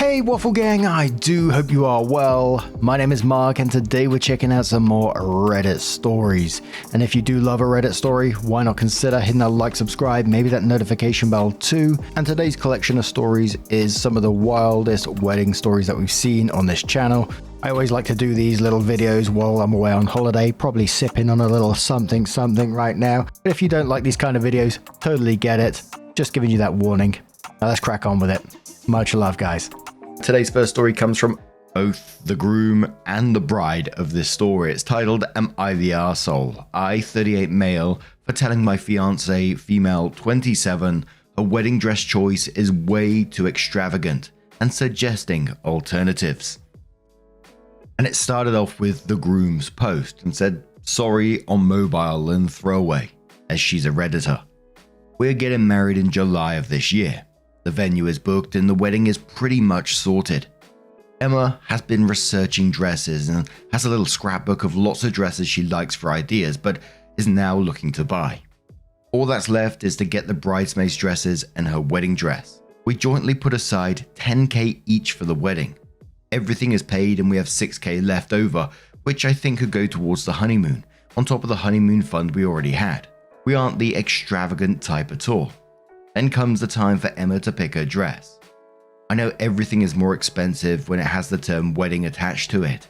Hey Waffle Gang, I do hope you are well. My name is Mark and today we're checking out some more Reddit stories. And if you do love a Reddit story, why not consider hitting that like, subscribe, maybe that notification bell too. And today's collection of stories is some of the wildest wedding stories that we've seen on this channel. I always like to do these little videos while I'm away on holiday, probably sipping on a little something right now. But if you don't like these kind of videos, totally get it. Just giving you that warning. Now let's crack on with it. Much love, guys. Today's first story comes from both the groom and the bride of this story. It's titled, Am I the Arsehole? I, 38 male, for telling my fiancée, female 27, her wedding dress choice is way too extravagant and suggesting alternatives. And it started off with the groom's post and said, sorry on mobile and ThrowRa, as she's a Redditor. We're getting married in July of this year. The venue is booked and the wedding is pretty much sorted. Emma has been researching dresses and has a little scrapbook of lots of dresses she likes for ideas, but is now looking to buy. All that's left is to get the bridesmaids' dresses and her wedding dress. We jointly put aside $10,000 each for the wedding. Everything is paid and we have $6,000 left over, which I think could go towards the honeymoon, on top of the honeymoon fund we already had. We aren't the extravagant type at all. Then comes the time for Emma to pick her dress. I know everything is more expensive when it has the term wedding attached to it.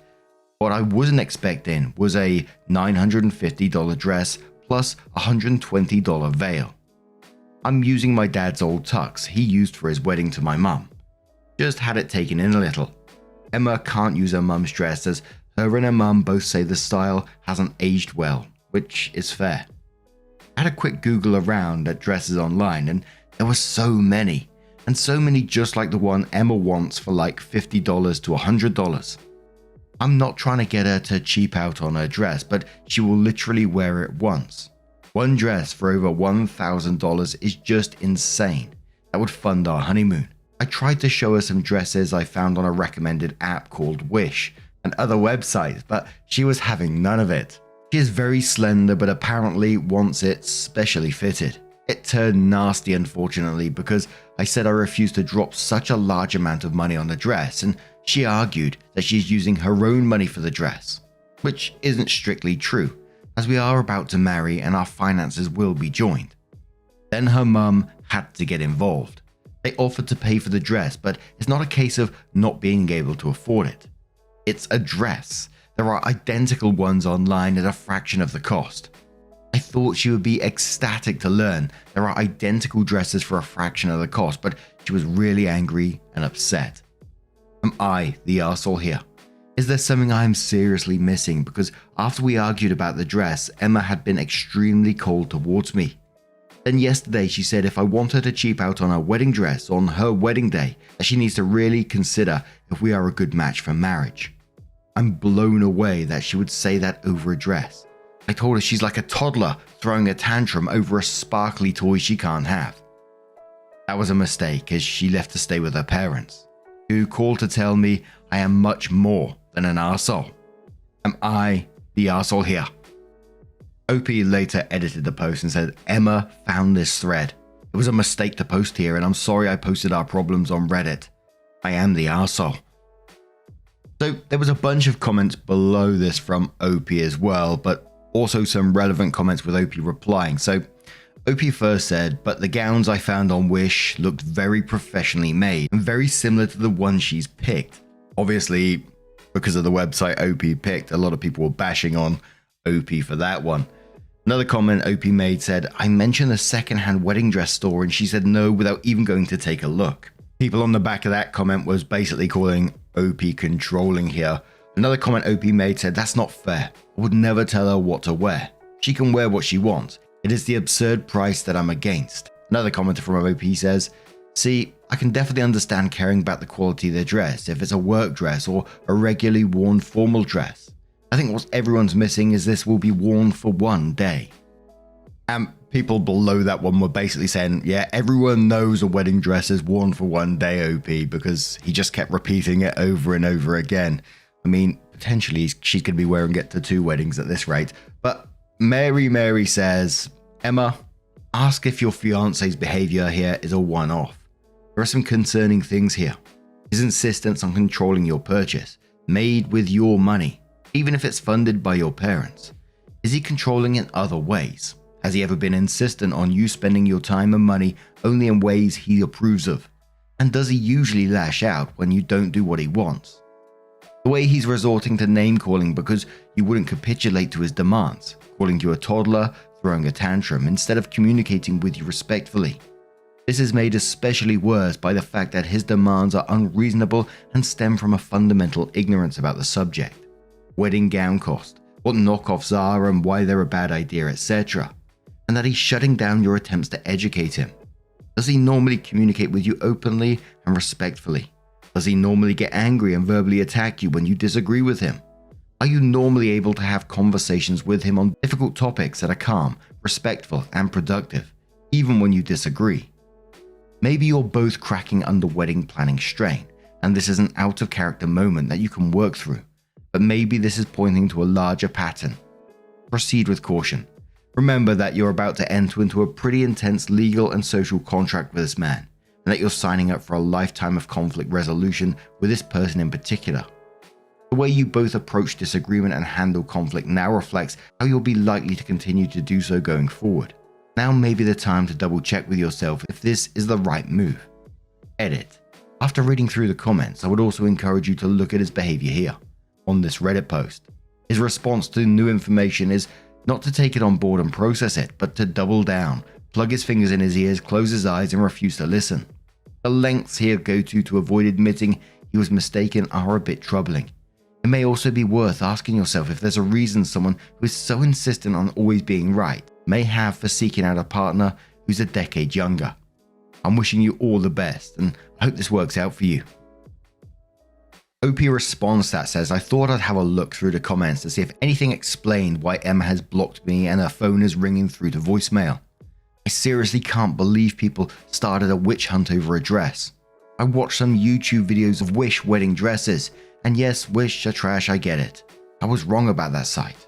What I wasn't expecting was a $950 dress plus a $120 veil. I'm using my dad's old tux he used for his wedding to my mum. Just had it taken in a little. Emma can't use her mum's dress as her and her mum both say the style hasn't aged well, which is fair. I had a quick Google around at dresses online and there were so many, and so many just like the one Emma wants for like $50 to $100. I'm not trying to get her to cheap out on her dress, but she will literally wear it once. One dress for over $1,000 is just insane. That would fund our honeymoon. I tried to show her some dresses I found on a recommended app called Wish and other websites, but she was having none of it. She is very slender but apparently wants it specially fitted. It turned nasty unfortunately because I said I refused to drop such a large amount of money on the dress and she argued that she's using her own money for the dress, which isn't strictly true as we are about to marry and our finances will be joined. Then her mum had to get involved. They offered to pay for the dress, but it's not a case of not being able to afford it. It's a dress. There are identical ones online at a fraction of the cost. I thought she would be ecstatic to learn there are identical dresses for a fraction of the cost, but she was really angry and upset. Am I the arsehole here? Is there something I am seriously missing? Because after we argued about the dress, Emma had been extremely cold towards me. Then yesterday she said if I want her to cheap out on her wedding dress on her wedding day, that she needs to really consider if we are a good match for marriage. I'm blown away that she would say that over a dress. I told her she's like a toddler throwing a tantrum over a sparkly toy she can't have. That was a mistake as she left to stay with her parents, who called to tell me I am much more than an arsehole. Am I the arsehole here? OP later edited the post and said, Emma found this thread. It was a mistake to post here and I'm sorry I posted our problems on Reddit. I am the arsehole. So there was a bunch of comments below this from OP as well, but also some relevant comments with OP replying. So OP first said, but the gowns I found on Wish looked very professionally made and very similar to the one she's picked. Obviously, because of the website OP picked, a lot of people were bashing on OP for that one. Another comment OP made said, I mentioned a secondhand wedding dress store and she said no without even going to take a look. People on the back of that comment was basically calling OP controlling here. Another comment OP made said, that's not fair. I would never tell her what to wear. She can wear what she wants. It is the absurd price that I'm against. Another commenter from OP says, see, I can definitely understand caring about the quality of the dress if it's a work dress or a regularly worn formal dress. I think what everyone's missing is this will be worn for one day. And people below that one were basically saying, yeah, everyone knows a wedding dress is worn for one day, OP, because he just kept repeating it over and over again. I mean, potentially she's going to be wearing it to 2 weddings at this rate. But Mary says, Emma, ask if your fiance's behavior here is a one-off. There are some concerning things here. His insistence on controlling your purchase, made with your money, even if it's funded by your parents. Is he controlling in other ways? Has he ever been insistent on you spending your time and money only in ways he approves of? And does he usually lash out when you don't do what he wants? The way he's resorting to name calling because you wouldn't capitulate to his demands, calling you a toddler, throwing a tantrum instead of communicating with you respectfully. This is made especially worse by the fact that his demands are unreasonable and stem from a fundamental ignorance about the subject. Wedding gown cost, what knockoffs are and why they're a bad idea, etc. And that he's shutting down your attempts to educate him. Does he normally communicate with you openly and respectfully? Does he normally get angry and verbally attack you when you disagree with him? Are you normally able to have conversations with him on difficult topics that are calm, respectful, and productive, even when you disagree? Maybe you're both cracking under wedding planning strain, and this is an out-of-character moment that you can work through, but maybe this is pointing to a larger pattern. Proceed with caution. Remember that you're about to enter into a pretty intense legal and social contract with this man, and that you're signing up for a lifetime of conflict resolution with this person in particular. The way you both approach disagreement and handle conflict now reflects how you'll be likely to continue to do so going forward. Now may be the time to double check with yourself if this is the right move. Edit. After reading through the comments, I would also encourage you to look at his behavior here, on this Reddit post. His response to new information is not to take it on board and process it, but to double down, plug his fingers in his ears, close his eyes, and refuse to listen. The lengths he'll go to avoid admitting he was mistaken are a bit troubling. It may also be worth asking yourself if there's a reason someone who is so insistent on always being right may have for seeking out a partner who's a decade younger. I'm wishing you all the best, and I hope this works out for you. OP response that says, I thought I'd have a look through the comments to see if anything explained why Emma has blocked me and her phone is ringing through to voicemail. I seriously can't believe people started a witch hunt over a dress. I watched some YouTube videos of Wish wedding dresses, and yes, Wish are trash, I get it. I was wrong about that site.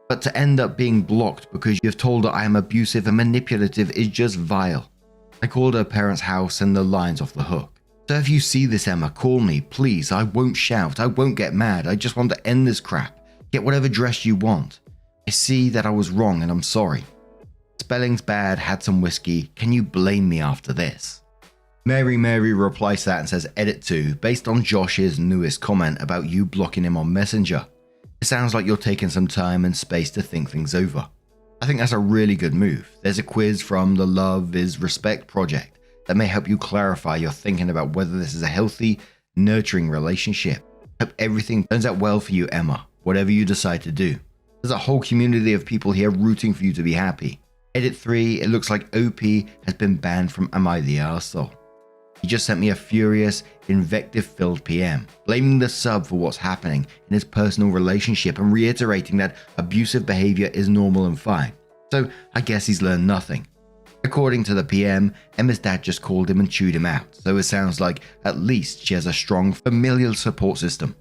But to end up being blocked because you've told her I am abusive and manipulative is just vile. I called her parents' house and the line's off the hook. So if you see this, Emma, call me, please. I won't shout, I won't get mad, I just want to end this crap. Get whatever dress you want. I see that I was wrong and I'm sorry. Spelling's bad, had some whiskey, can you blame me after this? Mary replies to that and says, edit 2, based on Josh's newest comment about you blocking him on Messenger. It sounds like you're taking some time and space to think things over. I think that's a really good move. There's a quiz from the Love is Respect project that may help you clarify your thinking about whether this is a healthy, nurturing relationship. Hope everything turns out well for you, Emma, whatever you decide to do. There's a whole community of people here rooting for you to be happy. Edit 3, it looks like OP has been banned from Am I the Arsehole? He just sent me a furious, invective-filled PM, blaming the sub for what's happening in his personal relationship and reiterating that abusive behavior is normal and fine. So I guess he's learned nothing. According to the PM, Emma's dad just called him and chewed him out, so it sounds like at least she has a strong familial support system.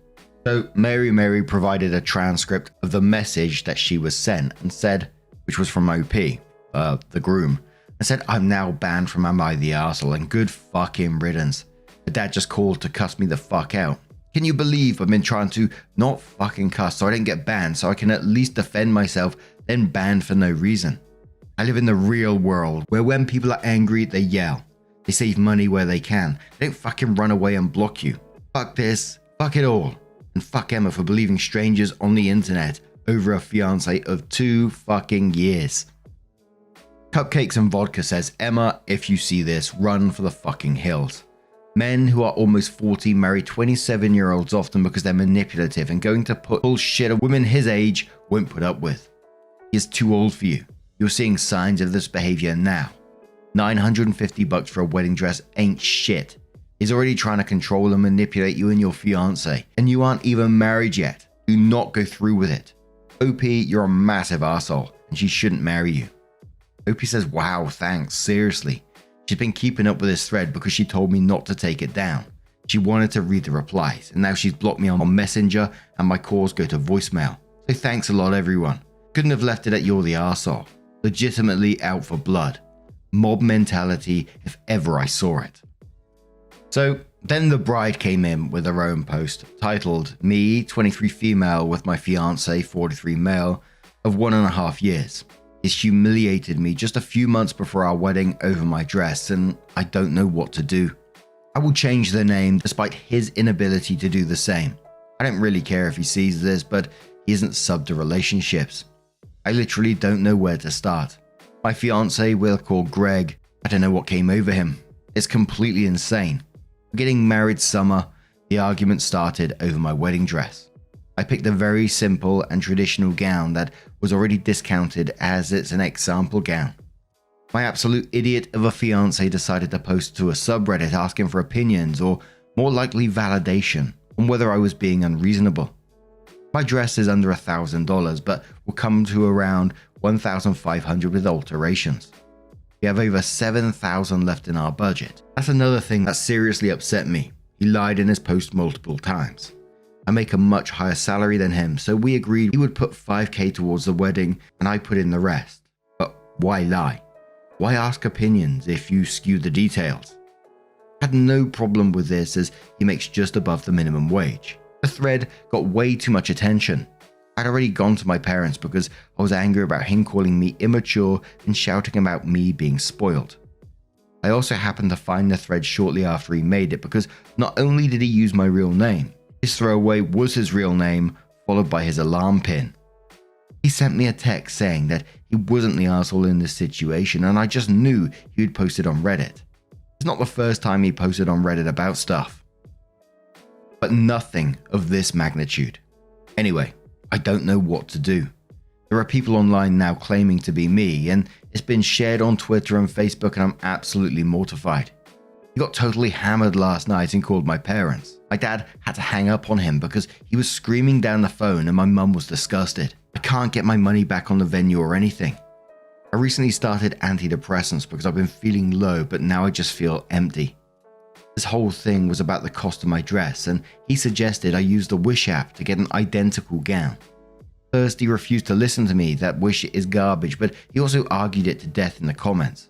So Mary provided a transcript of the message that she was sent and said, which was from OP, the groom, and said, I'm now banned from Am I the Arsehole and good fucking riddance. The dad just called to cuss me the fuck out. Can you believe I've been trying to not fucking cuss so I didn't get banned so I can at least defend myself, then banned for no reason? I live in the real world where when people are angry, they yell. They save money where they can. They don't fucking run away and block you. Fuck this, fuck it all. And fuck Emma for believing strangers on the internet over a fiance of 2 fucking years. Cupcakes and Vodka says, Emma, if you see this, run for the fucking hills. Men who are almost 40 marry 27-year-olds often because they're manipulative and going to put bullshit a woman his age won't put up with. He is too old for you. You're seeing signs of this behavior now. $950 for a wedding dress ain't shit. He's already trying to control and manipulate you and your fiance, and you aren't even married yet. Do not go through with it. OP, you're a massive arsehole, and she shouldn't marry you. OP says, wow, thanks, seriously. She's been keeping up with this thread because she told me not to take it down. She wanted to read the replies, and now she's blocked me on Messenger, and my calls go to voicemail. So thanks a lot, everyone. Couldn't have left it at you're the arsehole. Legitimately out for blood. Mob mentality if ever I saw it. So Then the bride came in with her own post titled, "Me, 23 female with my fiance, 43 male, of 1.5 years. He's humiliated me just a few months before our wedding over my dress, and I don't know what to do. I will change the name despite his inability to do the same. I don't really care if he sees this, but he isn't subbed to relationships. I literally don't know where to start. My fiance we'll call Greg. I don't know what came over him. It's completely insane. Getting married summer, the argument started over my wedding dress. I picked a very simple and traditional gown that was already discounted as it's an example gown. My absolute idiot of a fiance decided to post to a subreddit asking for opinions, or more likely validation, on whether I was being unreasonable. My dress is under $1,000 but will come to around $1,500 with alterations. We have over $7,000 left in our budget. That's another thing that seriously upset me. He lied in his post multiple times. I make a much higher salary than him, so we agreed he would put $5,000 towards the wedding and I put in the rest. But why lie? Why ask opinions if you skew the details? I had no problem with this as he makes just above the minimum wage. The thread got way too much attention. I'd already gone to my parents because I was angry about him calling me immature and shouting about me being spoiled. I also happened to find the thread shortly after he made it because not only did he use my real name, his throwaway was his real name followed by his alarm pin. He sent me a text saying that he wasn't the asshole in this situation and I just knew he would post it on Reddit. It's not the first time he posted on Reddit about stuff. But nothing of this magnitude. Anyway, I don't know what to do. There are people online now claiming to be me, and it's been shared on Twitter and Facebook, and I'm absolutely mortified. He got totally hammered last night and called my parents. My dad had to hang up on him because he was screaming down the phone and my mum was disgusted. I can't get my money back on the venue or anything. I recently started antidepressants because I've been feeling low, but now I just feel empty. This whole thing was about the cost of my dress, and he suggested I use the Wish app to get an identical gown. First, he refused to listen to me that Wish is garbage, but he also argued it to death in the comments.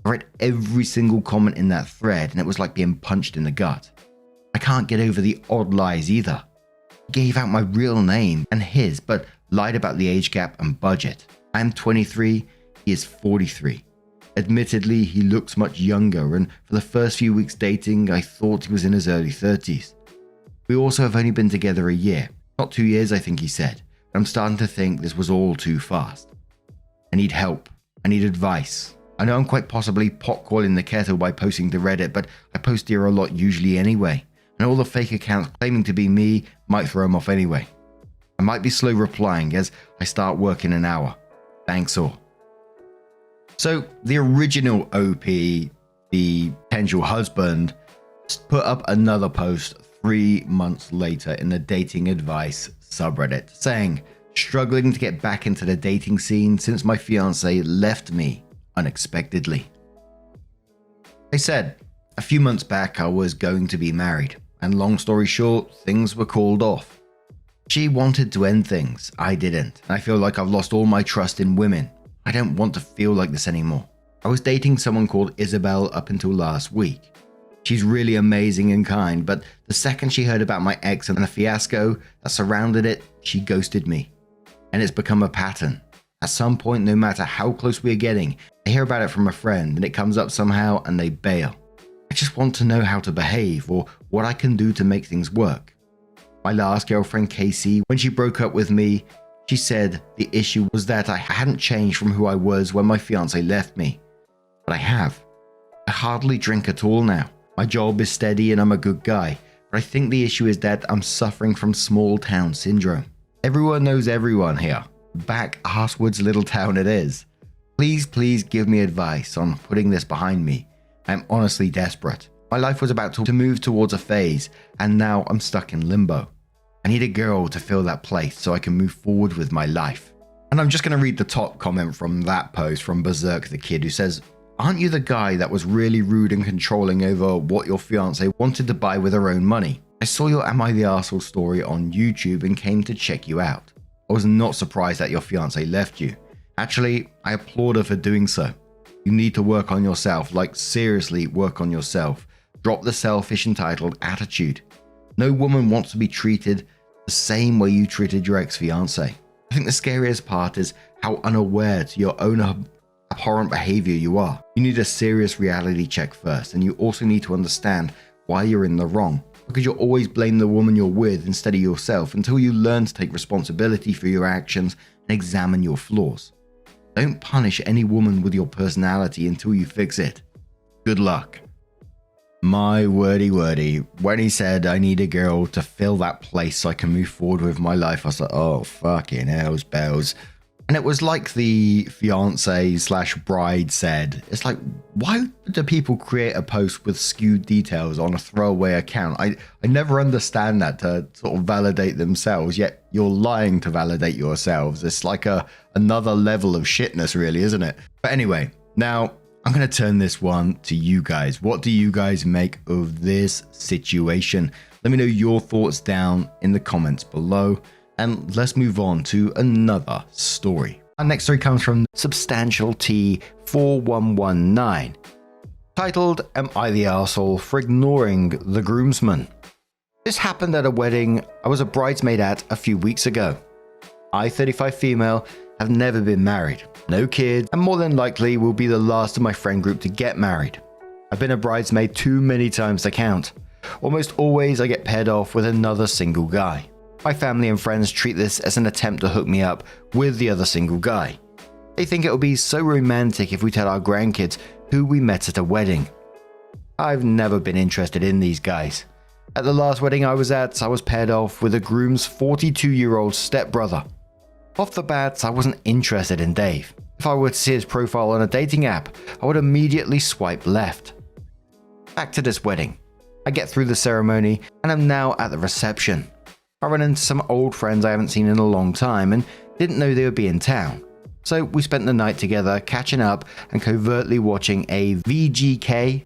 I read every single comment in that thread, and it was like being punched in the gut. I can't get over the odd lies either. He gave out my real name and his, but lied about the age gap and budget. I am 23, he is 43. Admittedly, he looks much younger, and for the first few weeks dating, I thought he was in his early 30s. We also have only been together a year, not 2 years I think he said, and I'm starting to think this was all too fast. I need help. I need advice. I know I'm quite possibly pot calling the kettle by posting to Reddit, but I post here a lot usually anyway, and all the fake accounts claiming to be me might throw him off anyway. I might be slow replying as I start work in an hour. Thanks all. So the original OP, the potential husband, put up another post 3 months later in the dating advice subreddit saying, "Struggling to get back into the dating scene since my fiance left me unexpectedly." They said, "A few months back I was going to be married, and long story short, things were called off. She wanted to end things, I didn't, and I feel like I've lost all my trust in women. I don't want to feel like this anymore. I was dating someone called Isabel up until last week. She's really amazing and kind, but the second she heard about my ex and the fiasco that surrounded it, she ghosted me. And it's become a pattern. At some point, no matter how close we're getting, I hear about it from a friend and it comes up somehow and they bail. I just want to know how to behave or what I can do to make things work. My last girlfriend, Casey, when she broke up with me, she said the issue was that I hadn't changed from who I was when my fiance left me. But I have. I hardly drink at all now. My job is steady and I'm a good guy. But I think the issue is that I'm suffering from small town syndrome. Everyone knows everyone here. Back arsewards little town it is. Please give me advice on putting this behind me. I'm honestly desperate. My life was about to move towards a phase and now I'm stuck in limbo. I need a girl to fill that place so I can move forward with my life." And I'm just going to read the top comment from that post from Berserk the Kid, who says, "Aren't you the guy that was really rude and controlling over what your fiance wanted to buy with her own money? I saw your Am I the Arsehole story on YouTube and came to check you out. I was not surprised that your fiance left you. Actually, I applaud her for doing so. You need to work on yourself, like seriously work on yourself. Drop the selfish, entitled attitude. No woman wants to be treated the same way you treated your ex-fiancé. I think the scariest part is how unaware to your own abhorrent behavior you are. You need a serious reality check first, and you also need to understand why you're in the wrong, because you'll always blame the woman you're with instead of yourself until you learn to take responsibility for your actions and examine your flaws. Don't punish any woman with your personality until you fix it. Good luck. My wordy. When he said I need a girl to fill that place so I can move forward with my life, I was like, oh fucking hell's bells. And it was like the fiance/bride said, it's like, why do people create a post with skewed details on a throwaway account? I never understand that, to sort of validate themselves, yet you're lying to validate yourselves. It's like another level of shitness, really, isn't it? But anyway, now I'm going to turn this one to you guys. What do you guys make of this situation? Let me know your thoughts down in the comments below. And let's move on to another story. Our next story comes from Substantial T 4119, titled, Am I the Arsehole for Ignoring the Groomsman? This happened at a wedding I was a bridesmaid at a few weeks ago. I, 35 female, have never been married, no kids, and more than likely will be the last of my friend group to get married. I've been a bridesmaid too many times to count. Almost always I get paired off with another single guy. My family and friends treat this as an attempt to hook me up with the other single guy. They think it will be so romantic if we tell our grandkids who we met at a wedding. I've never been interested in these guys. At the last wedding I was at, I was paired off with the groom's 42-year-old stepbrother. Off the bat, I wasn't interested in Dave. If I were to see his profile on a dating app, I would immediately swipe left. Back to this wedding. I get through the ceremony and I'm now at the reception. I run into some old friends I haven't seen in a long time and didn't know they would be in town. So we spent the night together catching up and covertly watching a Googling,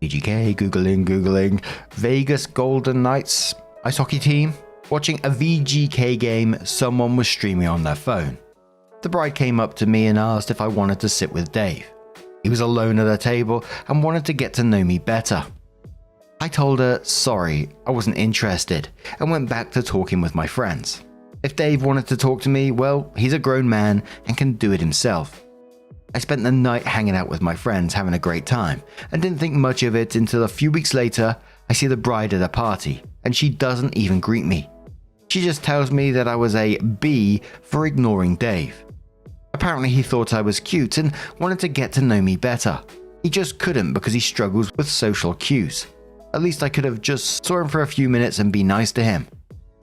Vegas Golden Knights ice hockey team. Watching a VGK game someone was streaming on their phone. The bride came up to me and asked if I wanted to sit with Dave. He was alone at a table and wanted to get to know me better. I told her sorry, I wasn't interested, and went back to talking with my friends. If Dave wanted to talk to me, well, he's a grown man and can do it himself. I spent the night hanging out with my friends, having a great time, and didn't think much of it until a few weeks later, I see the bride at a party, and she doesn't even greet me. She just tells me that I was a B for ignoring Dave. Apparently he thought I was cute and wanted to get to know me better. He just couldn't because he struggles with social cues. At least I could have just saw him for a few minutes and be nice to him.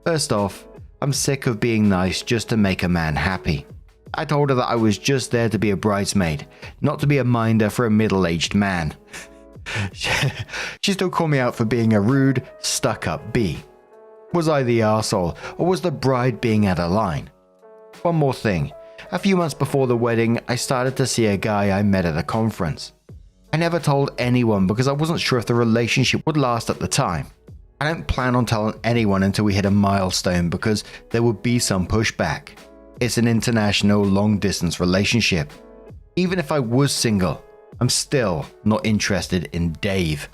First off, I'm sick of being nice just to make a man happy. I told her that I was just there to be a bridesmaid, not to be a minder for a middle-aged man. She still called me out for being a rude, stuck-up B. Was I the arsehole, or was the bride being out of line? One more thing. A few months before the wedding, I started to see a guy I met at a conference. I never told anyone because I wasn't sure if the relationship would last at the time. I don't plan on telling anyone until we hit a milestone because there would be some pushback. It's an international long-distance relationship. Even if I was single, I'm still not interested in Dave.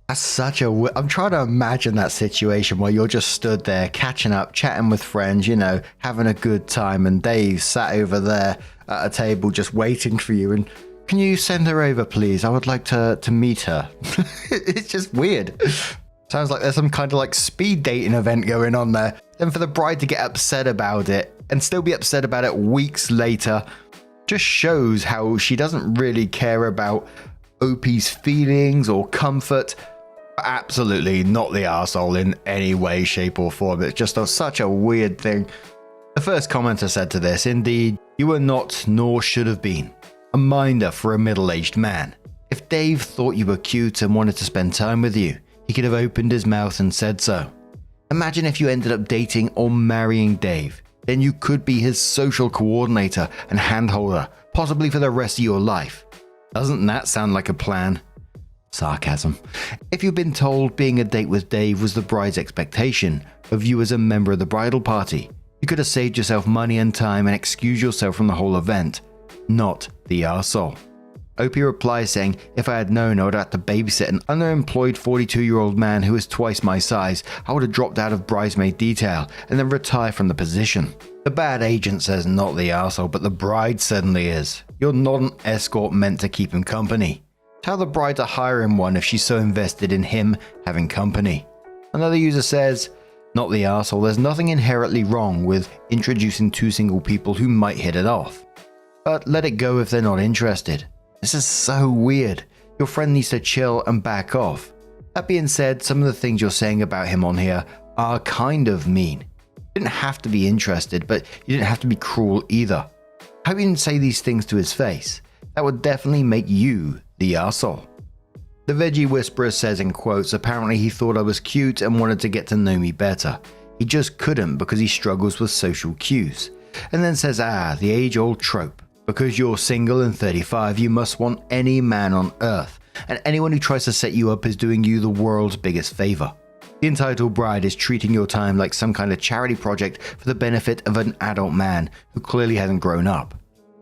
That's such a... I'm trying to imagine that situation where you're just stood there catching up, chatting with friends, you know, having a good time, and Dave sat over there at a table just waiting for you and... Can you send her over, please? I would like to meet her. It's just weird. Sounds like there's some kind of like speed dating event going on there. Then for the bride to get upset about it and still be upset about it weeks later just shows how she doesn't really care about OP's feelings or comfort. Absolutely not the arsehole in any way, shape or form. It's just such a weird thing. The first commenter said to this, indeed, you were not nor should have been a minder for a middle-aged man. If Dave thought you were cute and wanted to spend time with you, he could have opened his mouth and said so. Imagine if you ended up dating or marrying Dave. Then you could be his social coordinator and handholder, possibly for the rest of your life. Doesn't that sound like a plan? Sarcasm. If you've been told being a date with Dave was the bride's expectation of you as a member of the bridal party, you could have saved yourself money and time and excused yourself from the whole event. Not the arsehole. OP replies saying, if I had known I would have to babysit an underemployed 42-year-old man who is twice my size, I would have dropped out of bridesmaid detail and then retire from the position. The bad agent says not the arsehole, but the bride certainly is. You're not an escort meant to keep him company. Tell the bride to hire him one if she's so invested in him having company. Another user says, not the arsehole, there's nothing inherently wrong with introducing two single people who might hit it off. But let it go if they're not interested. This is so weird. Your friend needs to chill and back off. That being said, some of the things you're saying about him on here are kind of mean. You didn't have to be interested, but you didn't have to be cruel either. I hope you didn't say these things to his face. That would definitely make you the arsehole. The Veggie Whisperer says in quotes, apparently he thought I was cute and wanted to get to know me better. He just couldn't because he struggles with social cues. And then says, the age-old trope. Because you're single and 35, you must want any man on earth, and anyone who tries to set you up is doing you the world's biggest favor. The entitled bride is treating your time like some kind of charity project for the benefit of an adult man who clearly hasn't grown up.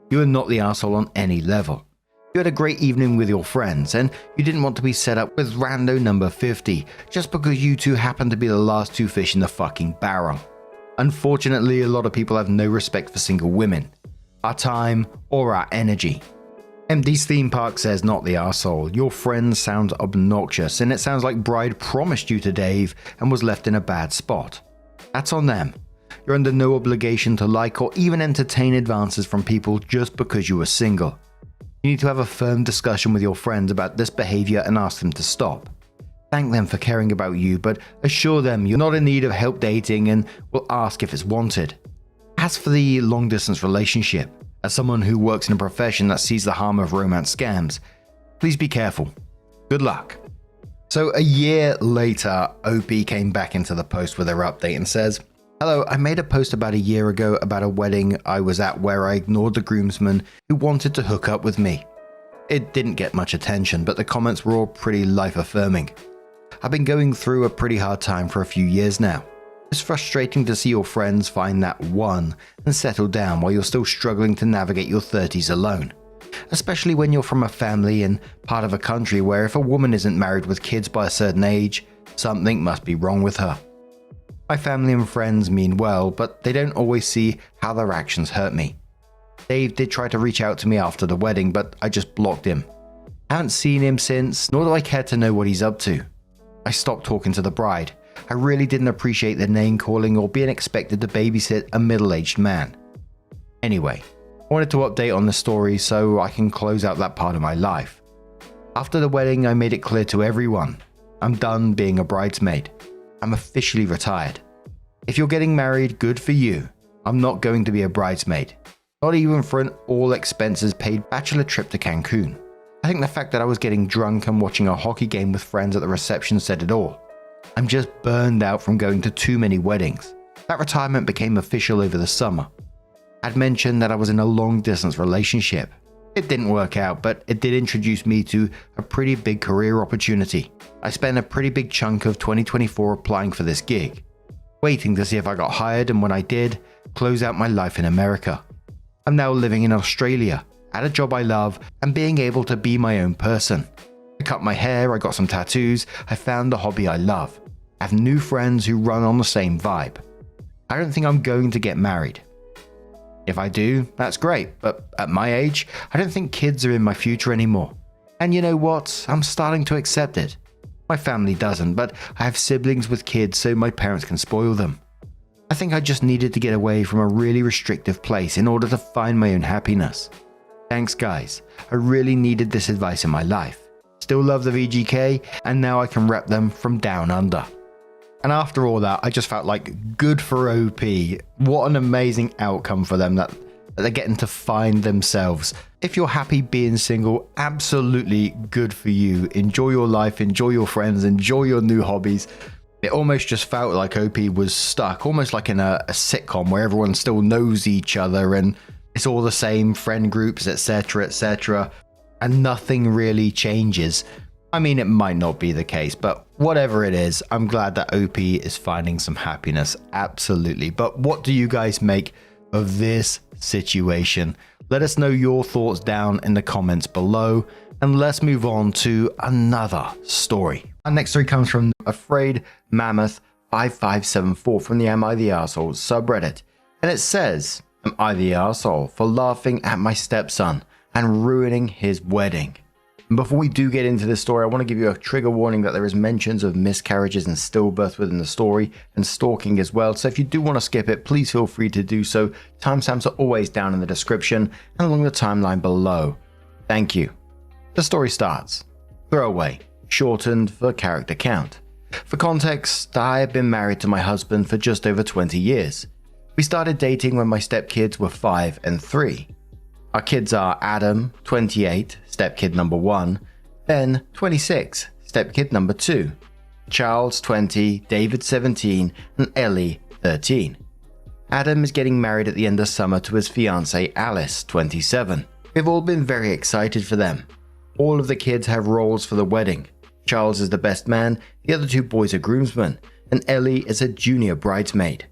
You are not the arsehole on any level. You had a great evening with your friends, and you didn't want to be set up with rando number 50 just because you two happened to be the last two fish in the fucking barrel. Unfortunately, a lot of people have no respect for single women, our time, or our energy. MD's Theme Park says, not the arsehole. Your friend sounds obnoxious, and it sounds like bride promised you to Dave and was left in a bad spot. That's on them. You're under no obligation to like or even entertain advances from people just because you are single. You need to have a firm discussion with your friends about this behavior and ask them to stop. Thank them for caring about you, but assure them you're not in need of help dating and will ask if it's wanted. As for the long-distance relationship, as someone who works in a profession that sees the harm of romance scams, please be careful. Good luck. So a year later, OP came back into the post with her update and says, hello, I made a post about a year ago about a wedding I was at where I ignored the groomsmen who wanted to hook up with me. It didn't get much attention, but the comments were all pretty life-affirming. I've been going through a pretty hard time for a few years now. It's frustrating to see your friends find that one and settle down while you're still struggling to navigate your 30s alone. Especially when you're from a family and part of a country where if a woman isn't married with kids by a certain age, something must be wrong with her. My family and friends mean well, but they don't always see how their actions hurt me. Dave did try to reach out to me after the wedding, but I just blocked him. I haven't seen him since, nor do I care to know what he's up to. I stopped talking to the bride. I really didn't appreciate the name calling or being expected to babysit a middle-aged man. Anyway, I wanted to update on the story so I can close out that part of my life. After the wedding, I made it clear to everyone, I'm done being a bridesmaid. I'm officially retired. If you're getting married, good for you. I'm not going to be a bridesmaid. Not even for an all-expenses-paid bachelor trip to Cancun. I think the fact that I was getting drunk and watching a hockey game with friends at the reception said it all. I'm just burned out from going to too many weddings. That retirement became official over the summer. I'd mentioned that I was in a long-distance relationship. It didn't work out, but it did introduce me to a pretty big career opportunity. I spent a pretty big chunk of 2024 applying for this gig, waiting to see if I got hired, and when I did, close out my life in America. I'm now living in Australia, at a job I love, and being able to be my own person. I cut my hair, I got some tattoos, I found a hobby I love. I have new friends who run on the same vibe. I don't think I'm going to get married. If I do, that's great, but at my age, I don't think kids are in my future anymore. And you know what? I'm starting to accept it. My family doesn't, but I have siblings with kids so my parents can spoil them. I think I just needed to get away from a really restrictive place in order to find my own happiness. Thanks guys, I really needed this advice in my life. Still love the VGK, and now I can rep them from down under. And after all that, I just felt like good for OP. What an amazing outcome for them that they're getting to find themselves. If you're happy being single, absolutely good for you. Enjoy your life, enjoy your friends, enjoy your new hobbies. It almost just felt like OP was stuck, almost like in a sitcom where everyone still knows each other and it's all the same friend groups, etc., and nothing really changes. I mean, it might not be the case, but whatever it is, I'm glad that OP is finding some happiness, absolutely. But what do you guys make of this situation. Let us know your thoughts down in the comments below, and let's move on to another story. Our next story comes from Afraid Mammoth 5574 from the Am I the Arsehole subreddit, and it says, "Am I the arsehole for laughing at my stepson and ruining his wedding?" And before we do get into this story, I want to give you a trigger warning that there is mentions of miscarriages and stillbirth within the story, and stalking as well. So if you do want to skip it, please feel free to do so. Timestamps are always down in the description and along the timeline below. Thank you. The story starts. ThrowRa, shortened for character count. For context, I have been married to my husband for just over 20 years. We started dating when my stepkids were 5 and 3. Our kids are Adam, 28, stepkid number 1, Ben, 26, stepkid number 2, Charles, 20, David, 17, and Ellie, 13. Adam is getting married at the end of summer to his fiancée Alice, 27. We've all been very excited for them. All of the kids have roles for the wedding. Charles is the best man, the other 2 boys are groomsmen, and Ellie is a junior bridesmaid.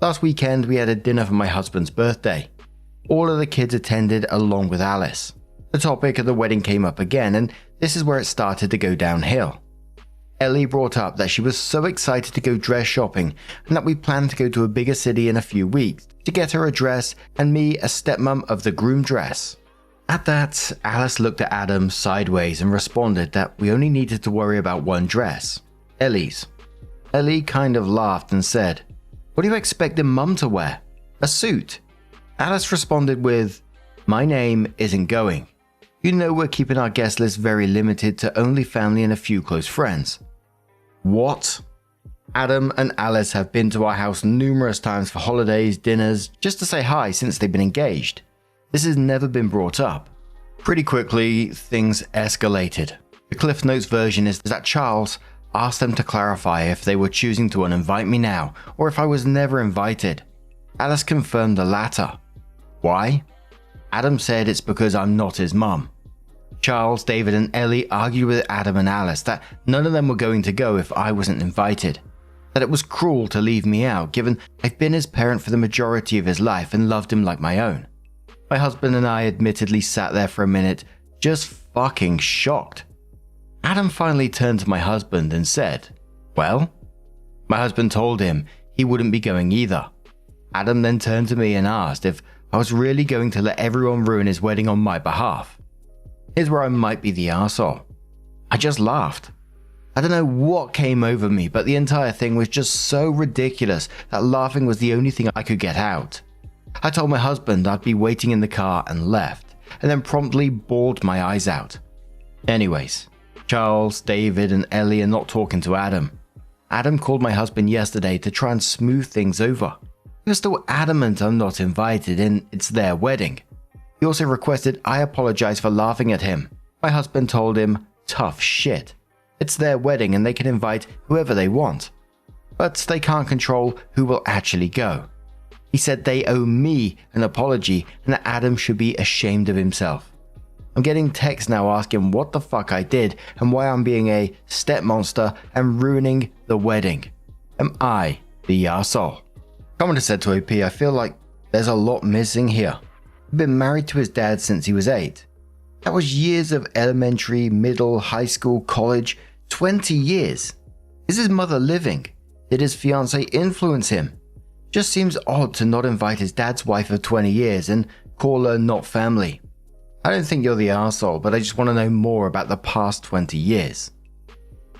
Last weekend we had a dinner for my husband's birthday. All of the kids attended along with Alice. The topic of the wedding came up again, and this is where it started to go downhill. Ellie brought up that she was so excited to go dress shopping and that we planned to go to a bigger city in a few weeks to get her a dress and me a stepmom of the groom dress. At that, Alice looked at Adam sideways and responded that we only needed to worry about one dress, Ellie's. Ellie kind of laughed and said, "What do you expect the mum to wear? A suit?" Alice responded with, "My name isn't going. You know we're keeping our guest list very limited to only family and a few close friends." What? Adam and Alice have been to our house numerous times for holidays, dinners, just to say hi since they've been engaged. This has never been brought up. Pretty quickly, things escalated. The Cliff Notes version is that Charles asked them to clarify if they were choosing to uninvite me now or if I was never invited. Alice confirmed the latter. Why? Adam said it's because I'm not his mum. Charles, David, and Ellie argued with Adam and Alice that none of them were going to go if I wasn't invited. That it was cruel to leave me out, given I've been his parent for the majority of his life and loved him like my own. My husband and I admittedly sat there for a minute, just fucking shocked. Adam finally turned to my husband and said, "Well?" My husband told him he wouldn't be going either. Adam then turned to me and asked if I was really going to let everyone ruin his wedding on my behalf. Here's where I might be the arsehole. I just laughed. I don't know what came over me, but the entire thing was just so ridiculous that laughing was the only thing I could get out. I told my husband I'd be waiting in the car and left, and then promptly bawled my eyes out. Anyways, Charles, David, and Ellie are not talking to Adam. Adam called my husband yesterday to try and smooth things over. He was still adamant I'm not invited and it's their wedding. He also requested I apologize for laughing at him. My husband told him, "Tough shit. It's their wedding and they can invite whoever they want. But they can't control who will actually go." He said they owe me an apology and that Adam should be ashamed of himself. I'm getting texts now asking what the fuck I did and why I'm being a step monster and ruining the wedding. Am I the arsehole? Commenter said to OP, "I feel like there's a lot missing here. He'd been married to his dad since he was 8. That was years of elementary, middle, high school, college, 20 years. Is his mother living? Did his fiancée influence him? Just seems odd to not invite his dad's wife of 20 years and call her not family. I don't think you're the arsehole, but I just want to know more about the past 20 years."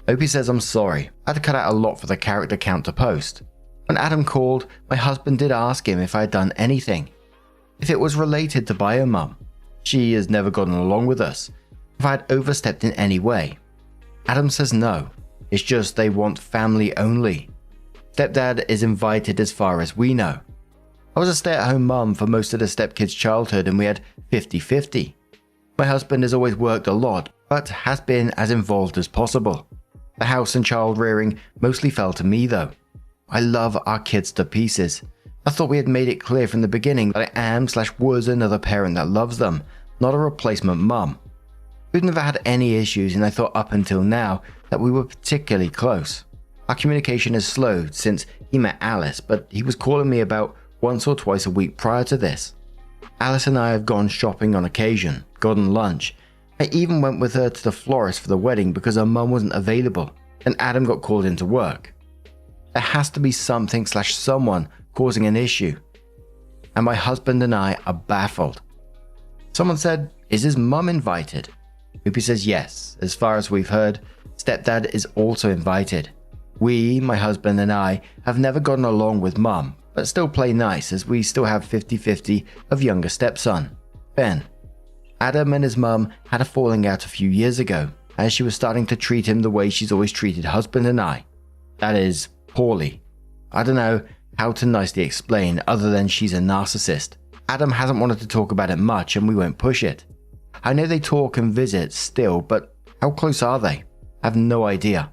OP says, "I'm sorry. I had to cut out a lot for the character count to post. When Adam called, my husband did ask him if I had done anything. If it was related to bio mum. She has never gotten along with us. If I had overstepped in any way. Adam says no. It's just they want family only. Stepdad is invited as far as we know. I was a stay-at-home mum for most of the stepkids' childhood and we had 50-50. My husband has always worked a lot, but has been as involved as possible. The house and child rearing mostly fell to me though. I love our kids to pieces. I thought we had made it clear from the beginning that I am/was another parent that loves them, not a replacement mum. We've never had any issues and I thought up until now that we were particularly close. Our communication has slowed since he met Alice, but he was calling me about once or twice a week prior to this. Alice and I have gone shopping on occasion, gotten lunch. I even went with her to the florist for the wedding because her mum wasn't available and Adam got called into work. There has to be something/someone causing an issue. And my husband and I are baffled. Someone said, is his mum invited? Whoopi says yes. As far as we've heard, stepdad is also invited. We, my husband and I, have never gotten along with mum, but still play nice as we still have 50-50 of younger stepson, Ben. Adam and his mum had a falling out a few years ago, as she was starting to treat him the way she's always treated husband and I. That is, poorly. I don't know how to nicely explain other than she's a narcissist. Adam hasn't wanted to talk about it much and we won't push it. I know they talk and visit still, but how close are they? I have no idea.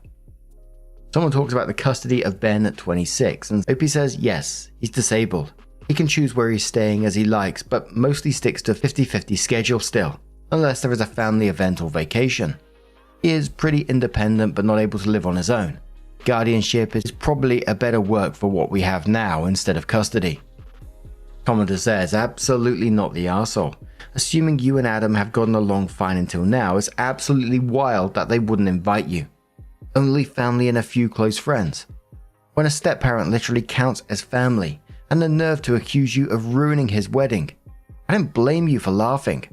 Someone talks about the custody of Ben at 26 and Opie says yes, he's disabled. He can choose where he's staying as he likes, but mostly sticks to 50-50 schedule still, unless there is a family event or vacation. He is pretty independent but not able to live on his own. Guardianship is probably a better work for what we have now instead of custody. Commenter says, absolutely not the arsehole. Assuming you and Adam have gotten along fine until now, it's absolutely wild that they wouldn't invite you. Only family and a few close friends. When a step-parent literally counts as family, and the nerve to accuse you of ruining his wedding. I don't blame you for laughing.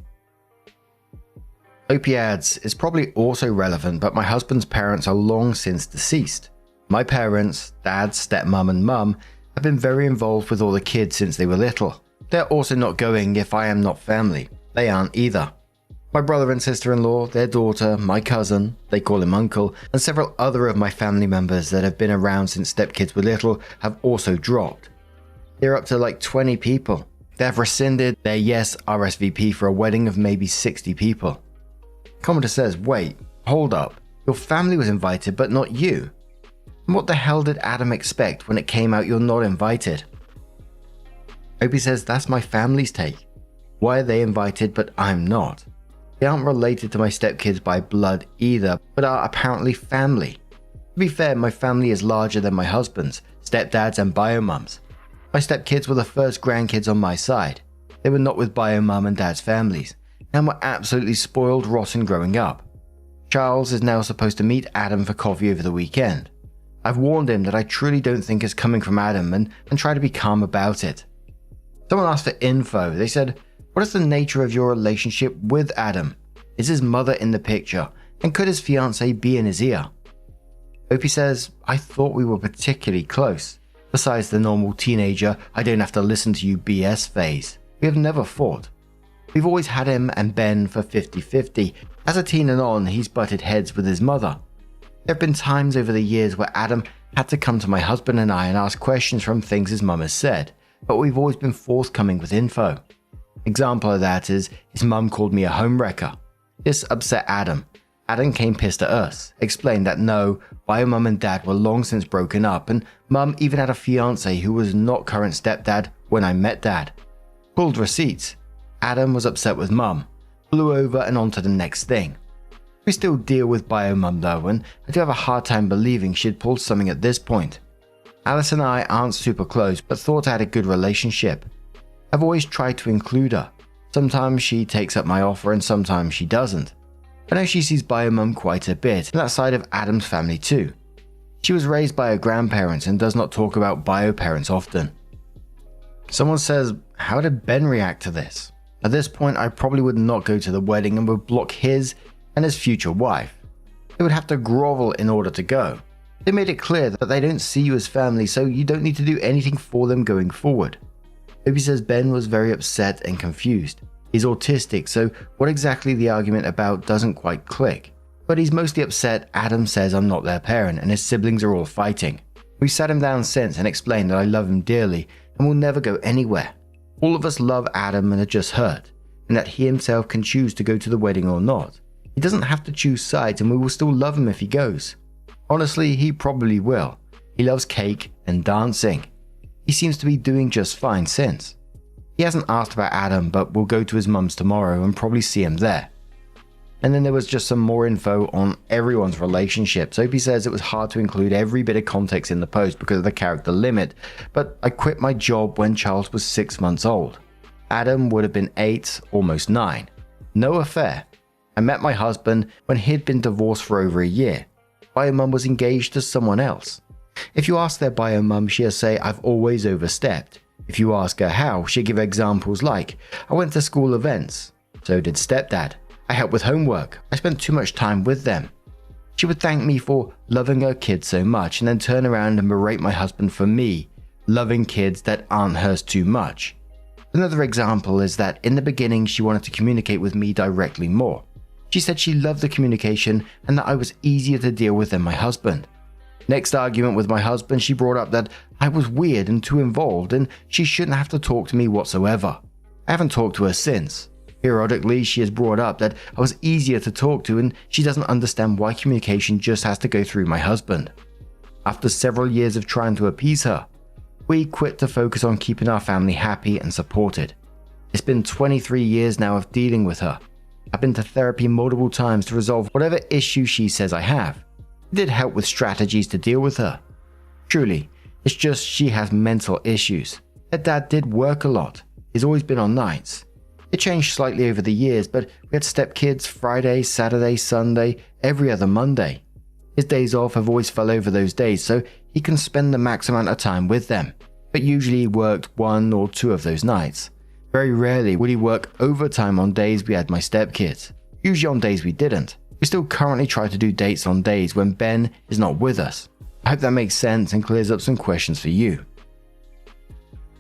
Opie adds, it's probably also relevant, but my husband's parents are long since deceased. My parents, dad, stepmom and mum, have been very involved with all the kids since they were little. They're also not going if I am not family. They aren't either. My brother and sister-in-law, their daughter, my cousin, they call him uncle, and several other of my family members that have been around since stepkids were little have also dropped. They're up to like 20 people. They have rescinded their yes RSVP for a wedding of maybe 60 people. Commenter says, wait, hold up. Your family was invited but not you. And what the hell did Adam expect when it came out you're not invited? Opie says, that's my family's take. Why are they invited but I'm not? They aren't related to my stepkids by blood either, but are apparently family. To be fair, my family is larger than my husband's, stepdads and biomums. My stepkids were the first grandkids on my side. They were not with biomum and dad's families, and were absolutely spoiled rotten growing up. Charles is now supposed to meet Adam for coffee over the weekend. I've warned him that I truly don't think it's coming from Adam and try to be calm about it. Someone asked for info. They said, what is the nature of your relationship with Adam? Is his mother in the picture? And could his fiancée be in his ear? Opie says, I thought we were particularly close. Besides the normal teenager, I don't have to listen to you BS phase. We have never fought. We've always had him and Ben for 50-50. As a teen and on, he's butted heads with his mother. There have been times over the years where Adam had to come to my husband and I and ask questions from things his mum has said, but we've always been forthcoming with info. Example of that is his mum called me a homewrecker. This upset Adam. Adam came pissed at us, explained that no, bio mum and dad were long since broken up and mum even had a fiancé who was not current stepdad when I met dad. Pulled receipts. Adam was upset with mum, blew over and on to the next thing. We still deal with bio mum though, and I do have a hard time believing she'd pulled something at this point. Alice and I aren't super close, but thought I had a good relationship. I've always tried to include her. Sometimes she takes up my offer and sometimes she doesn't. I know she sees bio mum quite a bit, and that side of Adam's family too. She was raised by her grandparents and does not talk about bio parents often. Someone says, how did Ben react to this? At this point, I probably would not go to the wedding and would block his and his future wife. They would have to grovel in order to go. They made it clear that they don't see you as family, so you don't need to do anything for them going forward. Opie says Ben was very upset and confused. He's autistic, so what exactly the argument about doesn't quite click. But he's mostly upset Adam says I'm not their parent and his siblings are all fighting. We sat him down since and explained that I love him dearly and will never go anywhere. All of us love Adam and are just hurt, and that he himself can choose to go to the wedding or not. He doesn't have to choose sides and we will still love him if he goes. Honestly, he probably will. He loves cake and dancing. He seems to be doing just fine since. He hasn't asked about Adam, but we'll go to his mum's tomorrow and probably see him there. And then there was just some more info on everyone's relationships. Opie says it was hard to include every bit of context in the post because of the character limit, but I quit my job when Charles was 6 months old. Adam would have been 8, almost 9. No affair. I met my husband when he'd been divorced for over a year. Bio mum was engaged to someone else. If you ask their bio mum, she'll say, I've always overstepped. If you ask her how, she'll give examples like, I went to school events. So did stepdad. I helped with homework. I spent too much time with them. She would thank me for loving her kids so much and then turn around and berate my husband for me, loving kids that aren't hers too much. Another example is that in the beginning she wanted to communicate with me directly more. She said she loved the communication and that I was easier to deal with than my husband. Next argument with my husband, she brought up that I was weird and too involved and she shouldn't have to talk to me whatsoever. I haven't talked to her since. Periodically, she has brought up that I was easier to talk to and she doesn't understand why communication just has to go through my husband. After several years of trying to appease her, we quit to focus on keeping our family happy and supported. It's been 23 years now of dealing with her. I've been to therapy multiple times to resolve whatever issue she says I have. It did help with strategies to deal with her. Truly, it's just she has mental issues. Her dad did work a lot. He's always been on nights. It changed slightly over the years, but we had stepkids Friday, Saturday, Sunday, every other Monday. His days off have always fell over those days, so he can spend the max amount of time with them, but usually he worked 1 or 2 of those nights. Very rarely would he work overtime on days we had my stepkids, usually on days we didn't. We still currently try to do dates on days when Ben is not with us. I hope that makes sense and clears up some questions for you.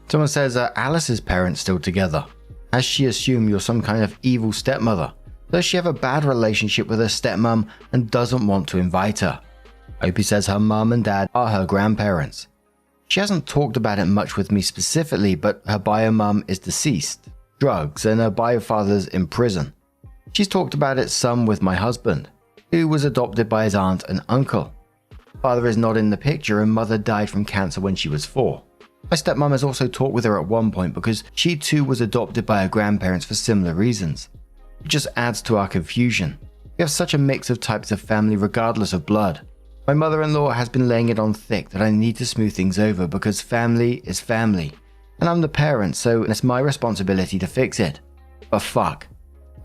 Someone says, are Alice's parents still together? Has she assumed you're some kind of evil stepmother? Does she have a bad relationship with her stepmom and doesn't want to invite her? Opie says her mum and dad are her grandparents. She hasn't talked about it much with me specifically, but her bio mum is deceased, drugs, and her bio father's in prison. She's talked about it some with my husband, who was adopted by his aunt and uncle. Father is not in the picture and mother died from cancer when she was 4. My stepmom has also talked with her at one point because she too was adopted by her grandparents for similar reasons. It just adds to our confusion. We have such a mix of types of family regardless of blood. My mother-in-law has been laying it on thick that I need to smooth things over because family is family. And I'm the parent, so it's my responsibility to fix it. But fuck.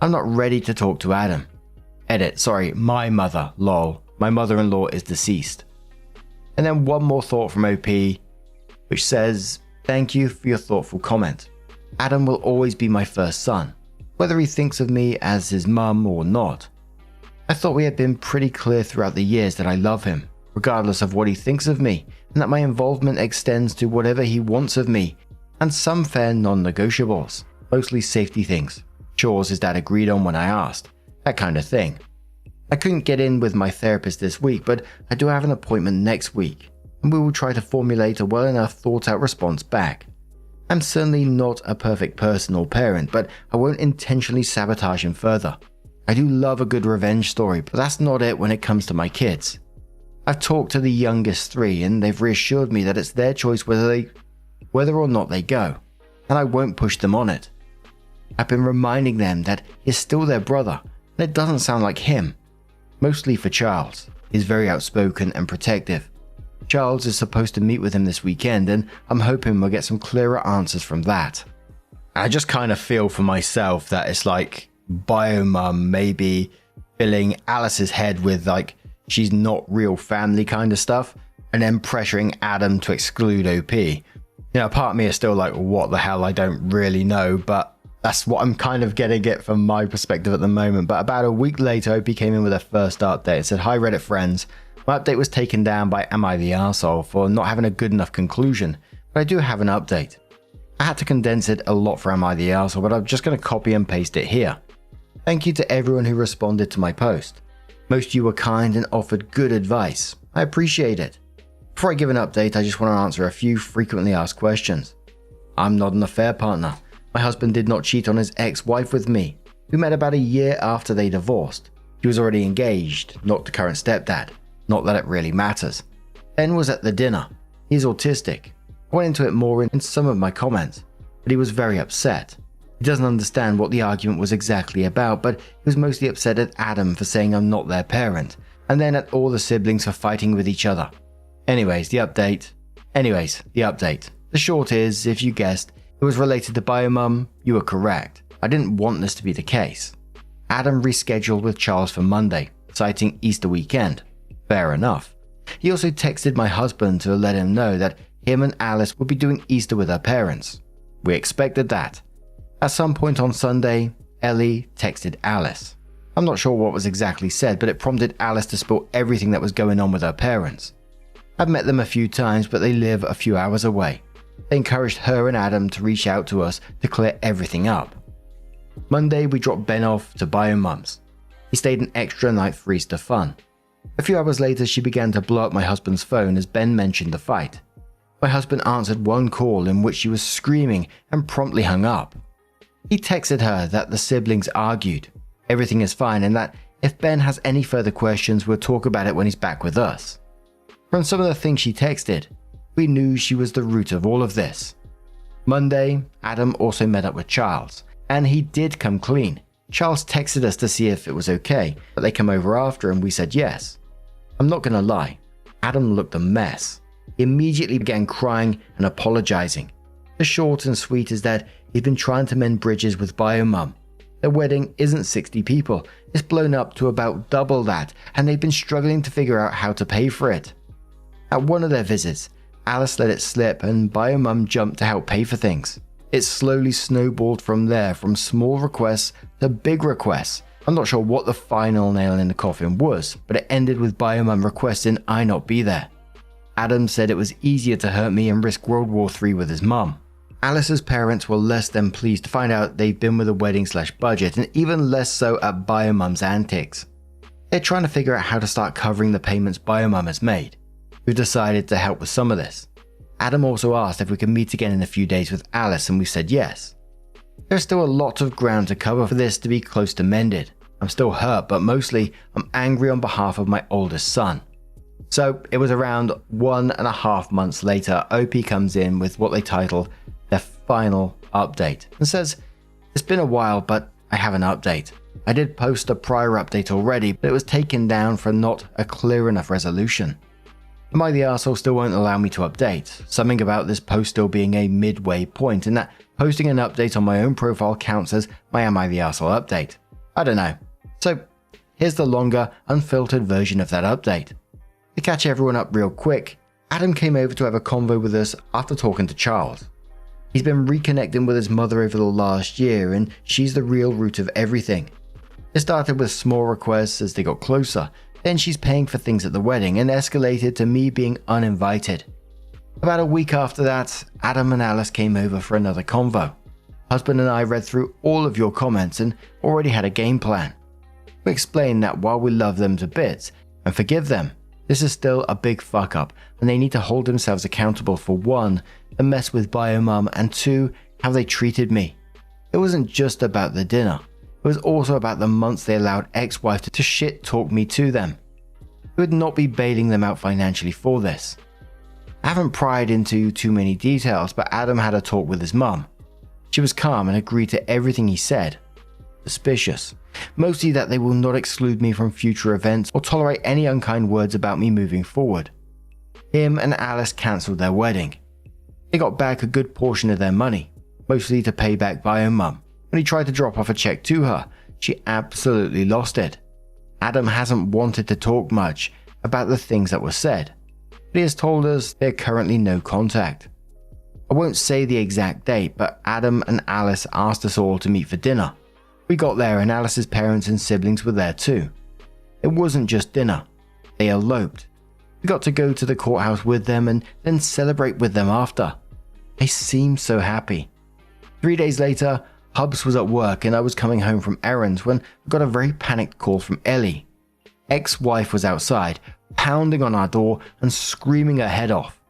I'm not ready to talk to Adam. Edit, sorry, my mother, lol. My mother-in-law is deceased. And then one more thought from OP, which says, thank you for your thoughtful comment. Adam will always be my first son, whether he thinks of me as his mum or not. I thought we had been pretty clear throughout the years that I love him, regardless of what he thinks of me, and that my involvement extends to whatever he wants of me, and some fair non-negotiables, mostly safety things, chores his dad agreed on when I asked, that kind of thing. I couldn't get in with my therapist this week, but I do have an appointment next week, and we will try to formulate a well enough thought out response back. I'm certainly not a perfect person or parent, but I won't intentionally sabotage him further. I do love a good revenge story, but that's not it when it comes to my kids. I've talked to the youngest 3 and they've reassured me that it's their choice whether or not they go, and I won't push them on it. I've been reminding them that he's still their brother, and it doesn't sound like him. Mostly for Charles. He's very outspoken and protective. Charles is supposed to meet with him this weekend, and I'm hoping we'll get some clearer answers from that. I just kind of feel for myself that it's like bio mum maybe filling Alice's head with like she's not real family kind of stuff, and then pressuring Adam to exclude OP. You know, part of me is still like, what the hell, I don't really know, but that's what I'm kind of getting it from my perspective at the moment. But about a week later, OP came in with her first update. It said, hi Reddit friends, my update was taken down by Am I the Arsehole for not having a good enough conclusion, but I do have an update. I had to condense it a lot for Am I the Arsehole, but I'm just going to copy and paste it here. Thank you to everyone who responded to my post. Most of you were kind and offered good advice. I appreciate it. Before I give an update, I just want to answer a few frequently asked questions. I'm not an affair partner. My husband did not cheat on his ex-wife with me. We met about a year after they divorced. He was already engaged, not the current stepdad. Not that it really matters. Ben was at the dinner. He's autistic. I went into it more in some of my comments, but he was very upset. He doesn't understand what the argument was exactly about, but he was mostly upset at Adam for saying I'm not their parent, and then at all the siblings for fighting with each other. Anyways, the update. The short is, if you guessed, It was related to Biomum. You were correct. I didn't want this to be the case. Adam rescheduled with Charles for Monday, citing Easter weekend. Fair enough. He also texted my husband to let him know that him and Alice would be doing Easter with her parents. We expected that. At some point on Sunday, Ellie texted Alice. I'm not sure what was exactly said, but it prompted Alice to spill everything that was going on with her parents. I've met them a few times, but they live a few hours away. They encouraged her and Adam to reach out to us to clear everything up. Monday, we dropped Ben off to Biomum's. He stayed an extra night for Easter fun. A few hours later, she began to blow up my husband's phone as Ben mentioned the fight. My husband answered one call in which she was screaming and promptly hung up. He texted her that the siblings argued, everything is fine, and that if Ben has any further questions, we'll talk about it when he's back with us. From some of the things she texted, we knew she was the root of all of this. Monday, Adam also met up with Charles, and he did come clean. Charles texted us to see if it was okay, but they came over after and we said yes. I'm not gonna lie, Adam looked a mess. He immediately began crying and apologizing. The short and sweet is that he's been trying to mend bridges with Biomum. Their wedding isn't 60 people, it's blown up to about double that, and they've been struggling to figure out how to pay for it. At one of their visits, Alice let it slip and Biomum jumped to help pay for things. It slowly snowballed from there, from small requests to big requests. I'm not sure what the final nail in the coffin was, but it ended with Biomum requesting I not be there. Adam said it was easier to hurt me and risk World War III with his mum. Alice's parents were less than pleased to find out they've been with a wedding/budget, and even less so at Biomum's antics. They're trying to figure out how to start covering the payments Biomum has made. We've decided to help with some of this. Adam also asked if we could meet again in a few days with Alice, and we said yes. There's still a lot of ground to cover for this to be close to mended. I'm still hurt, but mostly I'm angry on behalf of my oldest son. So it was around 1.5 months later, OP comes in with what they titled their final update and says, it's been a while, but I have an update. I did post a prior update already, but it was taken down for not a clear enough resolution. Am I the arsehole still won't allow me to update? Something about this post still being a midway point, and that posting an update on my own profile counts as my Am I the Arsehole update. I don't know. So here's the longer, unfiltered version of that update. To catch everyone up real quick, Adam came over to have a convo with us after talking to Charles. He's been reconnecting with his mother over the last year, and she's the real root of everything. It started with small requests as they got closer, then she's paying for things at the wedding, and escalated to me being uninvited. About a week after that, Adam and Alice came over for another convo. Husband and I read through all of your comments and already had a game plan. We explained that while we love them to bits and forgive them, this is still a big fuck up, and they need to hold themselves accountable for 1, the mess with Biomum, and 2, how they treated me. It wasn't just about the dinner. It was also about the months they allowed ex-wife to shit talk me to them. We would not be bailing them out financially for this. I haven't pried into too many details, but Adam had a talk with his mum. She was calm and agreed to everything he said. Suspicious. Mostly that they will not exclude me from future events or tolerate any unkind words about me moving forward. Him and Alice cancelled their wedding. They got back a good portion of their money, mostly to pay back Biomum. When he tried to drop off a check to her, she absolutely lost it. Adam hasn't wanted to talk much about the things that were said, but he has told us they're currently no contact. I won't say the exact date, but Adam and Alice asked us all to meet for dinner. We got there and Alice's parents and siblings were there too. It wasn't just dinner, they eloped. We got to go to the courthouse with them and then celebrate with them after. They seemed so happy. 3 days later, Hubs was at work and I was coming home from errands when I got a very panicked call from Ellie. Ex-wife was outside, pounding on our door and screaming her head off.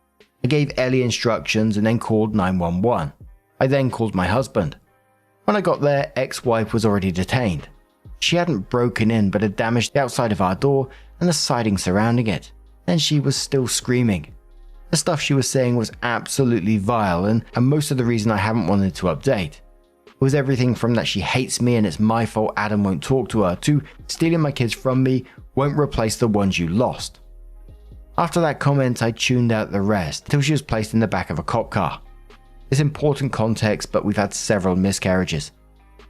I gave Ellie instructions and then called 911. I then called my husband. When I got there, ex-wife was already detained. She hadn't broken in but had damaged the outside of our door and the siding surrounding it, and she was still screaming. The stuff she was saying was absolutely vile and most of the reason I haven't wanted to update. It was everything from that she hates me and it's my fault Adam won't talk to her, to stealing my kids from me won't replace the ones you lost. After that comment, I tuned out the rest until she was placed in the back of a cop car. It's important context, but we've had several miscarriages.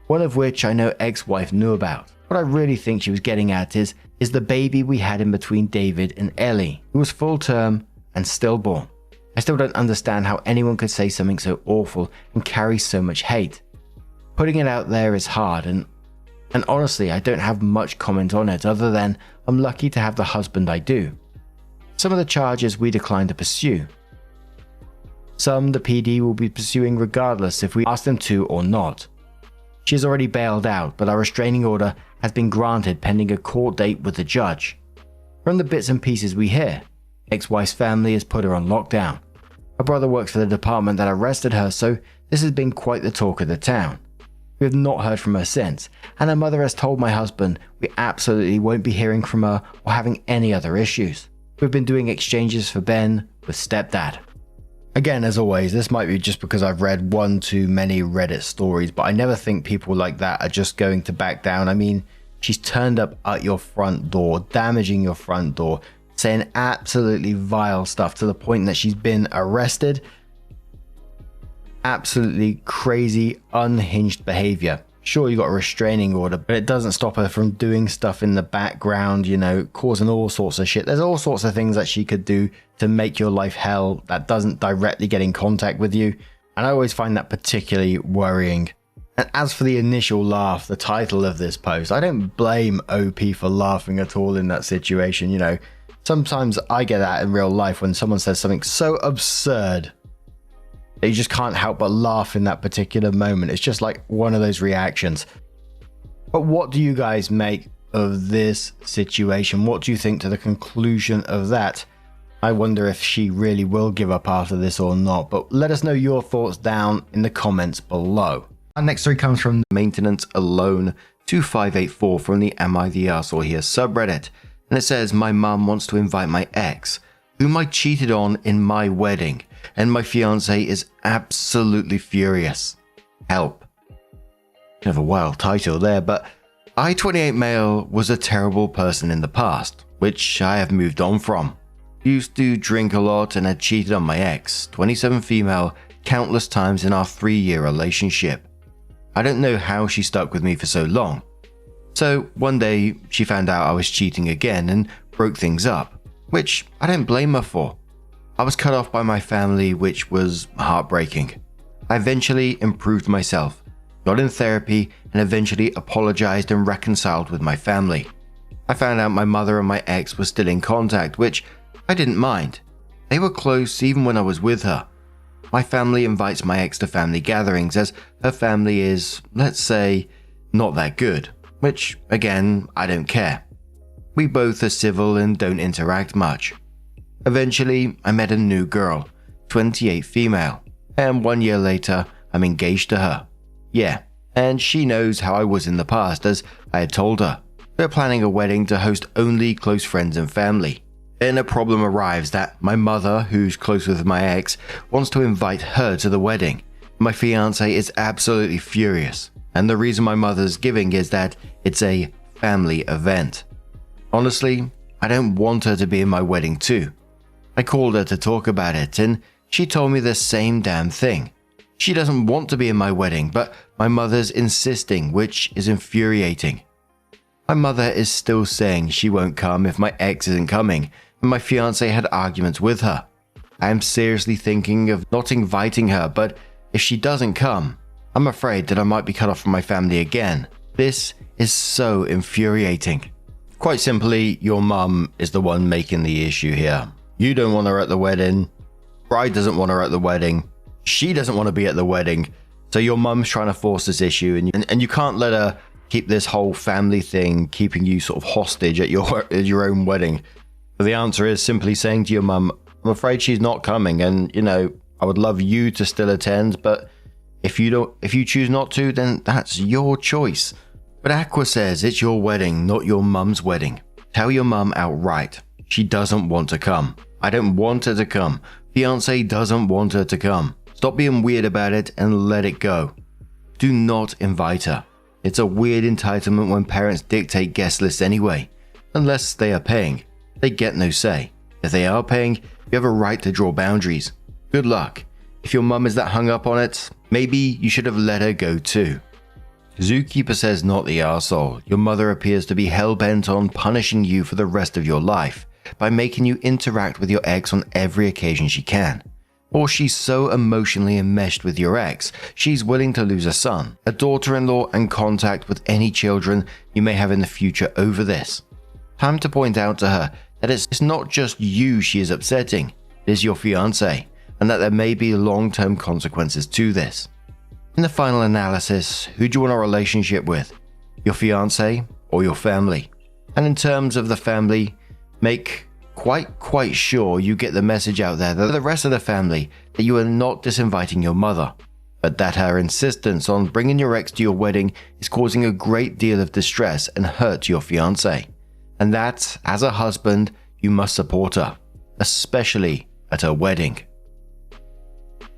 One of which I know ex-wife knew about. What I really think she was getting at is the baby we had in between David and Ellie, who was full term and stillborn. I still don't understand how anyone could say something so awful and carry so much hate. Putting it out there is hard, and honestly, I don't have much comment on it other than I'm lucky to have the husband I do. Some of the charges we decline to pursue. Some the PD will be pursuing regardless if we ask them to or not. She has already bailed out, but our restraining order has been granted pending a court date with the judge. From the bits and pieces we hear, ex-wife's family has put her on lockdown. Her brother works for the department that arrested her, so this has been quite the talk of the town. We have not heard from her since, and her mother has told my husband we absolutely won't be hearing from her or having any other issues. We've been doing exchanges for Ben with stepdad. Again, as always, this might be just because I've read one too many Reddit stories, but I never think people like that are just going to back down. I mean, she's turned up at your front door, damaging your front door, saying absolutely vile stuff to the point that she's been arrested. Absolutely crazy, unhinged behavior. Sure, you got a restraining order, but it doesn't stop her from doing stuff in the background, causing all sorts of shit. There's all sorts of things that she could do to make your life hell that doesn't directly get in contact with you. And I always find that particularly worrying. And as for the initial laugh, the title of this post, I don't blame OP for laughing at all in that situation. Sometimes I get that in real life when someone says something so absurd that you just can't help but laugh in that particular moment. It's just like one of those reactions. But what do you guys make of this situation? What do you think to the conclusion of that? I wonder if she really will give up after this or not, but let us know your thoughts down in the comments below. Our next story comes from Maintenance Alone 2584 from the Am I the Arsehole Here subreddit, and it says, my mum wants to invite my ex, whom I cheated on in my wedding, and my fiance is absolutely furious. Help. Kind of a wild title there, but I, 28 male, was a terrible person in the past, which I have moved on from. Used to drink a lot and had cheated on my ex, 27 female, countless times in our 3-year relationship. I don't know how she stuck with me for so long. So one day she found out I was cheating again and broke things up, which I don't blame her for. I was cut off by my family, which was heartbreaking. I eventually improved myself, got in therapy, and eventually apologized and reconciled with my family. I found out my mother and my ex were still in contact, which I didn't mind. They were close even when I was with her. My family invites my ex to family gatherings as her family is, let's say, not that good, which, again, I don't care. We both are civil and don't interact much. Eventually, I met a new girl, 28 female, and 1 year later, I'm engaged to her. Yeah, and she knows how I was in the past as I had told her. We're planning a wedding to host only close friends and family. Then a problem arrives that my mother, who's close with my ex, wants to invite her to the wedding. My fiance is absolutely furious, and the reason my mother's giving is that it's a family event. Honestly, I don't want her to be in my wedding too. I called her to talk about it, and she told me the same damn thing. She doesn't want to be in my wedding, but my mother's insisting, which is infuriating. My mother is still saying she won't come if my ex isn't coming, and my fiance had arguments with her. I am seriously thinking of not inviting her, but if she doesn't come, I'm afraid that I might be cut off from my family again. This is so infuriating. Quite simply, your mum is the one making the issue here. You don't want her at the wedding. Bride doesn't want her at the wedding. She doesn't want to be at the wedding. So your mum's trying to force this issue, and you can't let her keep this whole family thing keeping you sort of hostage at your own wedding. So the answer is simply saying to your mum, I'm afraid she's not coming, and I would love you to still attend, but if you choose not to, then that's your choice. But Aqua says it's your wedding, not your mum's wedding. Tell your mum outright. She doesn't want to come. I don't want her to come. Fiance doesn't want her to come. Stop being weird about it and let it go. Do not invite her. It's a weird entitlement when parents dictate guest lists anyway. Unless they are paying, they get no say. If they are paying, you have a right to draw boundaries. Good luck. If your mum is that hung up on it, maybe you should have let her go too. Zookeeper says not the arsehole. Your mother appears to be hell-bent on punishing you for the rest of your life by making you interact with your ex on every occasion she can. Or she's so emotionally enmeshed with your ex, she's willing to lose a son, a daughter-in-law, and contact with any children you may have in the future over this. Time to point out to her that it's not just you she is upsetting, it is your fiancé, and that there may be long-term consequences to this. In the final analysis, who do you want a relationship with? Your fiancé or your family? And in terms of the family, make quite sure you get the message out there to the rest of the family that you are not disinviting your mother, but that her insistence on bringing your ex to your wedding is causing a great deal of distress and hurt to your fiancé, and that, as a husband, you must support her, especially at her wedding.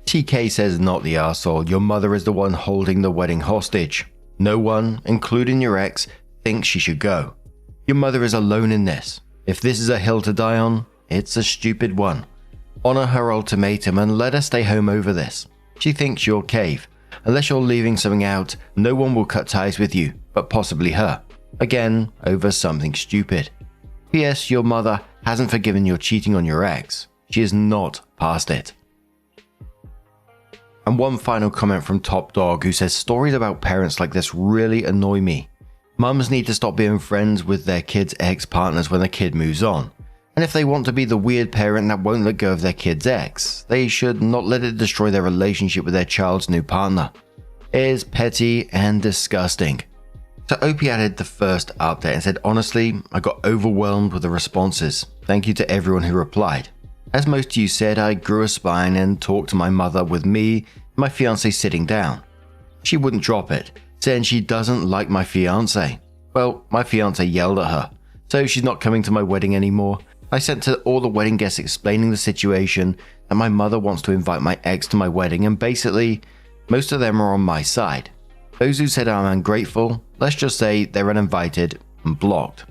TK says not the arsehole. Your mother is the one holding the wedding hostage. No one, including your ex, thinks she should go. Your mother is alone in this. If this is a hill to die on, it's a stupid one. Honor her ultimatum and let her stay home over this. She thinks you'll cave. Unless you're leaving something out, no one will cut ties with you, but possibly her. Again, over something stupid. P.S. Your mother hasn't forgiven your cheating on your ex. She is not past it. And one final comment from Top Dog, who says stories about parents like this really annoy me. Mums need to stop being friends with their kids' ex-partners when the kid moves on. And if they want to be the weird parent that won't let go of their kid's ex, they should not let it destroy their relationship with their child's new partner. It is petty and disgusting. So Opie added the first update and said, honestly, I got overwhelmed with the responses. Thank you to everyone who replied. As most of you said, I grew a spine and talked to my mother with me and my fiancé sitting down. She wouldn't drop it, saying she doesn't like my fiancé. Well, my fiancé yelled at her, so she's not coming to my wedding anymore. I sent to all the wedding guests explaining the situation, that my mother wants to invite my ex to my wedding, and basically, most of them are on my side. Those who said I'm ungrateful, let's just say they're uninvited and blocked.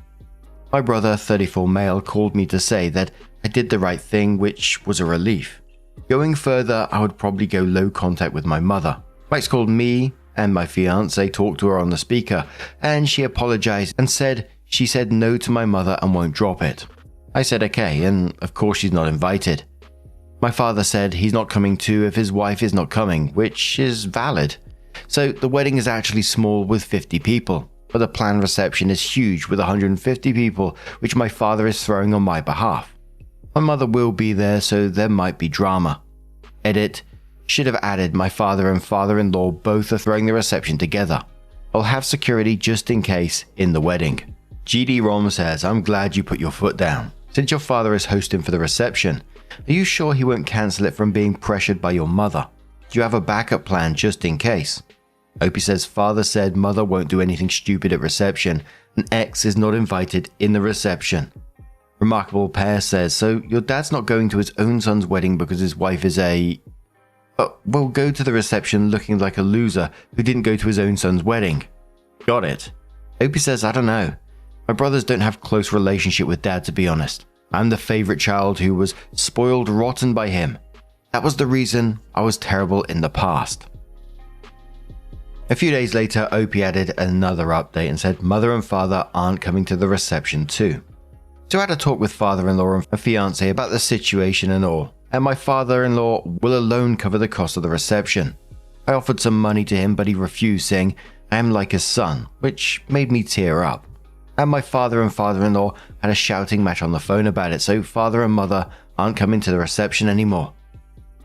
My brother, 34 male, called me to say that I did the right thing, which was a relief. Going further, I would probably go low contact with my mother. Mike's called me and my fiancé, talked to her on the speaker, and she apologized and said she said no to my mother and won't drop it. I said okay, and of course she's not invited. My father said he's not coming too if his wife is not coming, which is valid. So the wedding is actually small with 50 people, but the planned reception is huge with 150 people, which my father is throwing on my behalf. My mother will be there, so there might be drama. Edit. Should have added my father and father-in-law both are throwing the reception together. I'll have security just in case in the wedding. GD Rom says, I'm glad you put your foot down. Since your father is hosting for the reception, are you sure he won't cancel it from being pressured by your mother? Do you have a backup plan just in case? Opie says, father said mother won't do anything stupid at reception, and ex is not invited in the reception. Remarkable Pair says, so your dad's not going to his own son's wedding because his wife is will go to the reception looking like a loser who didn't go to his own son's wedding. Got it. Opie says, I don't know. My brothers don't have close relationship with dad, to be honest. I'm the favorite child who was spoiled rotten by him. That was the reason I was terrible in the past. A few days later, Opie added another update and said mother and father aren't coming to the reception too. So I had a talk with father-in-law and fiancé about the situation and all, and my father-in-law will alone cover the cost of the reception. I offered some money to him, but he refused, saying I am like his son, which made me tear up. And my father and father-in-law had a shouting match on the phone about it, so father and mother aren't coming to the reception anymore.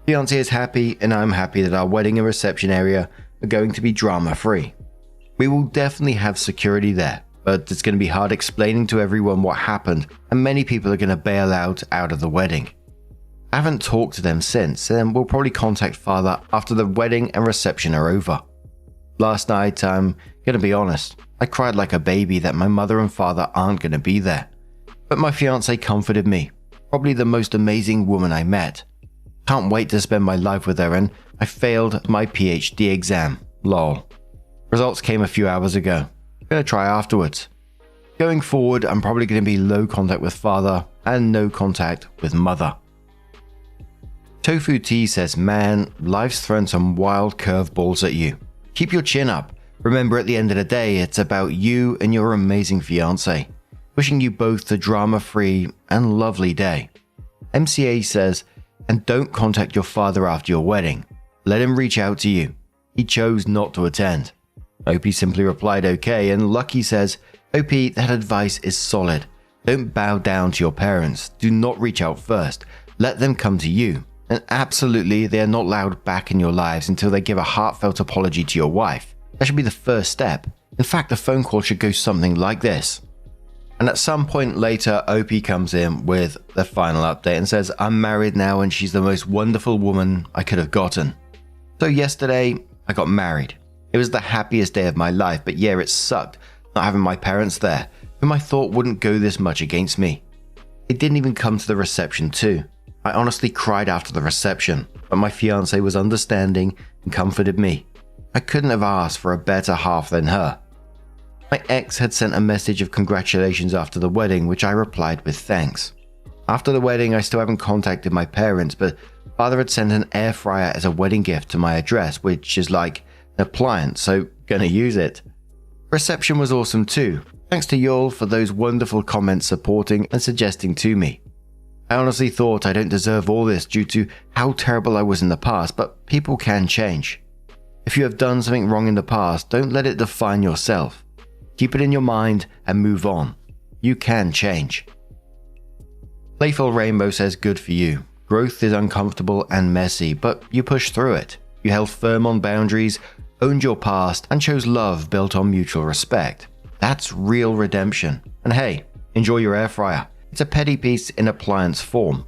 Fiancé is happy, and I'm happy that our wedding and reception area are going to be drama-free. We will definitely have security there, but it's going to be hard explaining to everyone what happened, and many people are going to bail out of the wedding. I haven't talked to them since, and we'll probably contact father after the wedding and reception are over. Last night, I'm going to be honest, I cried like a baby that my mother and father aren't going to be there. But my fiancé comforted me, probably the most amazing woman I met. Can't wait to spend my life with her, and I failed my PhD exam, lol. Results came a few hours ago. Gonna try afterwards. Going forward, I'm probably going to be low contact with father and no contact with mother. Tofu T says, man, life's thrown some wild curveballs at you. Keep your chin up. Remember, at the end of the day, it's about you and your amazing fiancé. Wishing you both a drama-free and lovely day. MCA says, and don't contact your father after your wedding. Let him reach out to you. He chose not to attend. OP simply replied okay, and Lucky says, OP, that advice is solid. Don't bow down to your parents. Do not reach out first. Let them come to you. And absolutely, they are not allowed back in your lives until they give a heartfelt apology to your wife. That should be the first step. In fact, the phone call should go something like this. And at some point later, OP comes in with the final update and says, I'm married now and she's the most wonderful woman I could have gotten. So yesterday, I got married. It was the happiest day of my life, but yeah, it sucked not having my parents there, whom I thought wouldn't go this much against me. It didn't even come to the reception too. I honestly cried after the reception, but my fiancé was understanding and comforted me. I couldn't have asked for a better half than her. My ex had sent a message of congratulations after the wedding, which I replied with thanks. After the wedding, I still haven't contacted my parents, but father had sent an air fryer as a wedding gift to my address, which is like an appliance, so gonna use it. Reception was awesome too. Thanks to y'all for those wonderful comments supporting and suggesting to me. I honestly thought I don't deserve all this due to how terrible I was in the past, but people can change. If you have done something wrong in the past, don't let it define yourself. Keep it in your mind and move on. You can change. Playful Rainbow says, good for you. Growth is uncomfortable and messy, but you pushed through it. You held firm on boundaries, owned your past, and chose love built on mutual respect. That's real redemption. And hey, enjoy your air fryer. It's a petty piece in appliance form.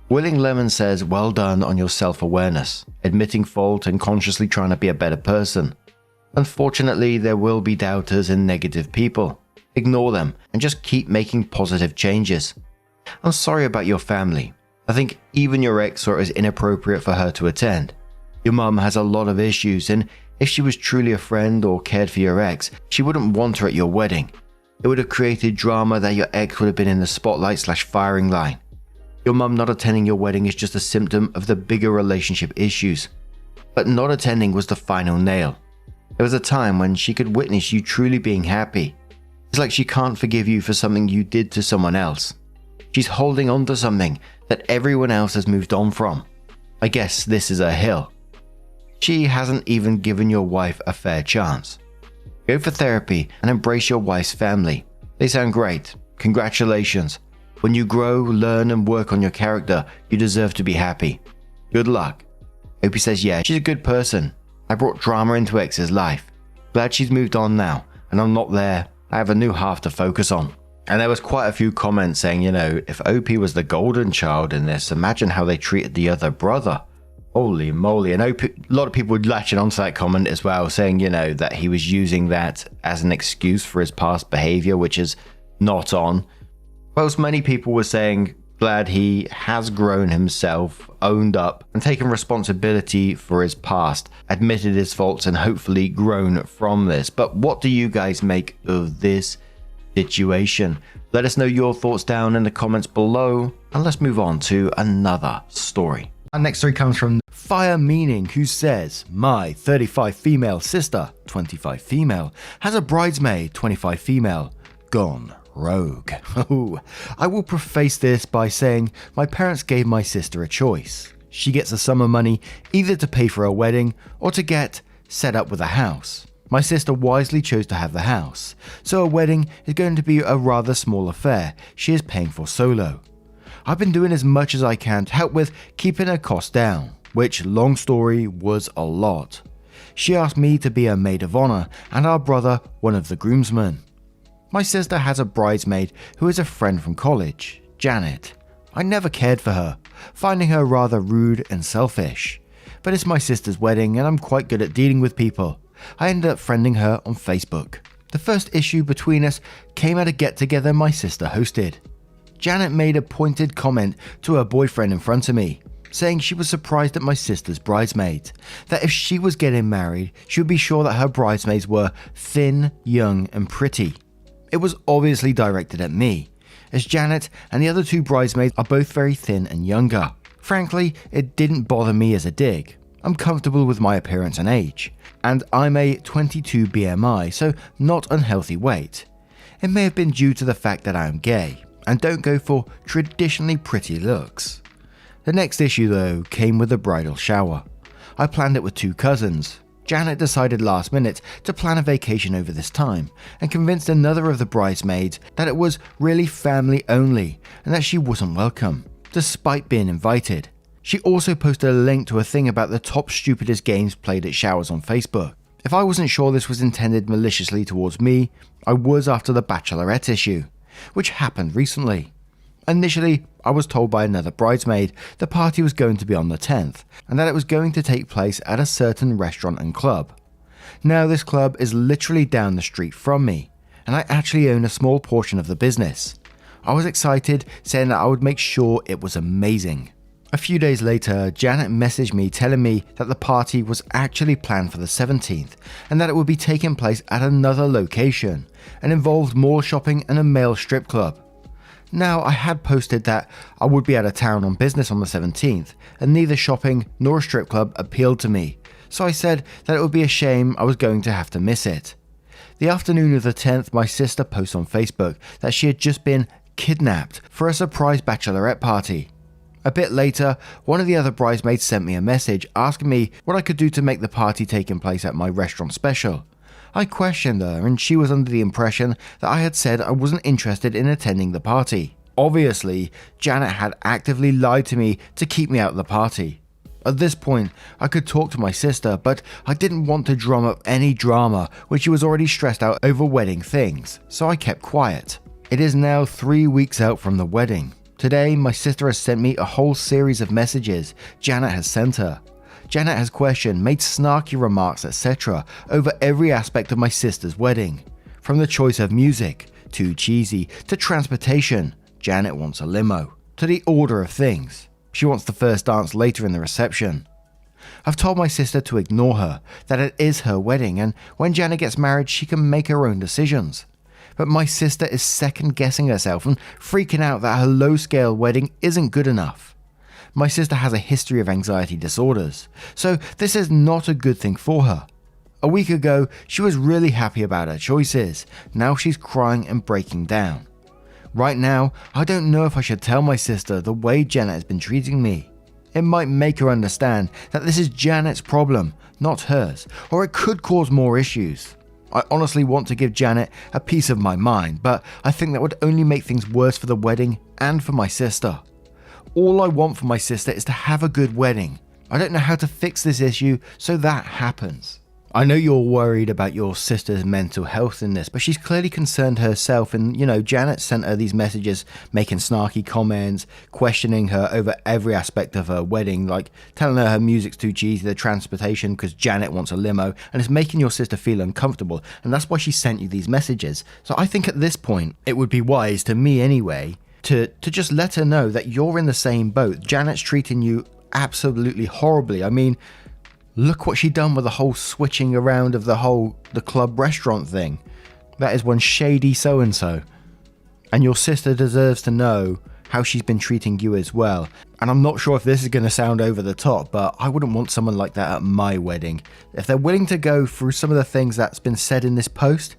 Willing Lemon says, well done on your self-awareness, admitting fault and consciously trying to be a better person. Unfortunately, there will be doubters and negative people. Ignore them and just keep making positive changes. I'm sorry about your family. I think even your ex saw it as inappropriate for her to attend. Your mum has a lot of issues, and if she was truly a friend or cared for your ex, she wouldn't want her at your wedding. It would have created drama that your ex would have been in the spotlight/firing line. Your mum not attending your wedding is just a symptom of the bigger relationship issues. But not attending was the final nail. There was a time when she could witness you truly being happy. It's like she can't forgive you for something you did to someone else. She's holding on to something that everyone else has moved on from. I guess this is a hill. She hasn't even given your wife a fair chance. Go for therapy and embrace your wife's family. They sound great. Congratulations. When you grow, learn, and work on your character, you deserve to be happy. Good luck. Opie says, yeah, she's a good person. I brought drama into X's life. Glad she's moved on now, and I'm not there. I have a new half to focus on. And there was quite a few comments saying, if OP was the golden child in this, imagine how they treated the other brother. Holy moly. And OP, a lot of people would latching onto that comment as well, saying, that he was using that as an excuse for his past behavior, which is not on. Whilst many people were saying, glad he has grown himself, owned up, and taken responsibility for his past, admitted his faults, and hopefully grown from this. But what do you guys make of this situation? Let us know your thoughts down in the comments below, and let's move on to another story. Our next story comes from Firemeaning, who says, my 35 female sister, 25 female, has a bridesmaid, 25 female, gone rogue. Oh, I will preface this by saying my parents gave my sister a choice. She gets the sum of money either to pay for a wedding or to get set up with a house. My sister wisely chose to have the house, so a wedding is going to be a rather small affair she is paying for solo. I've been doing as much as I can to help with keeping her costs down, which, long story, was a lot. She asked me to be a maid of honor and our brother one of the groomsmen. My sister has a bridesmaid who is a friend from college, Janet. I never cared for her, finding her rather rude and selfish. But it's my sister's wedding and I'm quite good at dealing with people. I ended up friending her on Facebook. The first issue between us came at a get-together my sister hosted. Janet made a pointed comment to her boyfriend in front of me, saying she was surprised at my sister's bridesmaids, that if she was getting married, she would be sure that her bridesmaids were thin, young, and pretty. It was obviously directed at me, as Janet and the other two bridesmaids are both very thin and younger. Frankly, it didn't bother me as a dig. I'm comfortable with my appearance and age, and I'm a 22 BMI, so not unhealthy weight. It may have been due to the fact that I am gay, and don't go for traditionally pretty looks. The next issue though came with the bridal shower. I planned it with 2 cousins. Janet decided last minute to plan a vacation over this time and convinced another of the bridesmaids that it was really family only and that she wasn't welcome, despite being invited. She also posted a link to a thing about the top stupidest games played at showers on Facebook. If I wasn't sure this was intended maliciously towards me, I was after the Bachelorette issue, which happened recently. Initially, I was told by another bridesmaid the party was going to be on the 10th and that it was going to take place at a certain restaurant and club. Now this club is literally down the street from me, and I actually own a small portion of the business. I was excited, saying that I would make sure it was amazing. A few days later, Janet messaged me telling me that the party was actually planned for the 17th and that it would be taking place at another location and involved more shopping and a male strip club. Now, I had posted that I would be out of town on business on the 17th, and neither shopping nor a strip club appealed to me, so I said that it would be a shame I was going to have to miss it. The afternoon of the 10th, my sister posted on Facebook that she had just been kidnapped for a surprise bachelorette party. A bit later, one of the other bridesmaids sent me a message asking me what I could do to make the party taking place at my restaurant special. I questioned her and she was under the impression that I had said I wasn't interested in attending the party. Obviously, Janet had actively lied to me to keep me out of the party. At this point, I could talk to my sister, but I didn't want to drum up any drama when she was already stressed out over wedding things, so I kept quiet. It is now 3 weeks out from the wedding. Today, my sister has sent me a whole series of messages Janet has sent her. Janet has questioned, made snarky remarks, etc. over every aspect of my sister's wedding. From the choice of music, too cheesy, to transportation, Janet wants a limo, to the order of things. She wants the first dance later in the reception. I've told my sister to ignore her, that it is her wedding, and when Janet gets married she can make her own decisions. But my sister is second guessing herself and freaking out that her low-scale wedding isn't good enough. My sister has a history of anxiety disorders, so this is not a good thing for her. A week ago, she was really happy about her choices. Now she's crying and breaking down. Right now, I don't know if I should tell my sister the way Janet has been treating me. It might make her understand that this is Janet's problem, not hers, or it could cause more issues. I honestly want to give Janet a piece of my mind, but I think that would only make things worse for the wedding and for my sister. All I want for my sister is to have a good wedding. I don't know how to fix this issue, so that happens. I know you're worried about your sister's mental health in this, but she's clearly concerned herself, and Janet sent her these messages making snarky comments, questioning her over every aspect of her wedding, like telling her music's too cheesy, the transportation because Janet wants a limo, and it's making your sister feel uncomfortable, and that's why she sent you these messages. So I think at this point, it would be wise, to me anyway, to just let her know that you're in the same boat. Janet's treating you absolutely horribly. I mean, look what she done with the whole switching around of the club restaurant thing. That is one shady so-and-so. And your sister deserves to know how she's been treating you as well. And I'm not sure if this is going to sound over the top, but I wouldn't want someone like that at my wedding. If they're willing to go through some of the things that's been said in this post,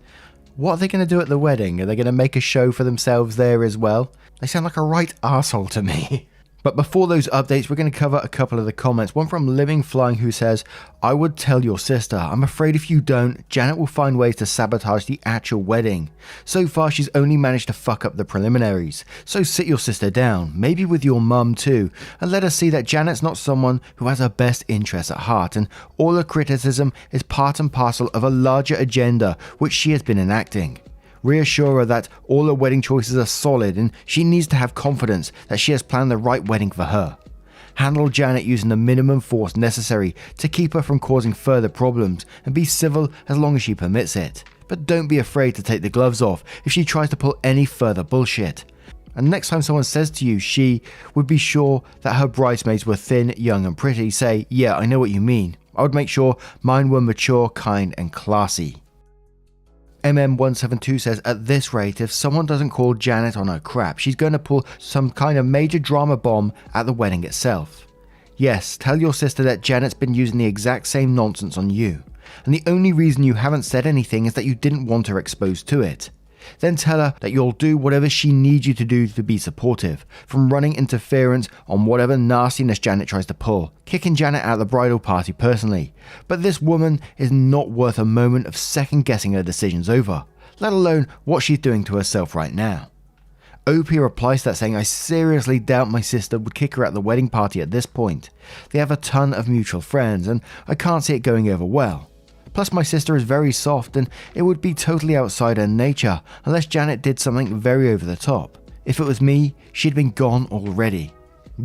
what are they going to do at the wedding? Are they going to make a show for themselves there as well? They sound like a right arsehole to me. But before those updates, we're going to cover a couple of the comments. One from Living Flying, who says, I would tell your sister. I'm afraid if you don't, Janet will find ways to sabotage the actual wedding. So far, she's only managed to fuck up the preliminaries. So sit your sister down, maybe with your mum too, and let her see that Janet's not someone who has her best interests at heart, and all her criticism is part and parcel of a larger agenda which she has been enacting. Reassure her that all her wedding choices are solid and she needs to have confidence that she has planned the right wedding for her. Handle Janet using the minimum force necessary to keep her from causing further problems, and be civil as long as she permits it. But don't be afraid to take the gloves off if she tries to pull any further bullshit. And next time someone says to you she would be sure that her bridesmaids were thin, young and pretty, say, yeah, I know what you mean. I would make sure mine were mature, kind and classy. MM172 says, at this rate, if someone doesn't call Janet on her crap, she's going to pull some kind of major drama bomb at the wedding itself. Yes, tell your sister that Janet's been using the exact same nonsense on you, and the only reason you haven't said anything is that you didn't want her exposed to it. Then tell her that you'll do whatever she needs you to do to be supportive, from running interference on whatever nastiness Janet tries to pull, kicking Janet out of the bridal party personally. But this woman is not worth a moment of second guessing her decisions over, let alone what she's doing to herself right now. OP replies to that saying, I seriously doubt my sister would kick her at the wedding party at this point. They have a ton of mutual friends and I can't see it going over well. Plus my sister is very soft and it would be totally outside her nature unless Janet did something very over the top. If it was me, she'd been gone already.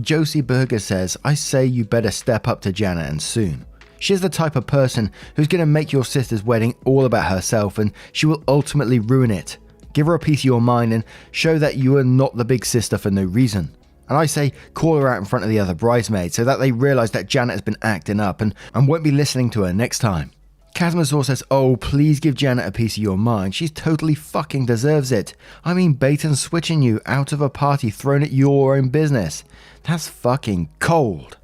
Josie Berger says, I say you better step up to Janet and soon. She's the type of person who's going to make your sister's wedding all about herself and she will ultimately ruin it. Give her a piece of your mind and show that you are not the big sister for no reason. And I say call her out in front of the other bridesmaids so that they realise that Janet has been acting up and won't be listening to her next time. Casmasaur says, oh please give Janet a piece of your mind, she's totally fucking deserves it. I mean bait and switching you out of a party thrown at your own business. That's fucking cold.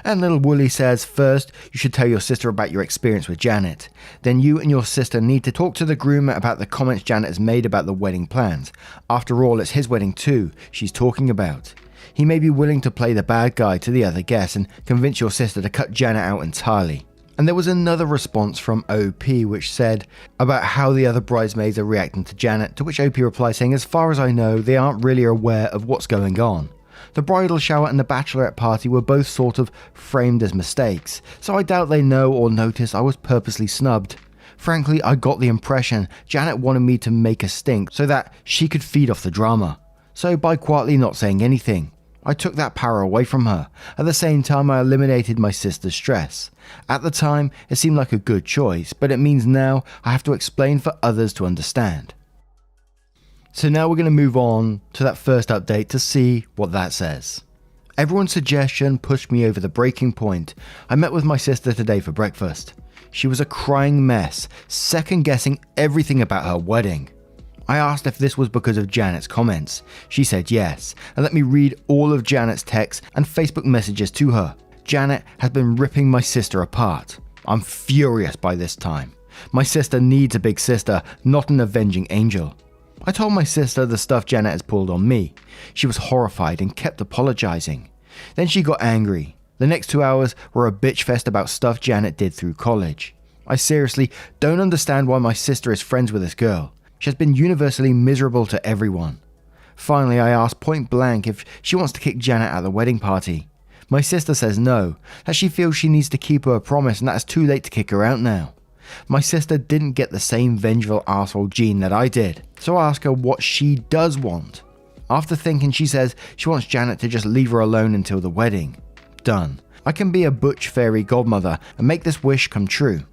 And Little Wooly says, first, you should tell your sister about your experience with Janet. Then you and your sister need to talk to the groom about the comments Janet has made about the wedding plans. After all, it's his wedding too she's talking about. He may be willing to play the bad guy to the other guests and convince your sister to cut Janet out entirely. And there was another response from OP which said about how the other bridesmaids are reacting to Janet, to which OP replies saying, as far as I know, they aren't really aware of what's going on. The bridal shower and the bachelorette party were both sort of framed as mistakes, so I doubt they know or notice I was purposely snubbed. Frankly, I got the impression Janet wanted me to make a stink so that she could feed off the drama. So by quietly not saying anything, I took that power away from her. At the same time, I eliminated my sister's stress. At the time, it seemed like a good choice, but it means now I have to explain for others to understand. So now we're going to move on to that first update to see what that says. Everyone's suggestion pushed me over the breaking point. I met with my sister today for breakfast. She was a crying mess, second guessing everything about her wedding. I asked if this was because of Janet's comments. She said yes, and let me read all of Janet's texts and Facebook messages to her. Janet has been ripping my sister apart. I'm furious by this time. My sister needs a big sister, not an avenging angel. I told my sister the stuff Janet has pulled on me. She was horrified and kept apologizing. Then she got angry. The next 2 hours were a bitch fest about stuff Janet did through college. I seriously don't understand why my sister is friends with this girl. She has been universally miserable to everyone. Finally, I asked point blank if she wants to kick Janet at the wedding party. My sister says no, that she feels she needs to keep her promise and that it's too late to kick her out now. My sister didn't get the same vengeful arsehole gene that I did, so I ask her what she does want. After thinking, she says she wants Janet to just leave her alone until the wedding. Done. I can be a butch fairy godmother and make this wish come true.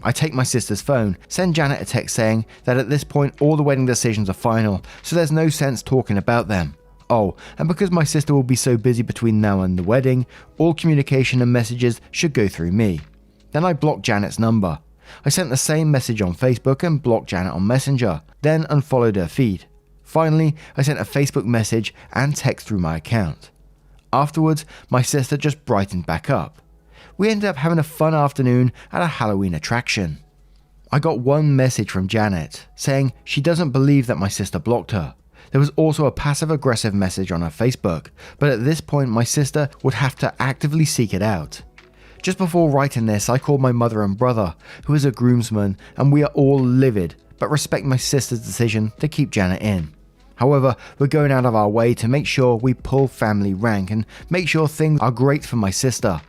I take my sister's phone, send Janet a text saying that at this point all the wedding decisions are final, so there's no sense talking about them. Oh, and because my sister will be so busy between now and the wedding, all communication and messages should go through me. Then I blocked Janet's number. I sent the same message on Facebook and blocked Janet on Messenger, then unfollowed her feed. Finally, I sent a Facebook message and text through my account. Afterwards, my sister just brightened back up. We ended up having a fun afternoon at a Halloween attraction. I got one message from Janet saying she doesn't believe that my sister blocked her. There was also a passive-aggressive message on her Facebook, but at this point my sister would have to actively seek it out. Just before writing this, I called my mother and brother, who is a groomsman, and we are all livid, but respect my sister's decision to keep Janet in. However, we're going out of our way to make sure we pull family rank and make sure things are great for my sister.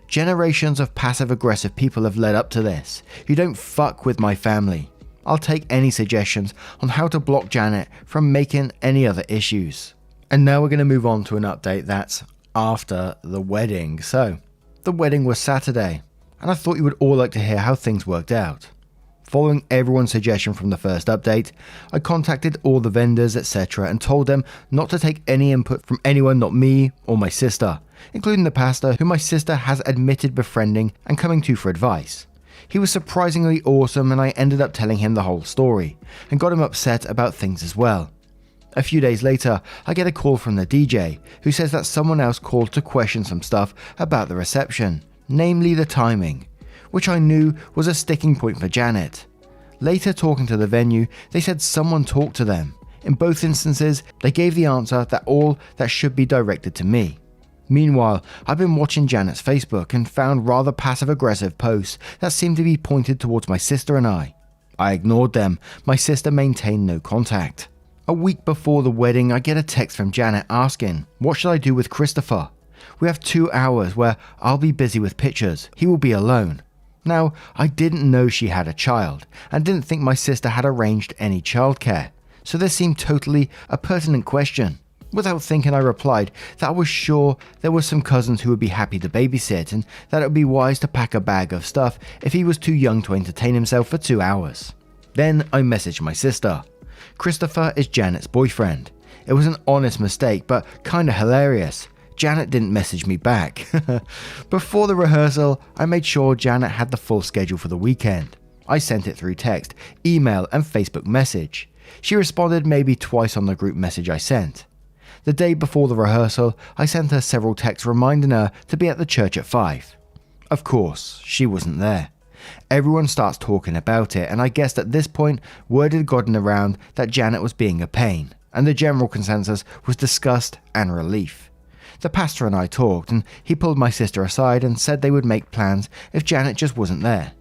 Generations of passive-aggressive people have led up to this. You don't fuck with my family. I'll take any suggestions on how to block Janet from making any other issues. And now we're going to move on to an update that's after the wedding. So, the wedding was Saturday, and I thought you would all like to hear how things worked out. Following everyone's suggestion from the first update, I contacted all the vendors, etc. and told them not to take any input from anyone not me or my sister, including the pastor who my sister has admitted befriending and coming to for advice. He was surprisingly awesome, and I ended up telling him the whole story and got him upset about things as well. A few days later, I get a call from the DJ who says that someone else called to question some stuff about the reception, namely the timing, which I knew was a sticking point for Janet. Later, talking to the venue, they said someone talked to them. In both instances, they gave the answer that all that should be directed to me. Meanwhile, I've been watching Janet's Facebook and found rather passive-aggressive posts that seemed to be pointed towards my sister and I. I ignored them. My sister maintained no contact. A week before the wedding, I get a text from Janet asking, "What should I do with Christopher? We have 2 hours where I'll be busy with pictures. He will be alone." Now, I didn't know she had a child and didn't think my sister had arranged any childcare, so this seemed totally a pertinent question. Without thinking, I replied that I was sure there were some cousins who would be happy to babysit and that it would be wise to pack a bag of stuff if he was too young to entertain himself for 2 hours. Then I messaged my sister. Christopher is Janet's boyfriend. It was an honest mistake, but kinda hilarious. Janet didn't message me back. Before the rehearsal, I made sure Janet had the full schedule for the weekend. I sent it through text, email, and Facebook message. She responded maybe twice on the group message I sent. The day before the rehearsal, I sent her several texts reminding her to be at the church at 5. Of course, she wasn't there. Everyone starts talking about it, and I guessed at this point word had gotten around that Janet was being a pain, and the general consensus was disgust and relief. The pastor and I talked, and he pulled my sister aside and said they would make plans if Janet just wasn't there.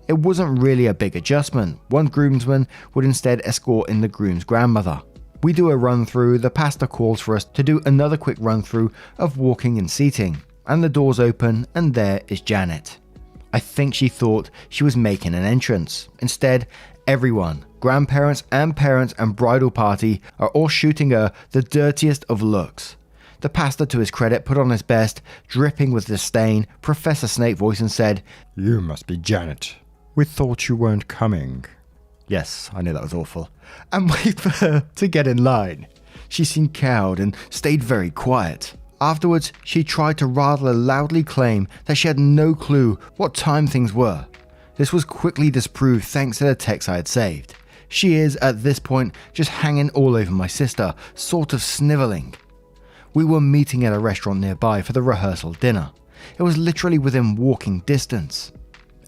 It wasn't really a big adjustment. One groomsman would instead escort in the groom's grandmother. We do a run-through, the pastor calls for us to do another quick run-through of walking and seating, and the doors open, and there is Janet. I think she thought she was making an entrance. Instead, everyone, grandparents and parents and bridal party, are all shooting her the dirtiest of looks. The pastor, to his credit, put on his best, dripping with disdain, Professor Snape voice, and said, "You must be Janet. We thought you weren't coming." Yes, I knew that was awful. And wait for her to get in line. She seemed cowed and stayed very quiet. Afterwards, she tried to rather loudly claim that she had no clue what time things were. This was quickly disproved thanks to the text I had saved. She is, at this point, just hanging all over my sister, sort of snivelling. We were meeting at a restaurant nearby for the rehearsal dinner. It was literally within walking distance,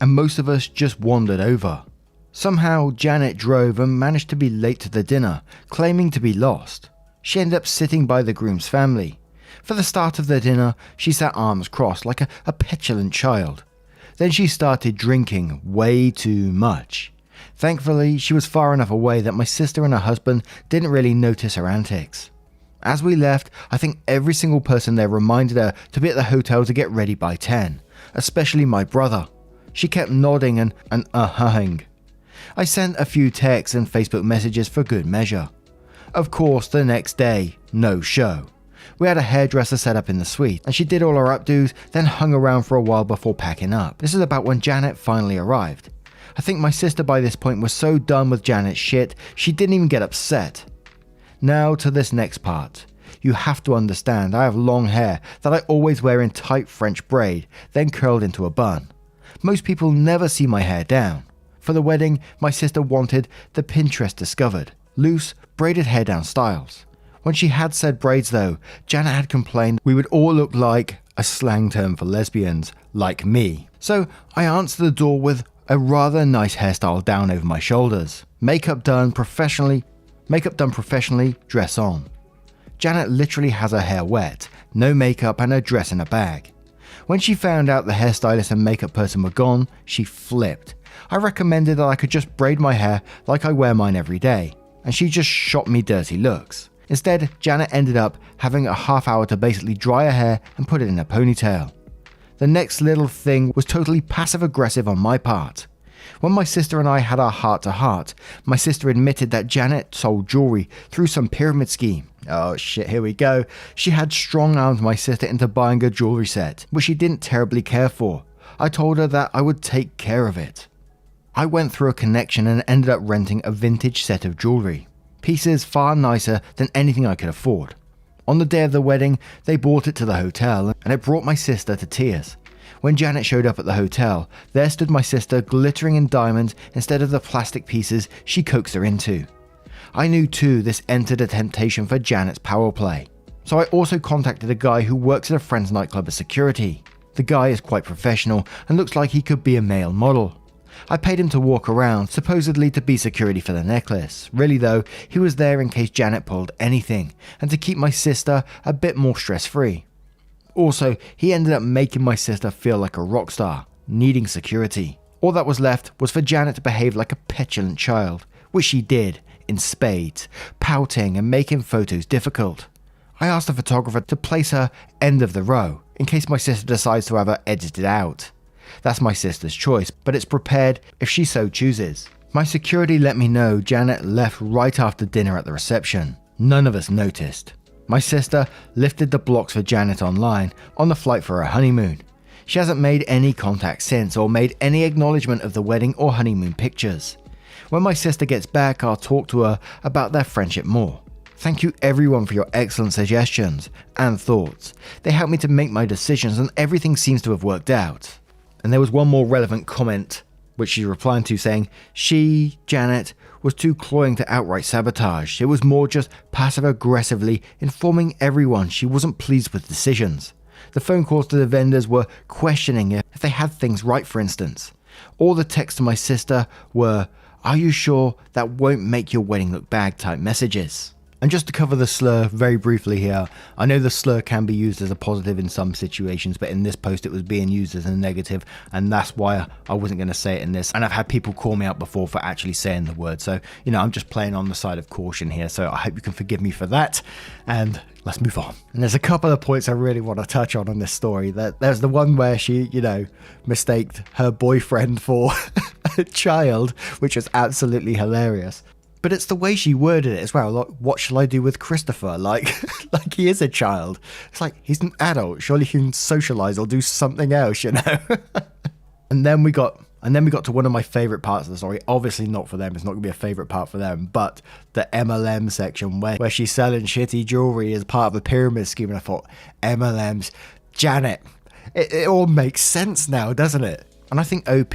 and most of us just wandered over. Somehow, Janet drove and managed to be late to the dinner, claiming to be lost. She ended up sitting by the groom's family. For the start of the dinner, she sat arms crossed like a petulant child. Then she started drinking way too much. Thankfully, she was far enough away that my sister and her husband didn't really notice her antics. As we left, I think every single person there reminded her to be at the hotel to get ready by 10, especially my brother. She kept nodding and uh-huhing. I sent a few texts and Facebook messages for good measure. Of course, the next day, no show. We had a hairdresser set up in the suite, and she did all her updos, then hung around for a while before packing up. This is about when Janet finally arrived. I think my sister by this point was so done with Janet's shit, she didn't even get upset. Now to this next part. You have to understand I have long hair that I always wear in tight French braid, then curled into a bun. Most people never see my hair down. For the wedding, my sister wanted the Pinterest discovered, loose, braided hair down styles. When she had said braids though, Janet had complained we would all look like, a slang term for lesbians, like me. So I answered the door with a rather nice hairstyle down over my shoulders. Makeup done professionally, dress on. Janet literally has her hair wet, no makeup and her dress in a bag. When she found out the hairstylist and makeup person were gone, she flipped. I recommended that I could just braid my hair like I wear mine every day, and she just shot me dirty looks. Instead, Janet ended up having a half hour to basically dry her hair and put it in a ponytail. The next little thing was totally passive-aggressive on my part. When my sister and I had our heart-to-heart, my sister admitted that Janet sold jewelry through some pyramid scheme. Oh shit, here we go. She had strong-armed my sister into buying a jewelry set, which she didn't terribly care for. I told her that I would take care of it. I went through a connection and ended up renting a vintage set of jewelry. Pieces far nicer than anything I could afford. On the day of the wedding, they brought it to the hotel, and it brought my sister to tears. When Janet showed up at the hotel, there stood my sister glittering in diamonds instead of the plastic pieces she coaxed her into. I knew too this entered a temptation for Janet's power play. So I also contacted a guy who works at a friend's nightclub as security. The guy is quite professional and looks like he could be a male model. I paid him to walk around, supposedly to be security for the necklace. Really though, he was there in case Janet pulled anything, and to keep my sister a bit more stress-free. Also, he ended up making my sister feel like a rock star, needing security. All that was left was for Janet to behave like a petulant child, which she did, in spades, pouting and making photos difficult. I asked the photographer to place her end of the row, in case my sister decides to have her edited out. That's my sister's choice, but it's prepared if she so chooses. My security let me know Janet left right after dinner at the reception. None of us noticed. My sister lifted the blocks for Janet online on the flight for her honeymoon. She hasn't made any contact since or made any acknowledgement of the wedding or honeymoon pictures. When my sister gets back, I'll talk to her about their friendship more. Thank you everyone for your excellent suggestions and thoughts. They help me to make my decisions and everything seems to have worked out. And there was one more relevant comment, which she's replying to saying, she, Janet, was too cloying to outright sabotage. It was more just passive-aggressively informing everyone she wasn't pleased with decisions. The phone calls to the vendors were questioning if they had things right, for instance. All the texts to my sister were, "Are you sure that won't make your wedding look bad?" type messages. And just to cover the slur very briefly here, I know the slur can be used as a positive in some situations, but in this post it was being used as a negative, and that's why I wasn't going to say it in this. And I've had people call me out before for actually saying the word, so I'm just playing on the side of caution here, so I hope you can forgive me for that, and let's move on. And there's a couple of points I really want to touch on this story. There's the one where she, mistaked her boyfriend for a child, which was absolutely hilarious. But it's the way she worded it as well. Like, what shall I do with Christopher? Like he is a child. It's like, he's an adult. Surely he can socialize or do something else, And then we got to one of my favorite parts of the story. Obviously not for them. It's not going to be a favorite part for them. But the MLM section where she's selling shitty jewelry as part of the pyramid scheme. And I thought, MLMs, Janet. It all makes sense now, doesn't it? And I think OP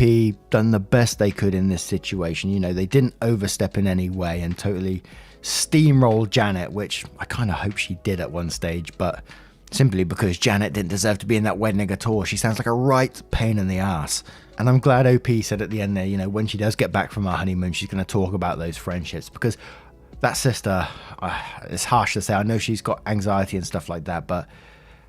done the best they could in this situation. They didn't overstep in any way and totally steamroll Janet, which I kind of hope she did at one stage, but simply because Janet didn't deserve to be in that wedding at all. She sounds like a right pain in the ass. And I'm glad OP said at the end there, when she does get back from her honeymoon, she's going to talk about those friendships, because that sister, it's harsh to say, I know she's got anxiety and stuff like that, but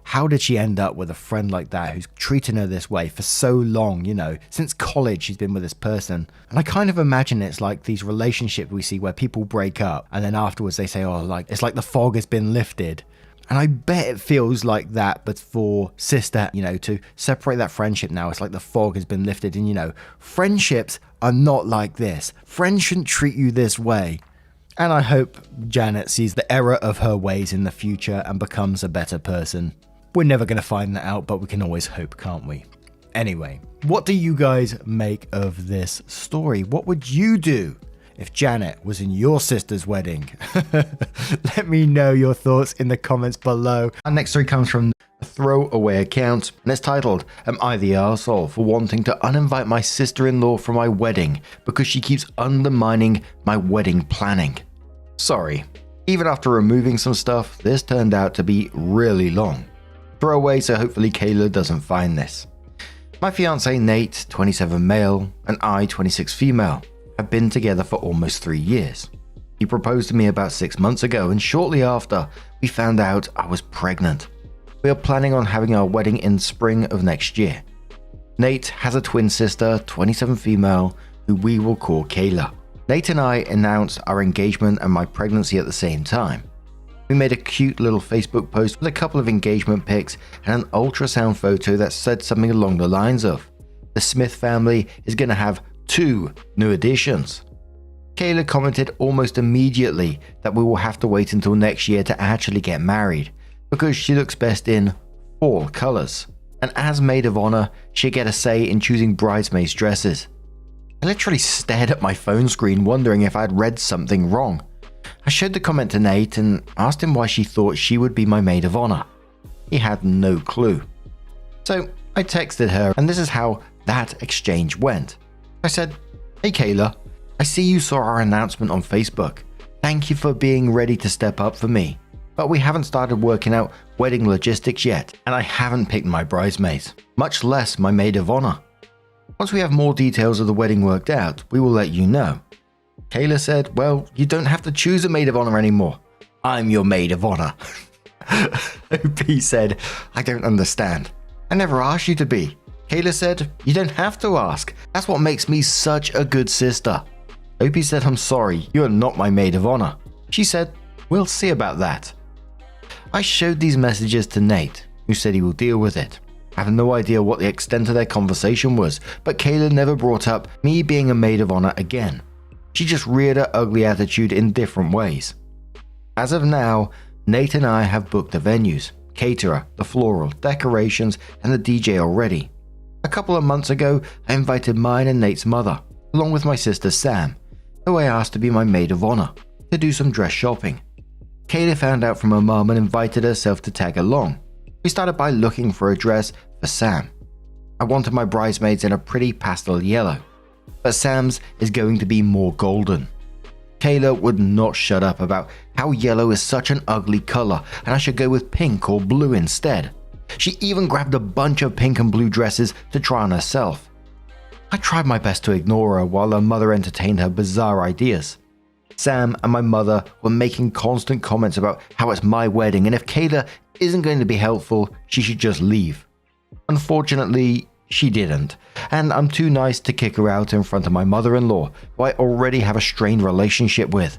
how did she end up with a friend like that who's treating her this way for so long, Since college she's been with this person. And I kind of imagine it's like these relationships we see where people break up and then afterwards they say, it's like the fog has been lifted. And I bet it feels like that, but for sister, to separate that friendship now, it's like the fog has been lifted. And, friendships are not like this. Friends shouldn't treat you this way. And I hope Janet sees the error of her ways in the future and becomes a better person. We're never going to find that out, but we can always hope, can't we? Anyway, what do you guys make of this story? What would you do if Janet was in your sister's wedding? Let me know your thoughts in the comments below. Our next story comes from the ThrowRa account, and it's titled, "Am I the arsehole for wanting to uninvite my sister-in-law from my wedding because she keeps undermining my wedding planning? Sorry, even after removing some stuff, this turned out to be really long. Throw away so hopefully Kayla doesn't find this. My fiance Nate, 27 male, and I, 26 female, have been together for almost 3 years. He proposed to me about 6 months ago, and shortly after, we found out I was pregnant. We are planning on having our wedding in spring of next year. Nate has a twin sister, 27 female, who we will call Kayla. Nate and I announced our engagement and my pregnancy at the same time. We made a cute little Facebook post with a couple of engagement pics and an ultrasound photo that said something along the lines of, the Smith family is going to have 2 new additions. Kayla commented almost immediately that we will have to wait until next year to actually get married because she looks best in fall colors. And as maid of honor, she'll get a say in choosing bridesmaids' dresses. I literally stared at my phone screen wondering if I'd read something wrong. I showed the comment to Nate and asked him why she thought she would be my maid of honor. He had no clue. So, I texted her, and this is how that exchange went. I said, "Hey Kayla, I see you saw our announcement on Facebook. Thank you for being ready to step up for me. But we haven't started working out wedding logistics yet, and I haven't picked my bridesmaids, much less my maid of honor. Once we have more details of the wedding worked out, we will let you know." Kayla said, "Well, you don't have to choose a maid of honor anymore. I'm your maid of honor." OP said, "I don't understand. I never asked you to be." Kayla said, "You don't have to ask. That's what makes me such a good sister." OP said, "I'm sorry, you are not my maid of honor." She said, "We'll see about that." I showed these messages to Nate, who said he will deal with it. I have no idea what the extent of their conversation was, but Kayla never brought up me being a maid of honor again. She just reared her ugly attitude in different ways. As of now, Nate and I have booked the venues, caterer, the floral, decorations, and the DJ already. A couple of months ago, I invited mine and Nate's mother, along with my sister Sam, who I asked to be my maid of honor, to do some dress shopping. Kayla found out from her mum and invited herself to tag along. We started by looking for a dress for Sam. I wanted my bridesmaids in a pretty pastel yellow, but Sam's is going to be more golden. Kayla would not shut up about how yellow is such an ugly color and I should go with pink or blue instead. She even grabbed a bunch of pink and blue dresses to try on herself. I tried my best to ignore her while her mother entertained her bizarre ideas. Sam and my mother were making constant comments about how it's my wedding and if Kayla isn't going to be helpful, she should just leave. Unfortunately, she didn't, and I'm too nice to kick her out in front of my mother-in-law, who I already have a strained relationship with.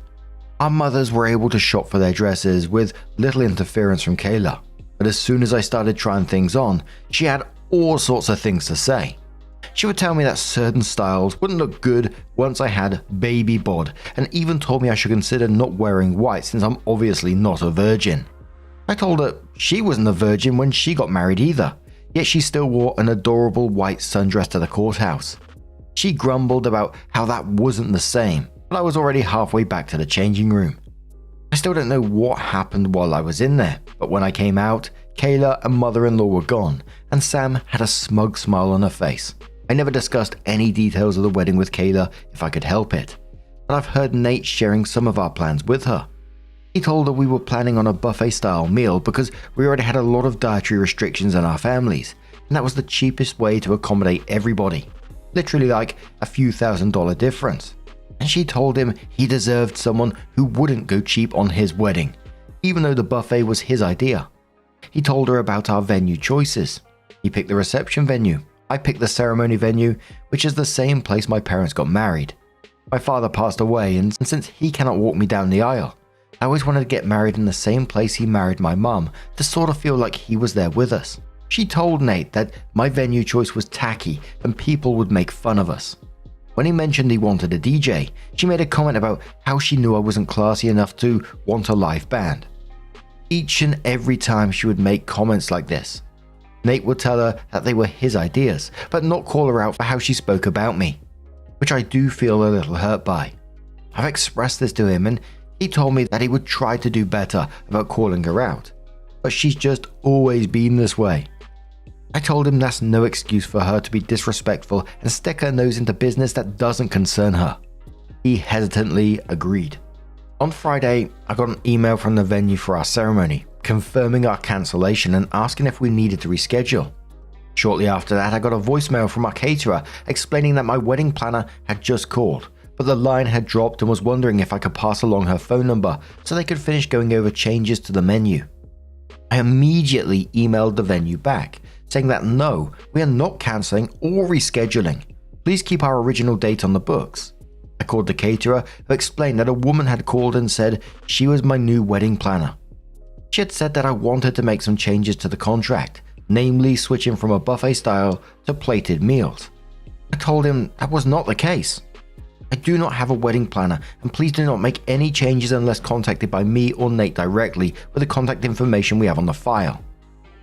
Our mothers were able to shop for their dresses with little interference from Kayla, but as soon as I started trying things on, she had all sorts of things to say. She would tell me that certain styles wouldn't look good once I had baby bod, and even told me I should consider not wearing white since I'm obviously not a virgin. I told her she wasn't a virgin when she got married either, yet she still wore an adorable white sundress to the courthouse. She grumbled about how that wasn't the same, but I was already halfway back to the changing room. I still don't know what happened while I was in there, but when I came out, Kayla and mother-in-law were gone, and Sam had a smug smile on her face. I never discussed any details of the wedding with Kayla if I could help it, but I've heard Nate sharing some of our plans with her. He told her we were planning on a buffet-style meal because we already had a lot of dietary restrictions in our families, and that was the cheapest way to accommodate everybody. Literally like a few $1,000 difference. And she told him he deserved someone who wouldn't go cheap on his wedding, even though the buffet was his idea. He told her about our venue choices. He picked the reception venue. I picked the ceremony venue, which is the same place my parents got married. My father passed away, and since he cannot walk me down the aisle, I always wanted to get married in the same place he married my mum to sort of feel like he was there with us. She told Nate that my venue choice was tacky and people would make fun of us. When he mentioned he wanted a DJ, she made a comment about how she knew I wasn't classy enough to want a live band. Each and every time she would make comments like this, Nate would tell her that they were his ideas, but not call her out for how she spoke about me, which I do feel a little hurt by. I've expressed this to him and he told me that he would try to do better about calling her out, but she's just always been this way. I told him that's no excuse for her to be disrespectful and stick her nose into business that doesn't concern her. He hesitantly agreed. On Friday, I got an email from the venue for our ceremony, confirming our cancellation and asking if we needed to reschedule. Shortly after that, I got a voicemail from our caterer explaining that my wedding planner had just called, but the line had dropped and was wondering if I could pass along her phone number so they could finish going over changes to the menu. I immediately emailed the venue back, saying that no, we are not cancelling or rescheduling. Please keep our original date on the books. I called the caterer, who explained that a woman had called and said she was my new wedding planner. She had said that I wanted to make some changes to the contract, namely switching from a buffet style to plated meals. I told him that was not the case. I do not have a wedding planner, and please do not make any changes unless contacted by me or Nate directly with the contact information we have on the file.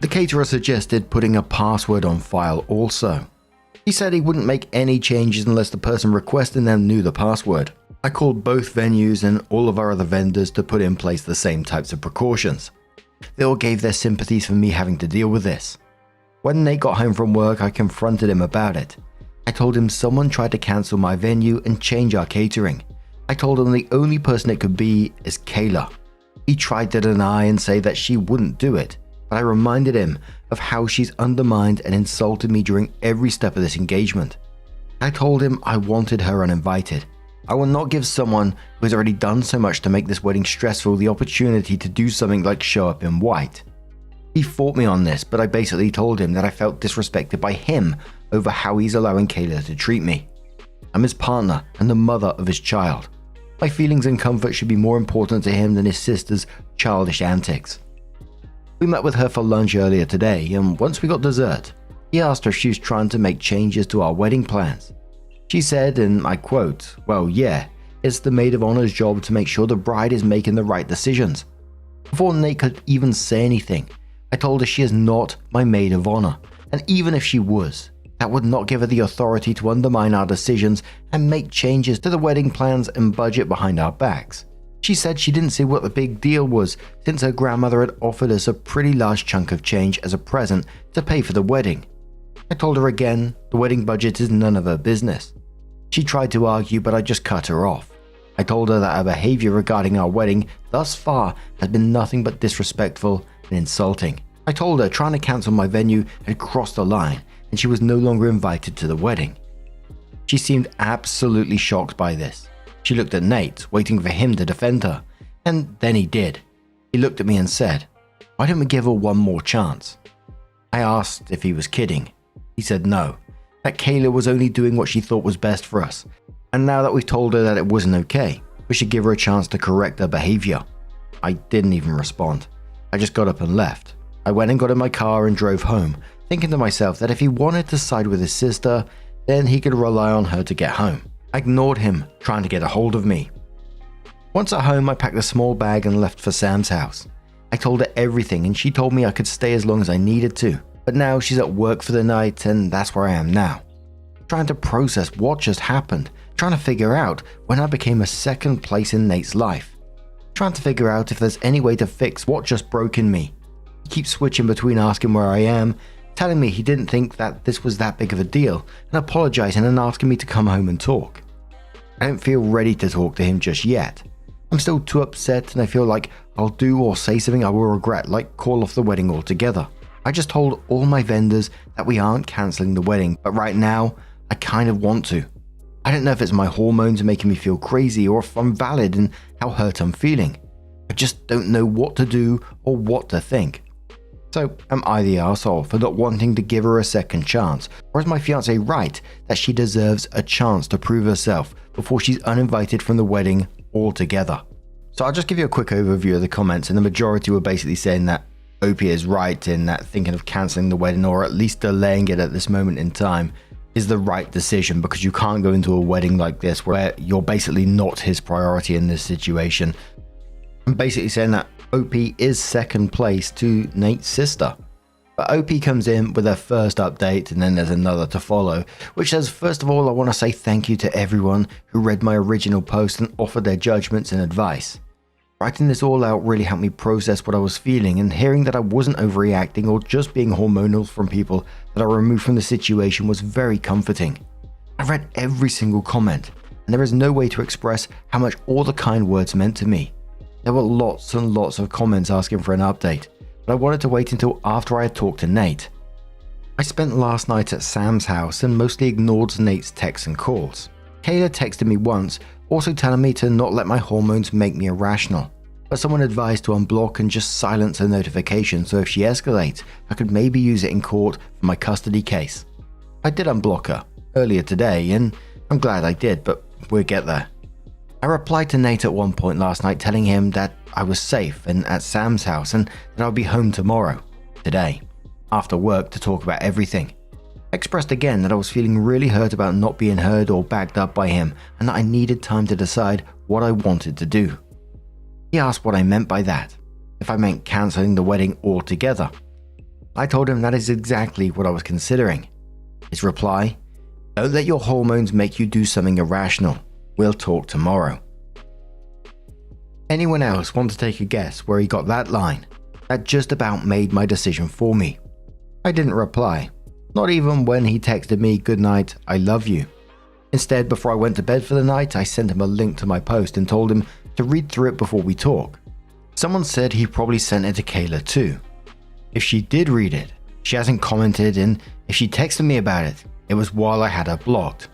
The caterer suggested putting a password on file also. He said he wouldn't make any changes unless the person requesting them knew the password. I called both venues and all of our other vendors to put in place the same types of precautions. They all gave their sympathies for me having to deal with this. When Nate got home from work, I confronted him about it. I told him someone tried to cancel my venue and change our catering. I told him the only person it could be is Kayla. He tried to deny and say that she wouldn't do it, but I reminded him of how she's undermined and insulted me during every step of this engagement. I told him I wanted her uninvited. I will not give someone who has already done so much to make this wedding stressful the opportunity to do something like show up in white. He fought me on this, but I basically told him that I felt disrespected by him over how he's allowing Kayla to treat me. I'm his partner and the mother of his child. My feelings and comfort should be more important to him than his sister's childish antics. We met with her for lunch earlier today, and once we got dessert, he asked her if she was trying to make changes to our wedding plans. She said, and I quote, "Well, yeah, it's the maid of honor's job to make sure the bride is making the right decisions." Before Nate could even say anything, I told her she is not my maid of honor, and even if she was, that would not give her the authority to undermine our decisions and make changes to the wedding plans and budget behind our backs. She said she didn't see what the big deal was since her grandmother had offered us a pretty large chunk of change as a present to pay for the wedding. I told her again, the wedding budget is none of her business. She tried to argue, but I just cut her off. I told her that her behavior regarding our wedding thus far has been nothing but disrespectful and insulting. I told her trying to cancel my venue had crossed the line and she was no longer invited to the wedding. She seemed absolutely shocked by this. She looked at Nate, waiting for him to defend her, and then he did. He looked at me and said, "Why don't we give her one more chance?" I asked if he was kidding. He said no, that Kayla was only doing what she thought was best for us, and now that we've told her that it wasn't okay, we should give her a chance to correct her behavior. I didn't even respond. I just got up and left. I went and got in my car and drove home, thinking to myself that if he wanted to side with his sister, then he could rely on her to get home. I ignored him, trying to get a hold of me. Once at home, I packed a small bag and left for Sam's house. I told her everything and she told me I could stay as long as I needed to, but now she's at work for the night and that's where I am now. Trying to process what just happened, trying to figure out when I became a second place in Nate's life. Trying to figure out if there's any way to fix what just broke in me. He keeps switching between asking where I am, telling me he didn't think that this was that big of a deal, and apologizing and asking me to come home and talk. I don't feel ready to talk to him just yet. I'm still too upset and I feel like I'll do or say something I will regret, like call off the wedding altogether. I just told all my vendors that we aren't cancelling the wedding, but right now, I kind of want to. I don't know if it's my hormones making me feel crazy or if I'm valid in how hurt I'm feeling. I just don't know what to do or what to think. So, am I the arsehole for not wanting to give her a second chance? Or is my fiancée right that she deserves a chance to prove herself before she's uninvited from the wedding altogether? So I'll just give you a quick overview of the comments, and the majority were basically saying that Opie is right in that thinking of cancelling the wedding or at least delaying it at this moment in time is the right decision, because you can't go into a wedding like this where you're basically not his priority in this situation. I'm basically saying that OP is second place to Nate's sister. But OP comes in with her first update and then there's another to follow, which says, first of all, I want to say thank you to everyone who read my original post and offered their judgments and advice. Writing this all out really helped me process what I was feeling, and hearing that I wasn't overreacting or just being hormonal from people that I removed from the situation was very comforting. I read every single comment, and there is no way to express how much all the kind words meant to me. There were lots and lots of comments asking for an update, but I wanted to wait until after I had talked to Nate. I spent last night at Sam's house and mostly ignored Nate's texts and calls. Kayla texted me once, also telling me to not let my hormones make me irrational, but someone advised to unblock and just silence her notification so if she escalates, I could maybe use it in court for my custody case. I did unblock her earlier today, and I'm glad I did, but we'll get there. I replied to Nate at one point last night telling him that I was safe and at Sam's house and that I'll be home tomorrow, today, after work to talk about everything. I expressed again that I was feeling really hurt about not being heard or backed up by him and that I needed time to decide what I wanted to do. He asked what I meant by that, if I meant cancelling the wedding altogether. I told him that is exactly what I was considering. His reply, "Don't let your hormones make you do something irrational. We'll talk tomorrow." Anyone else want to take a guess where he got that line? That just about made my decision for me. I didn't reply, not even when he texted me, "Good night, I love you." Instead, before I went to bed for the night, I sent him a link to my post and told him to read through it before we talk. Someone said he probably sent it to Kayla too. If she did read it, she hasn't commented, and if she texted me about it, it was while I had her blocked.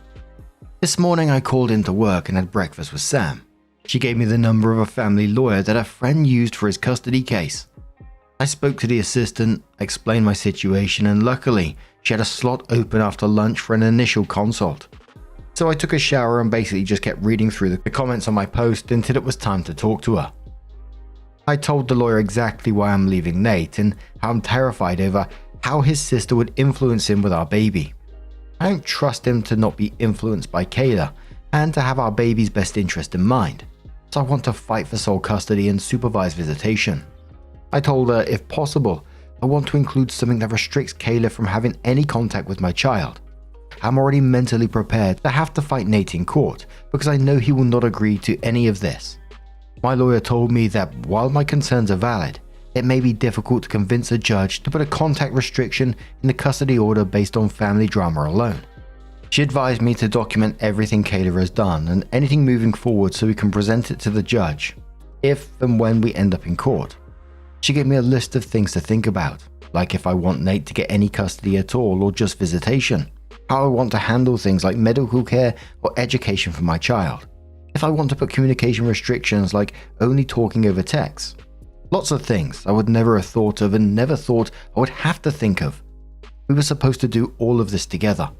This morning I called into work and had breakfast with Sam. She gave me the number of a family lawyer that a friend used for his custody case. I spoke to the assistant, explained my situation, and luckily she had a slot open after lunch for an initial consult. So I took a shower and basically just kept reading through the comments on my post until it was time to talk to her. I told the lawyer exactly why I'm leaving Nate and how I'm terrified over how his sister would influence him with our baby. I don't trust him to not be influenced by Kayla and to have our baby's best interest in mind, so I want to fight for sole custody and supervised visitation. I told her, if possible, I want to include something that restricts Kayla from having any contact with my child. I'm already mentally prepared to have to fight Nate in court because I know he will not agree to any of this. My lawyer told me that while my concerns are valid, it may be difficult to convince a judge to put a contact restriction in the custody order based on family drama alone. She advised me to document everything Kayla has done and anything moving forward so we can present it to the judge, if and when we end up in court. She gave me a list of things to think about, like if I want Nate to get any custody at all or just visitation, how I want to handle things like medical care or education for my child, if I want to put communication restrictions like only talking over text. Lots of things I would never have thought of and never thought I would have to think of. We were supposed to do all of this together.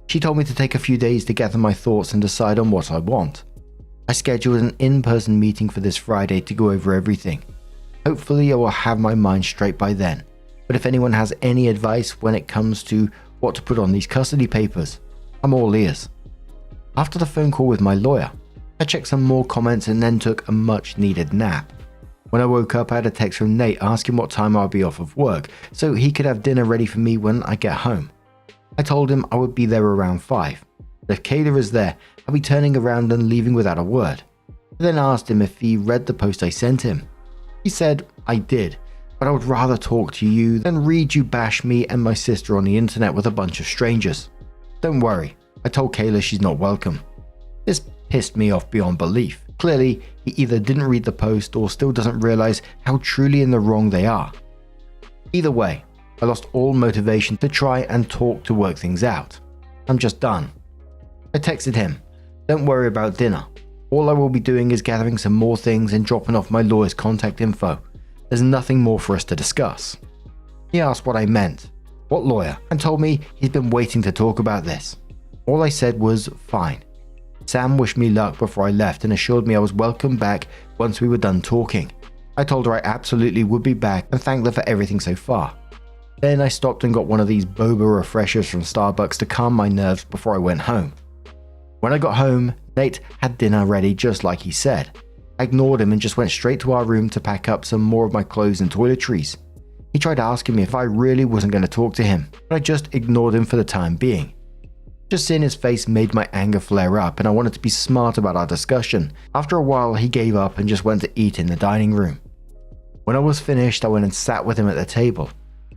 She told me to take a few days to gather my thoughts and decide on what I want. I scheduled an in-person meeting for this Friday to go over everything. Hopefully I will have my mind straight by then, but if anyone has any advice when it comes to what to put on these custody papers, I'm all ears. After the phone call with my lawyer, I checked some more comments and then took a much needed nap. When I woke up, I had a text from Nate asking what time I'd be off of work so he could have dinner ready for me when I get home. I told him I would be there around 5, but if Kayla is there, I'll be turning around and leaving without a word. I then asked him if he read the post I sent him. He said, "I did, but I would rather talk to you than read you bash me and my sister on the internet with a bunch of strangers. Don't worry, I told Kayla she's not welcome." This pissed me off beyond belief. Clearly, he either didn't read the post or still doesn't realize how truly in the wrong they are. Either way, I lost all motivation to try and talk to work things out. I'm just done. I texted him, "Don't worry about dinner. All I will be doing is gathering some more things and dropping off my lawyer's contact info. There's nothing more for us to discuss." He asked what I meant, what lawyer, and told me he's been waiting to talk about this. All I said was, fine. Sam wished me luck before I left and assured me I was welcome back once we were done talking. I told her I absolutely would be back and thanked her for everything so far. Then I stopped and got one of these boba refreshers from Starbucks to calm my nerves before I went home. When I got home, Nate had dinner ready just like he said. I ignored him and just went straight to our room to pack up some more of my clothes and toiletries. He tried asking me if I really wasn't going to talk to him, but I just ignored him for the time being. Just seeing his face made my anger flare up and I wanted to be smart about our discussion. After a while, he gave up and just went to eat in the dining room. When I was finished, I went and sat with him at the table,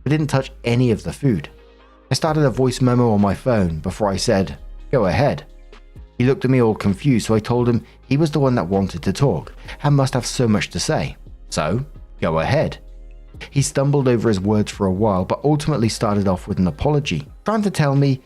but didn't touch any of the food. I started a voice memo on my phone before I said, "Go ahead." He looked at me all confused, so I told him he was the one that wanted to talk and must have so much to say. So, go ahead. He stumbled over his words for a while, but ultimately started off with an apology, trying to tell me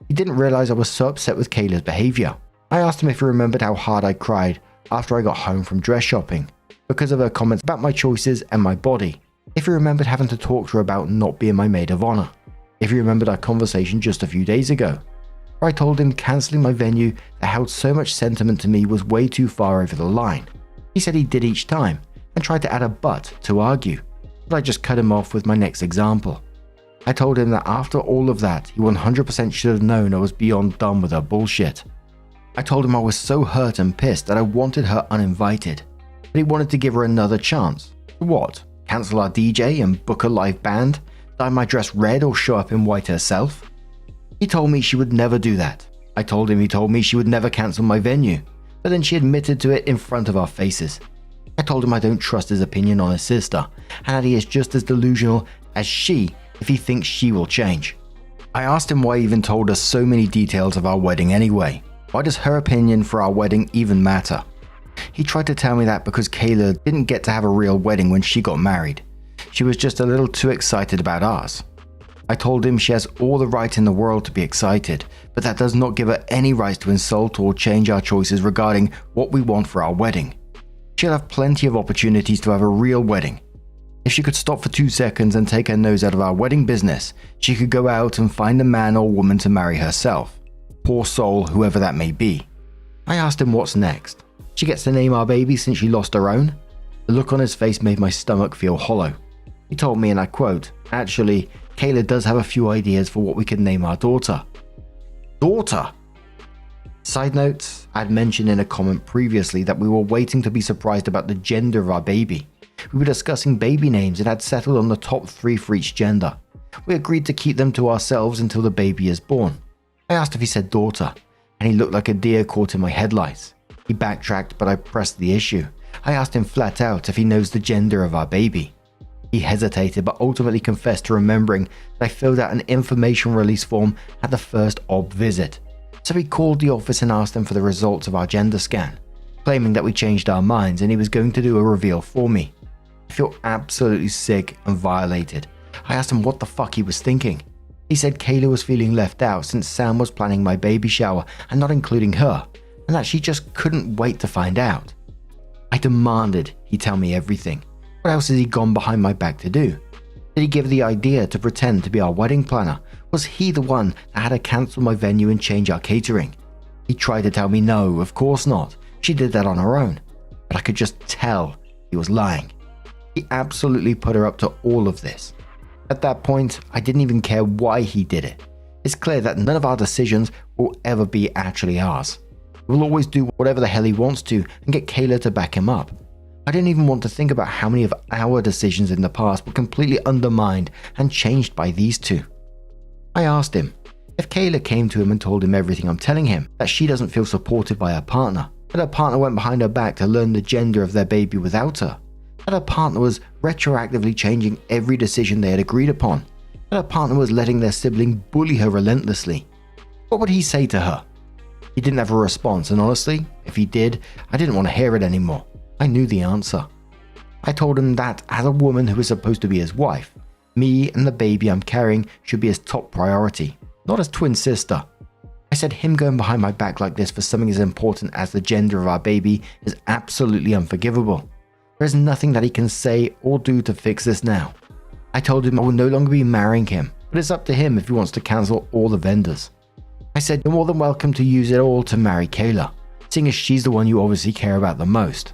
he didn't realize I was so upset with Kayla's behavior. I asked him if he remembered how hard I cried after I got home from dress shopping because of her comments about my choices and my body. If he remembered having to talk to her about not being my maid of honor. If he remembered our conversation just a few days ago. I told him cancelling my venue that held so much sentiment to me was way too far over the line. He said he did each time and tried to add a but to argue, but I just cut him off with my next example. I told him that after all of that, he 100% should have known I was beyond done with her bullshit. I told him I was so hurt and pissed that I wanted her uninvited, but he wanted to give her another chance. What? Cancel our DJ and book a live band? Dye my dress red or show up in white herself? He told me she would never do that. I told him he told me she would never cancel my venue, but then she admitted to it in front of our faces. I told him I don't trust his opinion on his sister, and that he is just as delusional as she if he thinks she will change. I asked him why he even told us so many details of our wedding anyway. Why does her opinion for our wedding even matter? He tried to tell me that because Kayla didn't get to have a real wedding when she got married. She was just a little too excited about ours. I told him she has all the right in the world to be excited, but that does not give her any right to insult or change our choices regarding what we want for our wedding. She'll have plenty of opportunities to have a real wedding. If she could stop for 2 seconds and take her nose out of our wedding business, she could go out and find a man or woman to marry herself. Poor soul, whoever that may be. I asked him what's next. She gets to name our baby since she lost her own? The look on his face made my stomach feel hollow. He told me, and I quote, "Actually, Kayla does have a few ideas for what we could name our daughter." Daughter? Side note, I had mentioned in a comment previously that we were waiting to be surprised about the gender of our baby. We were discussing baby names and had settled on the top 3 for each gender. We agreed to keep them to ourselves until the baby is born. I asked if he said daughter, and he looked like a deer caught in my headlights. He backtracked, but I pressed the issue. I asked him flat out if he knows the gender of our baby. He hesitated, but ultimately confessed to remembering that I filled out an information release form at the first OB visit. So he called the office and asked them for the results of our gender scan, claiming that we changed our minds and he was going to do a reveal for me. I feel absolutely sick and violated. I asked him what the fuck he was thinking. He said Kayla was feeling left out since Sam was planning my baby shower and not including her, and that she just couldn't wait to find out. I demanded he tell me everything. What else has he gone behind my back to do? Did he give the idea to pretend to be our wedding planner? Was he the one that had to cancel my venue and change our catering? He tried to tell me no, of course not. She did that on her own. But I could just tell he was lying. He absolutely put her up to all of this. At that point, I didn't even care why he did it. It's clear that none of our decisions will ever be actually ours. He will always do whatever the hell he wants to and get Kayla to back him up. I didn't even want to think about how many of our decisions in the past were completely undermined and changed by these two. I asked him, if Kayla came to him and told him everything I'm telling him, that she doesn't feel supported by her partner, that her partner went behind her back to learn the gender of their baby without her, that her partner was retroactively changing every decision they had agreed upon, that her partner was letting their sibling bully her relentlessly, what would he say to her? He didn't have a response, and honestly, if he did, I didn't want to hear it anymore. I knew the answer. I told him that as a woman who is supposed to be his wife, me and the baby I'm carrying should be his top priority, not his twin sister. I said him going behind my back like this for something as important as the gender of our baby is absolutely unforgivable. There is nothing that he can say or do to fix this now. I told him I will no longer be marrying him, but it's up to him if he wants to cancel all the vendors. I said you're more than welcome to use it all to marry Kayla, seeing as she's the one you obviously care about the most.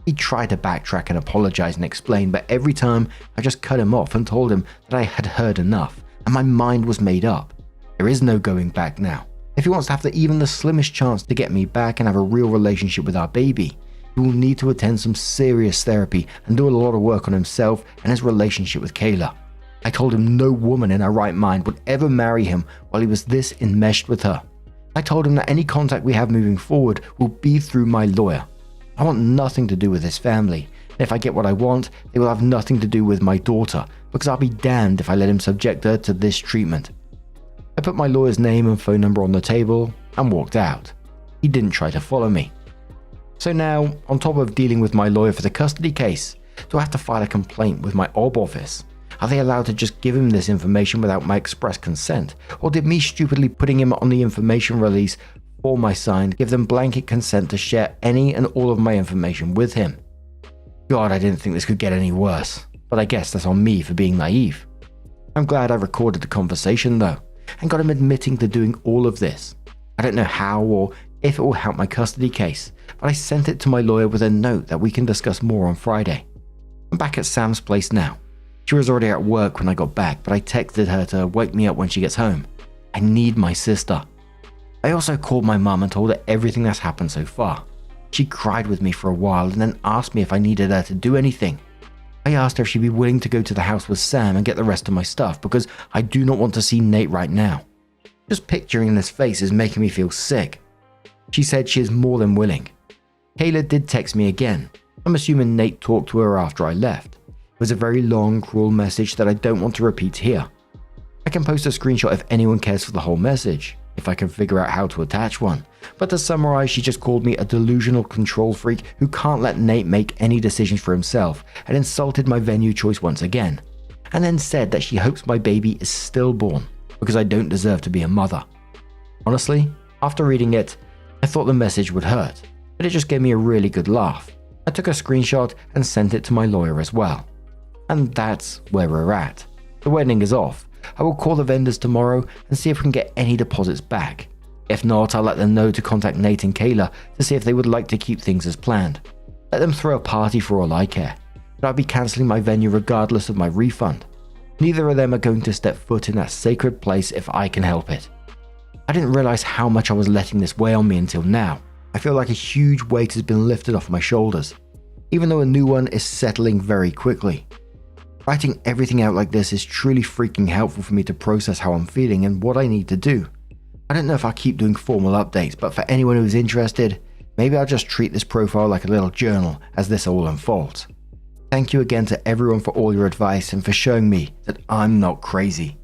He tried to backtrack and apologize and explain, but every time I just cut him off and told him that I had heard enough and my mind was made up. There is no going back now. If he wants to have even the slimmest chance to get me back and have a real relationship with our baby, he will need to attend some serious therapy and do a lot of work on himself and his relationship with Kayla. I told him no woman in her right mind would ever marry him while he was this enmeshed with her. I told him that any contact we have moving forward will be through my lawyer. I want nothing to do with his family, and if I get what I want, they will have nothing to do with my daughter, because I'll be damned if I let him subject her to this treatment. I put my lawyer's name and phone number on the table and walked out. He didn't try to follow me. So now, on top of dealing with my lawyer for the custody case, do I have to file a complaint with my OB office? Are they allowed to just give him this information without my express consent? Or did me stupidly putting him on the information release form I signed give them blanket consent to share any and all of my information with him? God, I didn't think this could get any worse, but I guess that's on me for being naive. I'm glad I recorded the conversation though, and got him admitting to doing all of this. I don't know how or if it will help my custody case, but I sent it to my lawyer with a note that we can discuss more on Friday. I'm back at Sam's place now. She was already at work when I got back, but I texted her to wake me up when she gets home. I need my sister. I also called my mum and told her everything that's happened so far. She cried with me for a while and then asked me if I needed her to do anything. I asked her if she'd be willing to go to the house with Sam and get the rest of my stuff because I do not want to see Nate right now. Just picturing his face is making me feel sick. She said she is more than willing. Kayla did text me again. I'm assuming Nate talked to her after I left. It was a very long, cruel message that I don't want to repeat here. I can post a screenshot if anyone cares for the whole message, if I can figure out how to attach one. But to summarize, she just called me a delusional control freak who can't let Nate make any decisions for himself, and insulted my venue choice once again. And then said that she hopes my baby is stillborn because I don't deserve to be a mother. Honestly, after reading it, I thought the message would hurt, but it just gave me a really good laugh. I took a screenshot and sent it to my lawyer as well. And that's where we're at. The wedding is off. I will call the vendors tomorrow and see if we can get any deposits back. If not, I'll let them know to contact Nate and Kayla to see if they would like to keep things as planned. Let them throw a party for all I care. But I'll be cancelling my venue regardless of my refund. Neither of them are going to step foot in that sacred place if I can help it. I didn't realize how much I was letting this weigh on me until now. I feel like a huge weight has been lifted off my shoulders, even though a new one is settling very quickly. Writing everything out like this is truly freaking helpful for me to process how I'm feeling and what I need to do. I don't know if I'll keep doing formal updates, but for anyone who's interested, maybe I'll just treat this profile like a little journal as this all unfolds. Thank you again to everyone for all your advice and for showing me that I'm not crazy.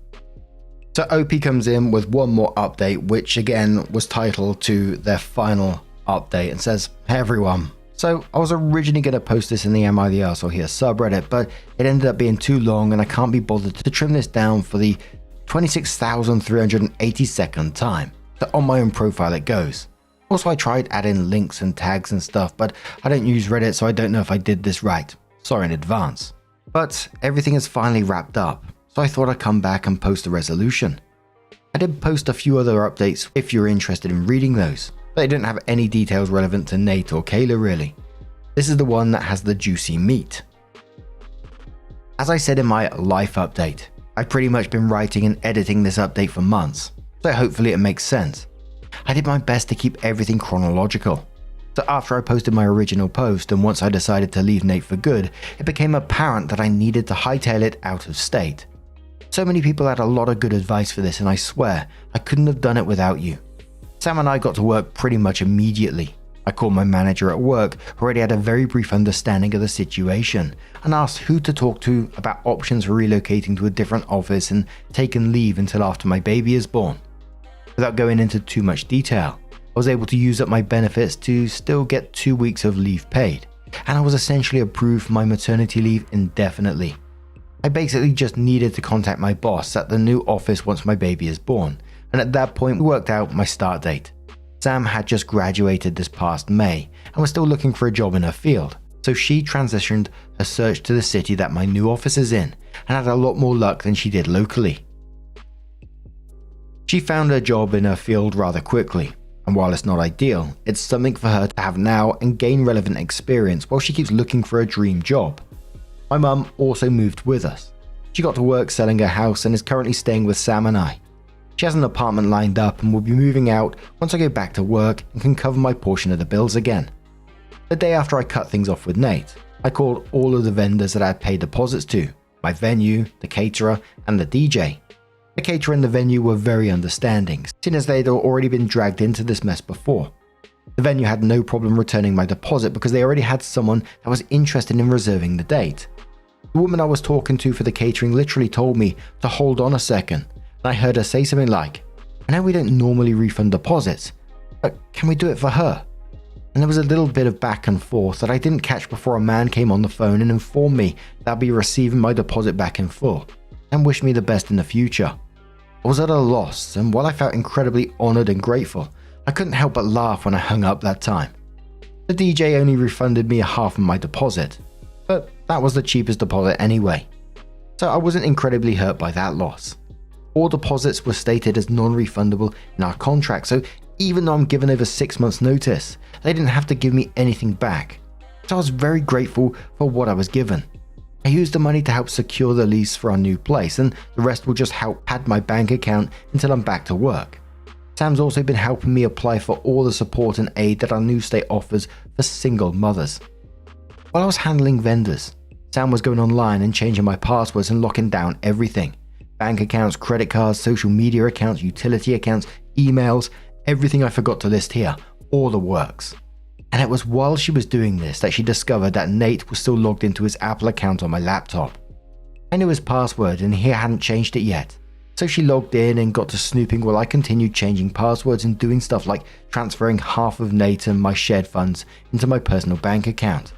So OP comes in with one more update, which again was titled to their final update and says, "Hey everyone." So I was originally going to post this in the Am I the Arsehole Here subreddit, but it ended up being too long and I can't be bothered to trim this down for the 26,382nd time. So on my own profile it goes. Also, I tried adding links and tags and stuff, but I don't use Reddit, so I don't know if I did this right. Sorry in advance. But everything is finally wrapped up, so I thought I'd come back and post a resolution. I did post a few other updates if you're interested in reading those, but they didn't have any details relevant to Nate or Kayla really. This is the one that has the juicy meat. As I said in my life update, I've pretty much been writing and editing this update for months, so hopefully it makes sense. I did my best to keep everything chronological. So after I posted my original post and once I decided to leave Nate for good, it became apparent that I needed to hightail it out of state. So many people had a lot of good advice for this and I swear I couldn't have done it without you. Sam and I got to work pretty much immediately. I called my manager at work, who already had a very brief understanding of the situation, and asked who to talk to about options for relocating to a different office and taking leave until after my baby is born. Without going into too much detail, I was able to use up my benefits to still get 2 weeks of leave paid, and I was essentially approved for my maternity leave indefinitely. I basically just needed to contact my boss at the new office once my baby is born, and at that point we worked out my start date. Sam had just graduated this past May and was still looking for a job in her field, so she transitioned her search to the city that my new office is in and had a lot more luck than she did locally. She found her job in her field rather quickly, and while it's not ideal, it's something for her to have now and gain relevant experience while she keeps looking for a dream job. My mum also moved with us. She got to work selling her house and is currently staying with Sam and I. She has an apartment lined up and will be moving out once I go back to work and can cover my portion of the bills again. The day after I cut things off with Nate, I called all of the vendors that I had paid deposits to, my venue, the caterer, and the DJ. The caterer and the venue were very understanding, seeing as they'd already been dragged into this mess before. The venue had no problem returning my deposit because they already had someone that was interested in reserving the date. The woman I was talking to for the catering literally told me to hold on a second, and I heard her say something like, "I know we don't normally refund deposits, but can we do it for her?" And there was a little bit of back and forth that I didn't catch before a man came on the phone and informed me that I'd be receiving my deposit back in full, and wished me the best in the future. I was at a loss, and while I felt incredibly honoured and grateful, I couldn't help but laugh when I hung up that time. The DJ only refunded me half of my deposit, but that was the cheapest deposit anyway, so I wasn't incredibly hurt by that loss. All deposits were stated as non-refundable in our contract, so even though I'm given over 6 months notice, they didn't have to give me anything back, so I was very grateful for what I was given. I used the money to help secure the lease for our new place, and the rest will just help pad my bank account until I'm back to work. Sam's also been helping me apply for all the support and aid that our new state offers for single mothers. While I was handling vendors, Sam was going online and changing my passwords and locking down everything. Bank accounts, credit cards, social media accounts, utility accounts, emails, everything I forgot to list here, all the works. And it was while she was doing this that she discovered that Nate was still logged into his Apple account on my laptop. I knew his password and he hadn't changed it yet. So she logged in and got to snooping while I continued changing passwords and doing stuff like transferring half of Nate and my shared funds into my personal bank account.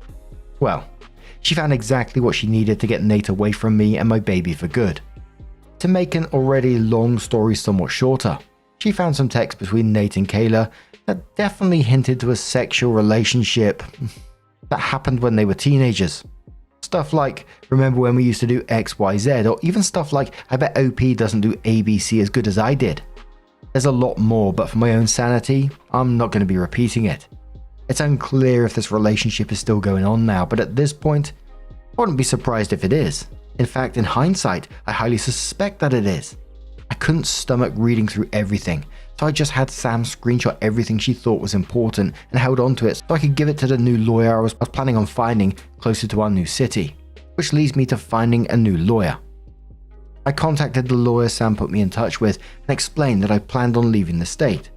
Well, she found exactly what she needed to get Nate away from me and my baby for good. To make an already long story somewhat shorter, she found some text between Nate and Kayla that definitely hinted to a sexual relationship that happened when they were teenagers. Stuff like, remember when we used to do XYZ, or even stuff like, I bet OP doesn't do ABC as good as I did. There's a lot more, but for my own sanity, I'm not going to be repeating it. It's unclear if this relationship is still going on now, but at this point, I wouldn't be surprised if it is. In fact, in hindsight, I highly suspect that it is. I couldn't stomach reading through everything, so I just had Sam screenshot everything she thought was important and held onto it so I could give it to the new lawyer I was planning on finding closer to our new city, which leads me to finding a new lawyer. I contacted the lawyer Sam put me in touch with and explained that I planned on leaving the state.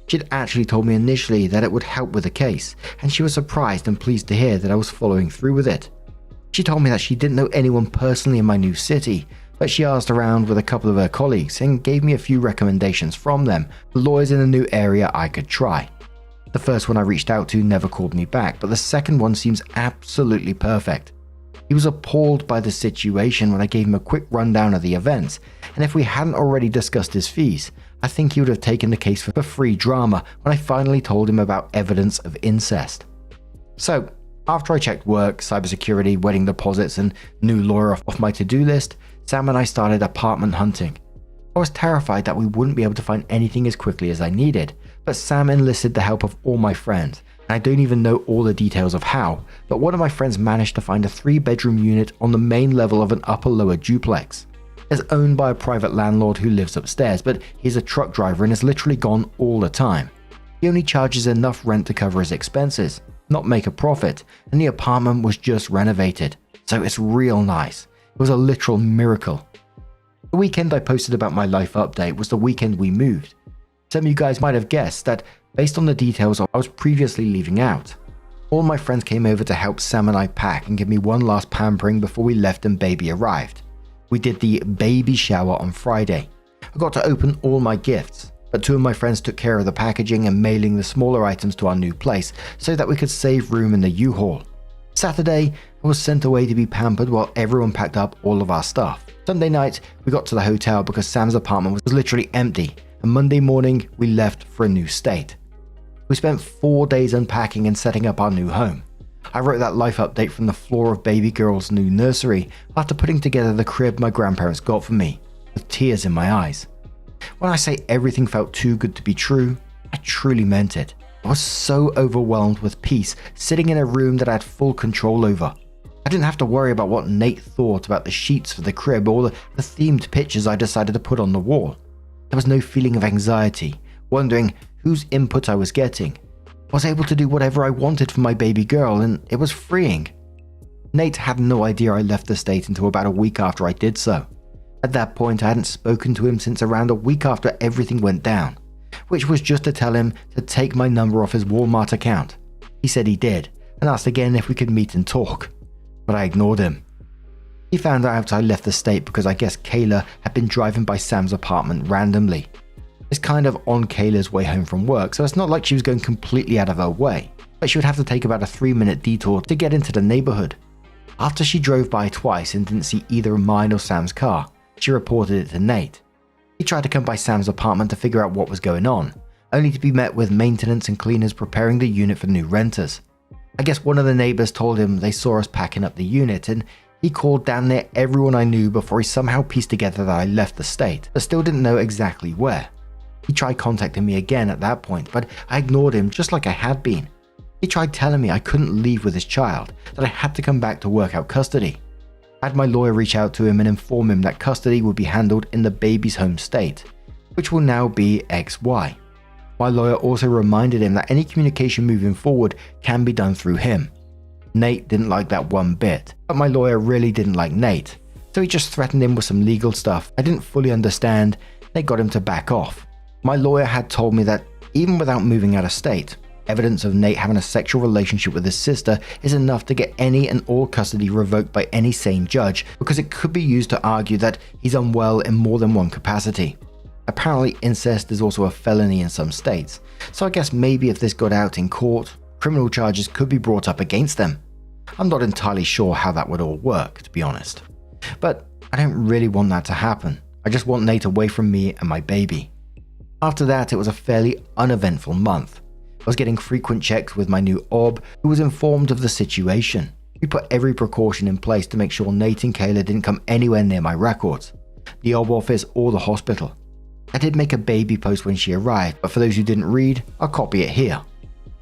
She'd actually told me initially that it would help with the case, and she was surprised and pleased to hear that I was following through with it. She told me that she didn't know anyone personally in my new city, but she asked around with a couple of her colleagues and gave me a few recommendations from them, the lawyers in a new area I could try. The first one I reached out to never called me back, but the second one seems absolutely perfect. He was appalled by the situation when I gave him a quick rundown of the events, and if we hadn't already discussed his fees, I think he would have taken the case for free drama when I finally told him about evidence of incest. So, after I checked work, cybersecurity, wedding deposits, and new lawyer off my to-do list, Sam and I started apartment hunting. I was terrified that we wouldn't be able to find anything as quickly as I needed, but Sam enlisted the help of all my friends, and I don't even know all the details of how, but one of my friends managed to find a 3-bedroom unit on the main level of an upper-lower duplex. It's owned by a private landlord who lives upstairs, but he's a truck driver and is literally gone all the time. He only charges enough rent to cover his expenses, not make a profit, and the apartment was just renovated, so it's real nice. It was a literal miracle. The weekend I posted about my life update was the weekend we moved. Some of you guys might have guessed that based on the details I was previously leaving out. All my friends came over to help Sam and I pack and give me one last pampering before we left and baby arrived. We did the baby shower on Friday. I got to open all my gifts, but 2 of my friends took care of the packaging and mailing the smaller items to our new place so that we could save room in the U-Haul. Saturday, I was sent away to be pampered while everyone packed up all of our stuff. Sunday night, we got to the hotel because Sam's apartment was literally empty, and Monday morning, we left for a new state. We spent 4 days unpacking and setting up our new home. I wrote that life update from the floor of baby girl's new nursery after putting together the crib my grandparents got for me, with tears in my eyes. When I say everything felt too good to be true, I truly meant it. I was so overwhelmed with peace, sitting in a room that I had full control over. I didn't have to worry about what Nate thought about the sheets for the crib or the themed pictures I decided to put on the wall. There was no feeling of anxiety, wondering whose input I was getting. I was able to do whatever I wanted for my baby girl, and it was freeing. Nate had no idea I left the state until about a week after I did so. At that point, I hadn't spoken to him since around a week after everything went down, which was just to tell him to take my number off his Walmart account. He said he did, and asked again if we could meet and talk, but I ignored him. He found out I left the state because I guess Kayla had been driving by Sam's apartment randomly. It's kind of on Kayla's way home from work, so it's not like she was going completely out of her way, but she would have to take about a 3-minute detour to get into the neighborhood. After she drove by twice and didn't see either mine or Sam's car, she reported it to Nate. He tried to come by Sam's apartment to figure out what was going on, only to be met with maintenance and cleaners preparing the unit for new renters. I guess one of the neighbors told him they saw us packing up the unit, and he called down near everyone I knew before he somehow pieced together that I left the state, but still didn't know exactly where. He tried contacting me again at that point, but I ignored him just like I had been. He tried telling me I couldn't leave with his child, that I had to come back to work out custody. I had my lawyer reach out to him and inform him that custody would be handled in the baby's home state, which will now be XY. My lawyer also reminded him that any communication moving forward can be done through him. Nate didn't like that one bit, but my lawyer really didn't like Nate, so he just threatened him with some legal stuff I didn't fully understand. They got him to back off. My lawyer had told me that even without moving out of state, Evidence of Nate having a sexual relationship with his sister is enough to get any and all custody revoked by any sane judge because it could be used to argue that he's unwell in more than one capacity. Apparently, incest is also a felony in some states, so I guess maybe if this got out in court, criminal charges could be brought up against them. I'm not entirely sure how that would all work, to be honest. But I don't really want that to happen. I just want Nate away from me and my baby. After that, it was a fairly uneventful month. I was getting frequent checks with my new OB, who was informed of the situation. We put every precaution in place to make sure Nate and Kayla didn't come anywhere near my records, the OB office or the hospital. I did make a baby post when she arrived, but for those who didn't read, I'll copy it here.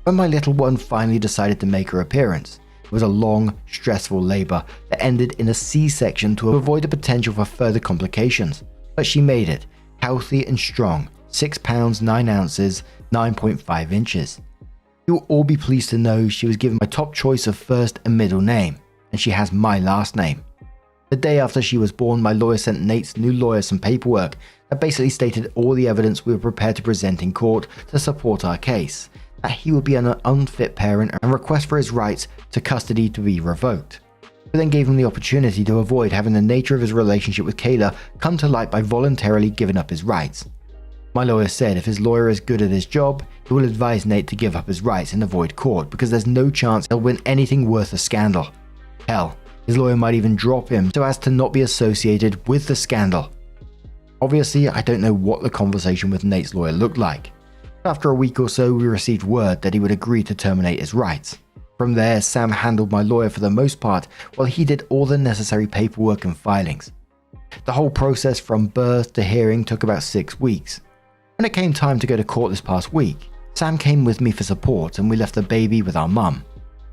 When my little one finally decided to make her appearance, it was a long, stressful labor that ended in a C-section to avoid the potential for further complications. But she made it, healthy and strong, 6 pounds 9 ounces, 9.5 inches. You'll all be pleased to know she was given my top choice of first and middle name, and she has my last name. The day after she was born, my lawyer sent Nate's new lawyer some paperwork that basically stated all the evidence we were prepared to present in court to support our case, that he would be an unfit parent and request for his rights to custody to be revoked. We then gave him the opportunity to avoid having the nature of his relationship with Kayla come to light by voluntarily giving up his rights. My lawyer said if his lawyer is good at his job, he will advise Nate to give up his rights and avoid court because there's no chance he'll win anything worth a scandal. Hell, his lawyer might even drop him so as to not be associated with the scandal. Obviously, I don't know what the conversation with Nate's lawyer looked like. After a week or so, we received word that he would agree to terminate his rights. From there, Sam handled my lawyer for the most part while he did all the necessary paperwork and filings. The whole process from birth to hearing took about 6 weeks. When it came time to go to court this past week, Sam came with me for support and we left the baby with our mum.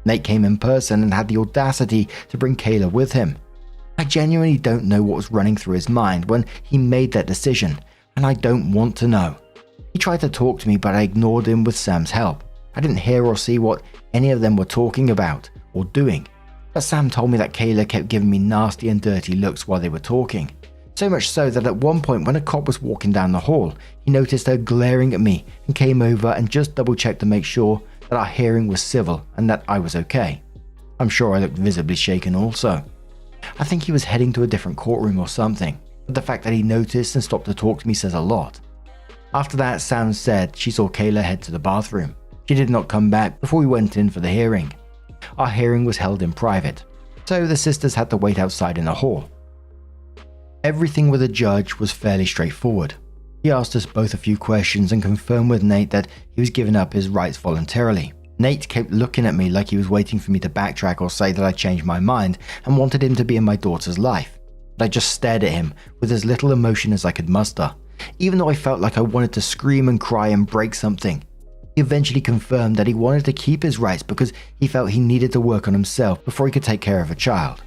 Nate came in person and had the audacity to bring Kayla with him. I genuinely don't know what was running through his mind when he made that decision, and I don't want to know. He tried to talk to me, but I ignored him with Sam's help. I didn't hear or see what any of them were talking about or doing, but Sam told me that Kayla kept giving me nasty and dirty looks while they were talking. So much so that at one point when a cop was walking down the hall, he noticed her glaring at me and came over and just double checked to make sure that our hearing was civil and that I was okay. I'm sure I looked visibly shaken also. I think he was heading to a different courtroom or something, but the fact that he noticed and stopped to talk to me says a lot. After that, Sam said she saw Kayla head to the bathroom. She did not come back before we went in for the hearing. Our hearing was held in private, so the sisters had to wait outside in the hall. Everything with the judge was fairly straightforward. He asked us both a few questions and confirmed with Nate that he was giving up his rights voluntarily. Nate kept looking at me like he was waiting for me to backtrack or say that I changed my mind and wanted him to be in my daughter's life. But I just stared at him with as little emotion as I could muster, even though I felt like I wanted to scream and cry and break something. He eventually confirmed that he wanted to keep his rights because he felt he needed to work on himself before he could take care of a child.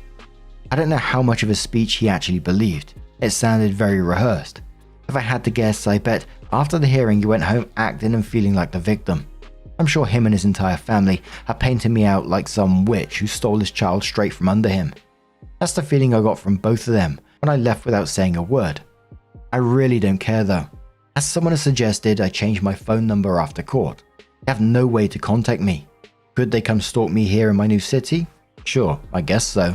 I don't know how much of his speech he actually believed. It sounded very rehearsed. If I had to guess, I bet after the hearing he went home acting and feeling like the victim. I'm sure him and his entire family are painting me out like some witch who stole his child straight from under him. That's the feeling I got from both of them when I left without saying a word. I really don't care though. As someone has suggested, I changed my phone number after court. They have no way to contact me. Could they come stalk me here in my new city? Sure, I guess so.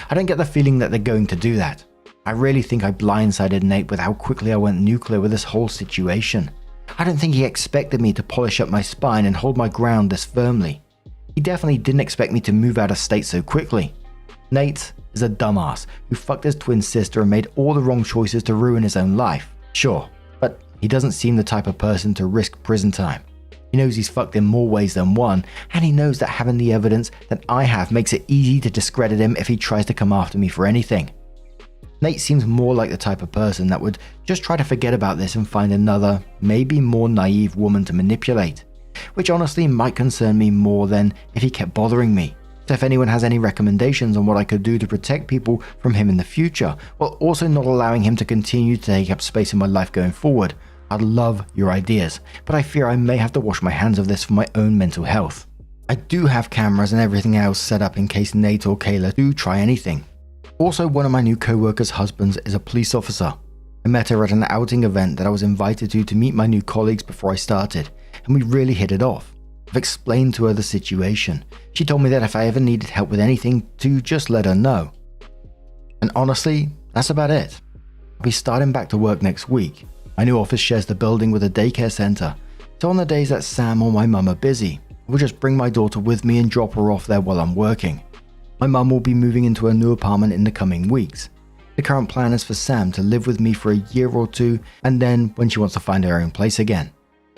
I don't get the feeling that they're going to do that. I really think I blindsided Nate with how quickly I went nuclear with this whole situation. I don't think he expected me to polish up my spine and hold my ground this firmly. He definitely didn't expect me to move out of state so quickly. Nate is a dumbass who fucked his twin sister and made all the wrong choices to ruin his own life. Sure, but he doesn't seem the type of person to risk prison time. He knows he's fucked in more ways than one, and he knows that having the evidence that I have makes it easy to discredit him if he tries to come after me for anything. Nate seems more like the type of person that would just try to forget about this and find another, maybe more naive woman to manipulate, which honestly might concern me more than if he kept bothering me. So if anyone has any recommendations on what I could do to protect people from him in the future, while also not allowing him to continue to take up space in my life going forward, I'd love your ideas, but I fear I may have to wash my hands of this for my own mental health. I do have cameras and everything else set up in case Nate or Kayla do try anything. Also, one of my new co-workers' husbands is a police officer. I met her at an outing event that I was invited to meet my new colleagues before I started, and we really hit it off. I've explained to her the situation. She told me that if I ever needed help with anything, to just let her know. And honestly, that's about it. I'll be starting back to work next week. My new office shares the building with a daycare center, so on the days that Sam or my mum are busy, I will just bring my daughter with me and drop her off there while I'm working. My mum will be moving into a new apartment in the coming weeks. The current plan is for Sam to live with me for a year or two, and then when she wants to find her own place again.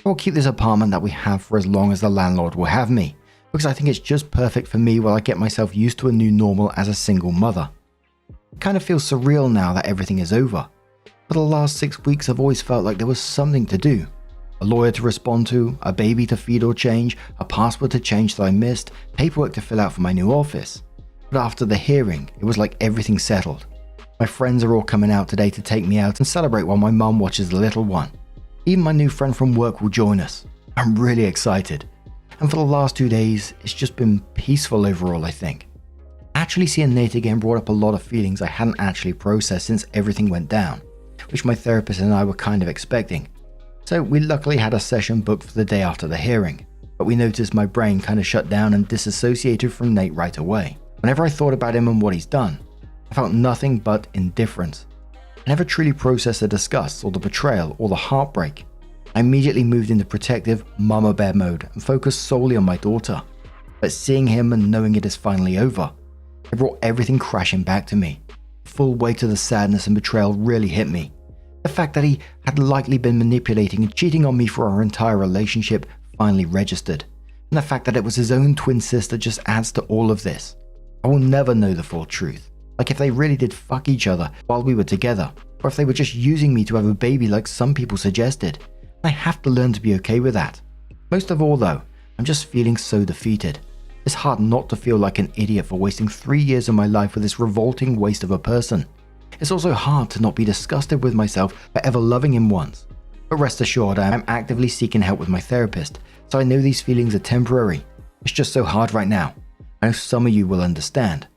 I will keep this apartment that we have for as long as the landlord will have me, because I think it's just perfect for me while I get myself used to a new normal as a single mother. It kind of feels surreal now that everything is over. For the last 6 weeks I've always felt like there was something to do. A lawyer to respond to, a baby to feed or change, a password to change that I missed, paperwork to fill out for my new office. But after the hearing, it was like everything settled. My friends are all coming out today to take me out and celebrate while my mum watches the little one. Even my new friend from work will join us. I'm really excited. And for the last 2 days, it's just been peaceful overall, I think. Actually seeing Nate again brought up a lot of feelings I hadn't actually processed since everything went down, which my therapist and I were kind of expecting. So we luckily had a session booked for the day after the hearing, but we noticed my brain kind of shut down and disassociated from Nate right away. Whenever I thought about him and what he's done, I felt nothing but indifference. I never truly processed the disgust or the betrayal or the heartbreak. I immediately moved into protective mama bear mode and focused solely on my daughter. But seeing him and knowing it is finally over, it brought everything crashing back to me. The full weight of the sadness and betrayal really hit me. The fact that he had likely been manipulating and cheating on me for our entire relationship finally registered. And the fact that it was his own twin sister just adds to all of this. I will never know the full truth. Like if they really did fuck each other while we were together, or if they were just using me to have a baby like some people suggested. I have to learn to be okay with that. Most of all though, I'm just feeling so defeated. It's hard not to feel like an idiot for wasting 3 years of my life with this revolting waste of a person. It's also hard to not be disgusted with myself for ever loving him once. But rest assured, I am actively seeking help with my therapist, so I know these feelings are temporary. It's just so hard right now. I know some of you will understand.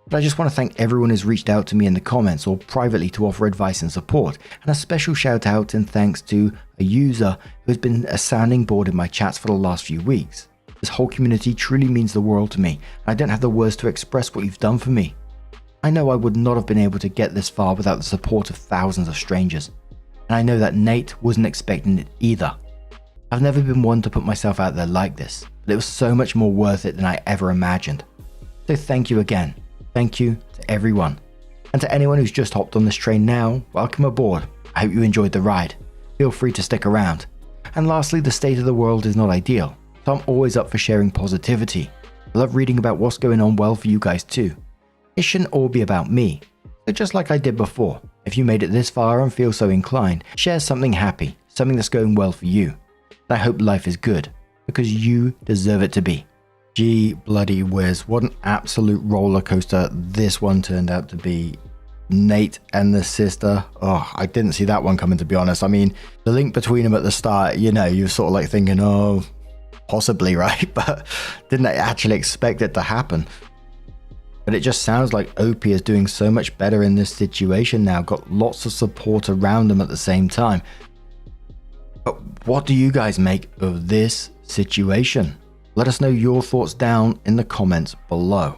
But I just want to thank everyone who's reached out to me in the comments or privately to offer advice and support, and a special shout out and thanks to a user who has been a sounding board in my chats for the last few weeks. This whole community truly means the world to me, and I don't have the words to express what you've done for me. I know I would not have been able to get this far without the support of thousands of strangers, and I know that Nate wasn't expecting it either. I've never been one to put myself out there like this, but it was so much more worth it than I ever imagined. So thank you again. Thank you to everyone. And to anyone who's just hopped on this train now, welcome aboard. I hope you enjoyed the ride. Feel free to stick around. And lastly, the state of the world is not ideal, so I'm always up for sharing positivity. I love reading about what's going on well for you guys too. It shouldn't all be about me. So just like I did before, if you made it this far and feel so inclined, share something happy, something that's going well for you. And I hope life is good, because you deserve it to be. Gee bloody whiz, what an absolute roller coaster this one turned out to be. Nate and the sister, oh, I didn't see that one coming, to be honest. I mean, the link between them at the start, you know, you're sort of like thinking, oh, possibly, right? But didn't actually expect it to happen. But it just sounds like Opie is doing so much better in this situation now, got lots of support around them at the same time. But what do you guys make of this situation? Let us know your thoughts down in the comments below.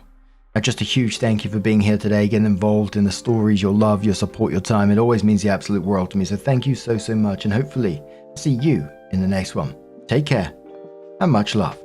And just a huge thank you for being here today, getting involved in the stories, your love, your support, your time. It always means the absolute world to me. So thank you so much, and hopefully I'll see you in the next one. Take care and much love.